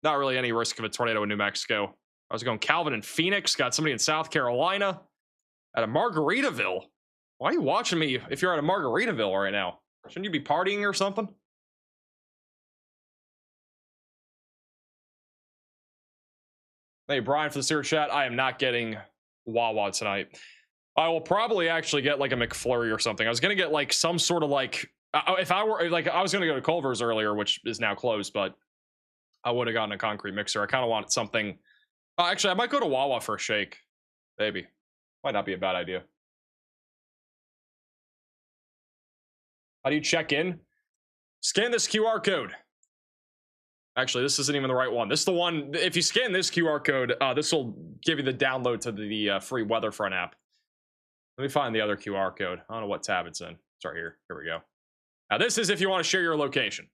Not really any risk of a tornado in New Mexico. I was going Calvin in Phoenix. Got somebody in South Carolina. At a Margaritaville. Why are you watching me if you're at a Margaritaville right now? Shouldn't you be partying or something? Hey, Brian for the super chat. I am not getting Wawa tonight. I will probably actually get like a McFlurry or something. I was going to get like some sort of like, if I were like, I was going to go to Culver's earlier, which is now closed, but I would have gotten a concrete mixer. I kind of wanted something. Actually, I might go to Wawa for a shake. Maybe. Might not be a bad idea. How do you check in? Scan this QR code. Actually, this isn't even the right one. This is the one. If you scan this QR code, this will give you the download to the free Weatherfront app. Let me find the other QR code. I don't know what tab it's in. It's right here. Here we go. Now, this is if you want to share your location.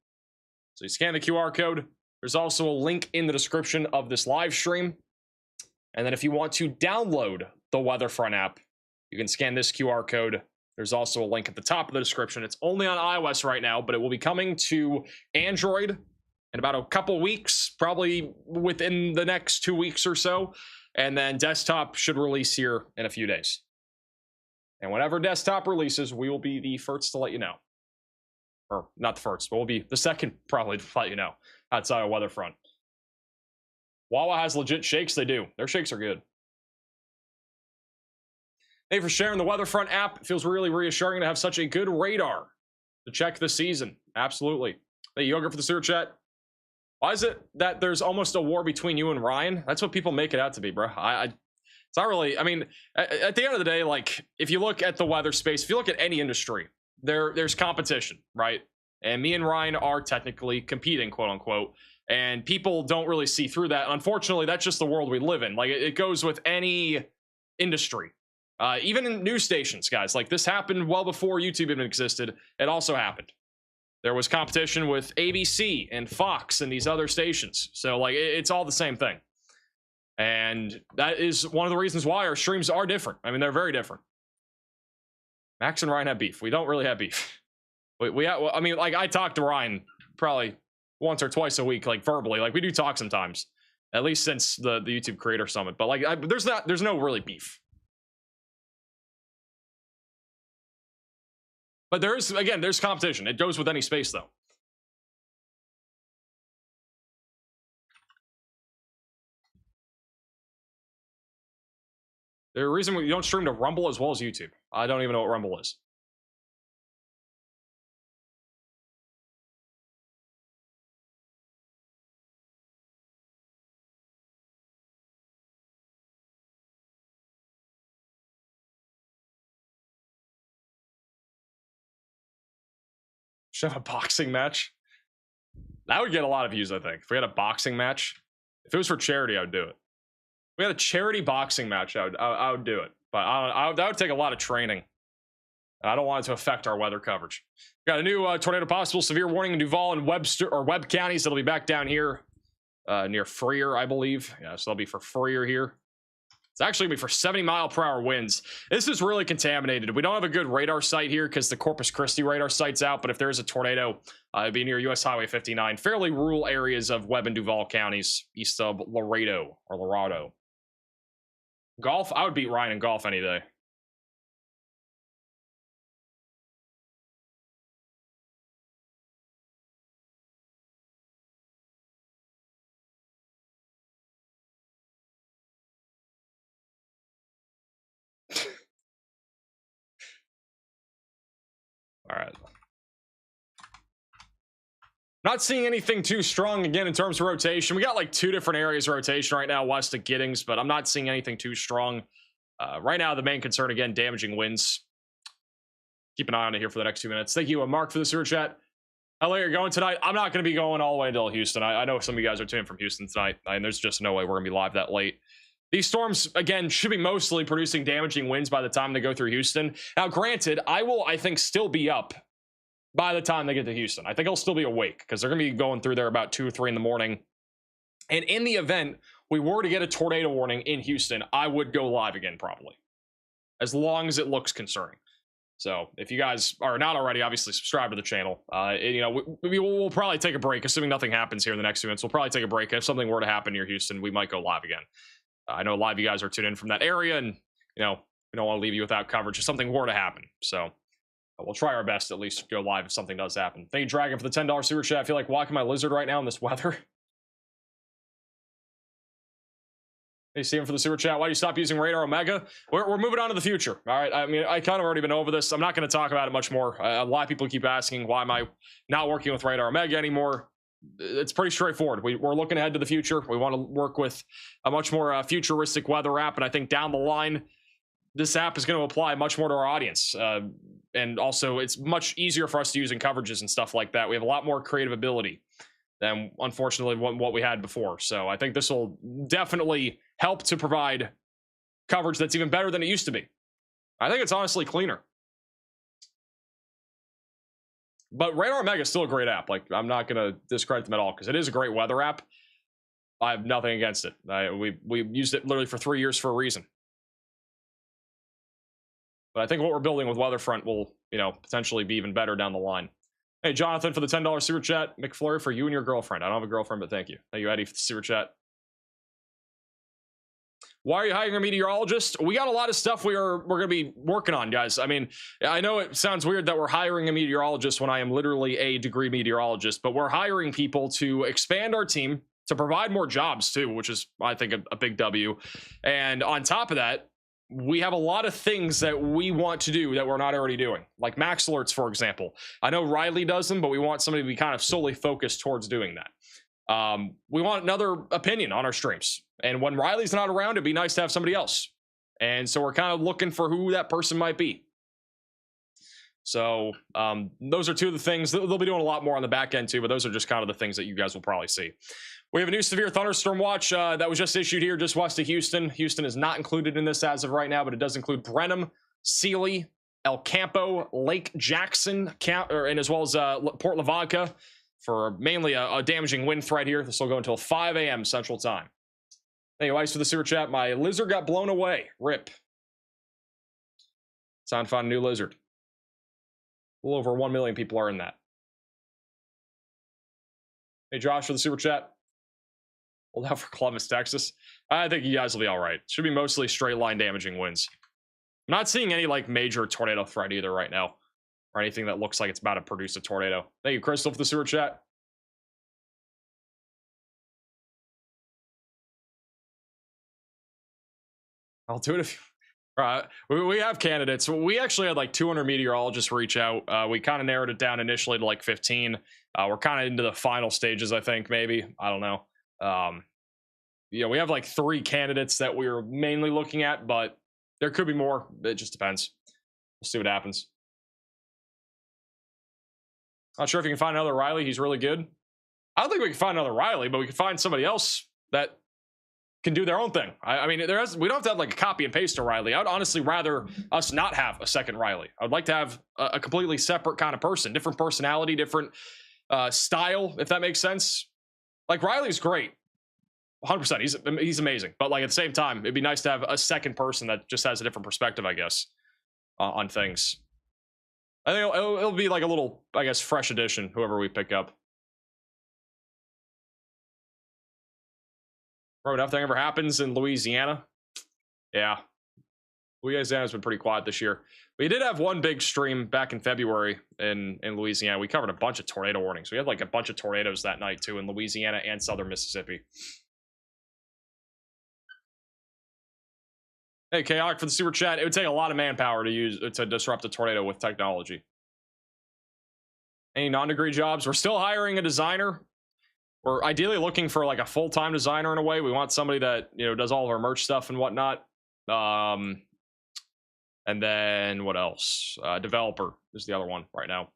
So you scan the QR code. There's also a link in the description of this live stream. And then if you want to download the Weatherfront app, you can scan this QR code. There's also a link at the top of the description. It's only on iOS right now, but it will be coming to Android in about a couple weeks, probably within the next 2 weeks or so. And then desktop should release here in a few days. And whenever desktop releases, we will be the first to let you know. Or not the first, but we'll be the second probably to let you know outside of Weatherfront. Wawa has legit shakes. They do. Their shakes are good. Thank you for sharing the Weatherfront app. It feels really reassuring to have such a good radar to check the season. Absolutely. Thank you, Yoga, for the super chat. Why is it that there's almost a war between you and Ryan? That's what people make it out to be, bro. It's not really. I mean, at the end of the day, like if you look at the weather space, if you look at any industry, there's competition, right? And me and Ryan are technically competing, quote unquote. And people don't really see through that. Unfortunately, that's just the world we live in. Like it goes with any industry. Even in news stations, guys, like this happened well before YouTube even existed. It also happened. There was competition with ABC and Fox and these other stations. So like it's all the same thing. And that is one of the reasons why our streams are different. I mean, they're very different. Max and Ryan have beef. We don't really have beef. I mean, like I talk to Ryan probably once or twice a week, like verbally. Like we do talk sometimes, at least since the YouTube Creator Summit. But like there's no really beef. But there's competition. It goes with any space, though. The reason we don't stream to Rumble as well as YouTube. I don't even know what Rumble is. Should have a boxing match. That would get a lot of views, I think. If we had a boxing match, if it was for charity, I would do it. If we had a charity boxing match, I would do it. But that would take a lot of training. I don't want it to affect our weather coverage. Got a new tornado possible severe warning in Duval and Webb counties. It'll be back down here near Freer, I believe. Yeah, so that'll be for Freer here. It's actually going to be for 70-mile-per-hour winds. This is really contaminated. We don't have a good radar site here because the Corpus Christi radar site's out, but if there's a tornado, it'd be near US Highway 59. Fairly rural areas of Webb and Duval counties, east of Laredo. Golf? I would beat Ryan in golf any day. All right. Not seeing anything too strong again in terms of rotation. We got like two different areas of rotation right now west of Giddings, but I'm not seeing anything too strong. Right now, the main concern, again, damaging winds. Keep an eye on it here for the next 2 minutes. Thank you, Mark, for the super chat. LA, you're going tonight? I'm not going to be going all the way until Houston. I know some of you guys are tuning from Houston tonight, and there's just no way we're going to be live that late. These storms, again, should be mostly producing damaging winds by the time they go through Houston. Now, granted, I will, I think, still be up by the time they get to Houston. I think I'll still be awake because they're going to be going through there about 2 or 3 in the morning. And in the event we were to get a tornado warning in Houston, I would go live again probably, as long as it looks concerning. So if you guys are not already, obviously subscribe to the channel. You know, we'll probably take a break, assuming nothing happens here in the next few minutes. We'll probably take a break. If something were to happen near Houston, we might go live again. I know a lot of you guys are tuned in from that area, and you know, we don't want to leave you without coverage if something were to happen. So we'll try our best to at least go live if something does happen. Thank you, Dragon, for the $10 super chat. I feel like walking my lizard right now in this weather. Hey, Steven, for the super chat. Why do you stop using Radar Omega? We're moving on to the future. All right. I mean, I kind of already been over this. I'm not going to talk about it much more. A lot of people keep asking, why am I not working with Radar Omega anymore? It's pretty straightforward. We're looking ahead to the future. We want to work with a much more futuristic weather app. And I think down the line, this app is going to apply much more to our audience. And also, it's much easier for us to use in coverages and stuff like that. We have a lot more creative ability than, unfortunately, what we had before. So I think this will definitely help to provide coverage that's even better than it used to be. I think it's honestly cleaner. But Radar Omega is still a great app. Like, I'm not going to discredit them at all because it is a great weather app. I have nothing against it. We used it literally for 3 years for a reason. But I think what we're building with Weatherfront will, you know, potentially be even better down the line. Hey, Jonathan, for the $10 super chat. McFlurry for you and your girlfriend. I don't have a girlfriend, but thank you. Thank you, Eddie, for the super chat. Why are you hiring a meteorologist? We got a lot of stuff we're going to be working on, guys. I mean, I know it sounds weird that we're hiring a meteorologist when I am literally a degree meteorologist, but we're hiring people to expand our team, to provide more jobs too, which is, I think, a big W. And on top of that, we have a lot of things that we want to do that we're not already doing, like max alerts, for example. I know Riley does them, but we want somebody to be kind of solely focused towards doing that. We want another opinion on our streams. And when Riley's not around, it'd be nice to have somebody else. And so we're kind of looking for who that person might be. So those are two of the things. They'll be doing a lot more on the back end too, but those are just kind of the things that you guys will probably see. We have a new severe thunderstorm watch that was just issued here just west of Houston. Houston is not included in this as of right now, but it does include Brenham, Sealy, El Campo, Lake Jackson, and as well as Port Lavaca for mainly a damaging wind threat here. This will go until 5 a.m. Central Time. Thank you, Ice, for the super chat. My lizard got blown away. RIP. Time to find a new lizard. A little over 1 million people are in that. Hey, Josh, for the super chat. Hold out for Columbus, Texas. I think you guys will be all right. Should be mostly straight line damaging winds. I'm not seeing any like major tornado threat either right now, or anything that looks like it's about to produce a tornado. Thank you, Crystal, for the super chat. I'll do it if we have candidates. We actually had like 200 meteorologists reach out. We kind of narrowed it down initially to like 15. We're kind of into the final stages, I think, maybe. I don't know. Yeah, we have like 3 candidates that we're mainly looking at, but there could be more. It just depends. We'll see what happens. Not sure if you can find another Riley. He's really good. I don't think we can find another Riley, but we can find somebody else that can do their own thing. I mean, we don't have to have like a copy and paste to Riley. I'd honestly rather us not have a second Riley. I'd like to have a completely separate kind of person, different personality, different style, if that makes sense. Like, Riley's great. 100%. He's amazing. But like at the same time, it'd be nice to have a second person that just has a different perspective, I guess, on things. I think it'll be like a little, I guess, fresh addition, whoever we pick up. Bro, nothing ever happens in Louisiana. Yeah. Louisiana's been pretty quiet this year. We did have one big stream back in February in Louisiana. We covered a bunch of tornado warnings. We had like a bunch of tornadoes that night too in Louisiana and southern Mississippi. Hey, Chaotic, for the super chat. It would take a lot of manpower to disrupt a tornado with technology. Any non-degree jobs? We're still hiring a designer. We're ideally looking for like a full-time designer in a way. We want somebody that, you know, does all of our merch stuff and whatnot. And then what else? Developer is the other one right now.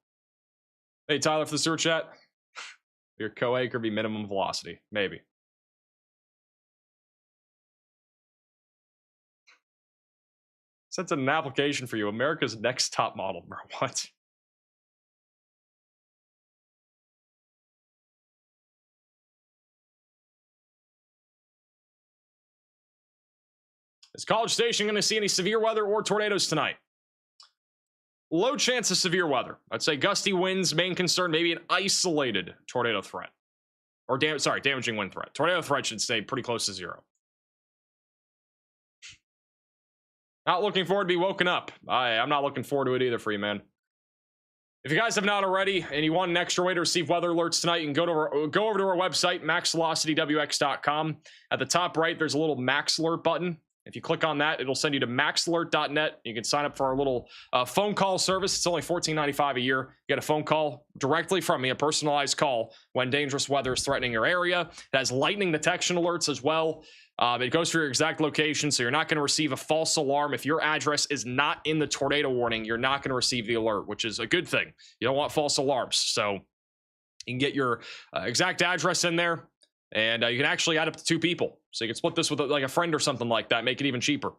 Hey, Tyler, for the super chat. Your co-A could be minimum velocity. Maybe. Sent an application for you. America's Next Top Model, bro. What? Is College Station going to see any severe weather or tornadoes tonight? low chance of severe weather. I'd say gusty winds, main concern, maybe an isolated tornado threat. Or damaging wind threat. Tornado threat should stay pretty close to 0. Not looking forward to be woken up. I'm not looking forward to it either for you, man. If you guys have not already and you want an extra way to receive weather alerts tonight, you can go over to our website, maxvelocitywx.com. At the top right, there's a little Max Alert button. If you click on that, it'll send you to maxalert.net. You can sign up for our little phone call service. It's only $14.95 a year. You get a phone call directly from me, a personalized call when dangerous weather is threatening your area. It has lightning detection alerts as well. It goes for your exact location, so you're not going to receive a false alarm. If your address is not in the tornado warning, you're not going to receive the alert, which is a good thing. You don't want false alarms. So you can get your exact address in there, and you can actually add up to 2 people. So you can split this with like a friend or something like that, make it even cheaper.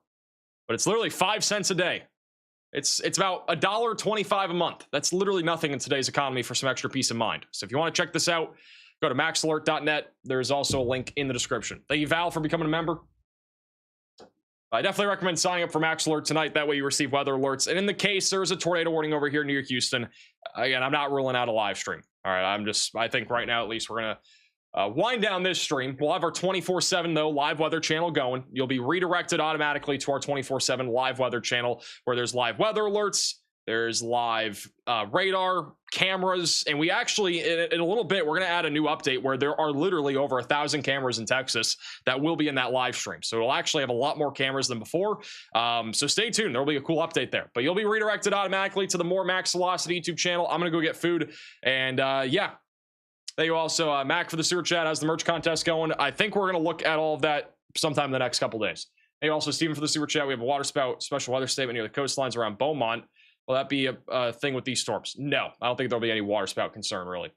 But it's literally 5 cents a day. It's about $1.25 a month. That's literally nothing in today's economy for some extra peace of mind. So if you want to check this out, go to maxalert.net. There's also a link in the description. Thank you, Val, for becoming a member. I definitely recommend signing up for Max Alert tonight. That way you receive weather alerts. And in the case there's a tornado warning over here near Houston, again, I'm not ruling out a live stream. All right, I think right now at least we're going to wind down this stream. We'll have our 24/7 though live weather channel going. You'll be redirected automatically to our 24/7 live weather channel where there's live weather alerts. There's live radar, cameras, and we actually, in a little bit, we're going to add a new update where there are literally over 1,000 cameras in Texas that will be in that live stream. So it'll actually have a lot more cameras than before. So stay tuned. There'll be a cool update there. But you'll be redirected automatically to the More Max Velocity YouTube channel. I'm going to go get food. And yeah. Thank you also, Mac, for the super chat. How's the merch contest going? I think we're going to look at all of that sometime in the next couple days. Thank you also, Steven, for the super chat. We have a water spout special weather statement near the coastlines around Beaumont. Will that be a thing with these storms? No, I don't think there'll be any water spout concern, really.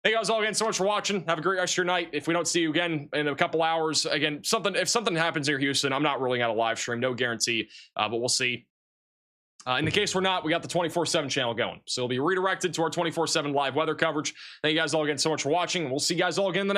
Thank you guys all again so much for watching. Have a great rest of your night. If we don't see you again in a couple hours, again, if something happens near Houston, I'm not ruling out a live stream. No guarantee, but we'll see. In the case we're not, we got the 24/7 channel going. So it'll be redirected to our 24/7 live weather coverage. Thank you guys all again so much for watching. And we'll see you guys all again in the next.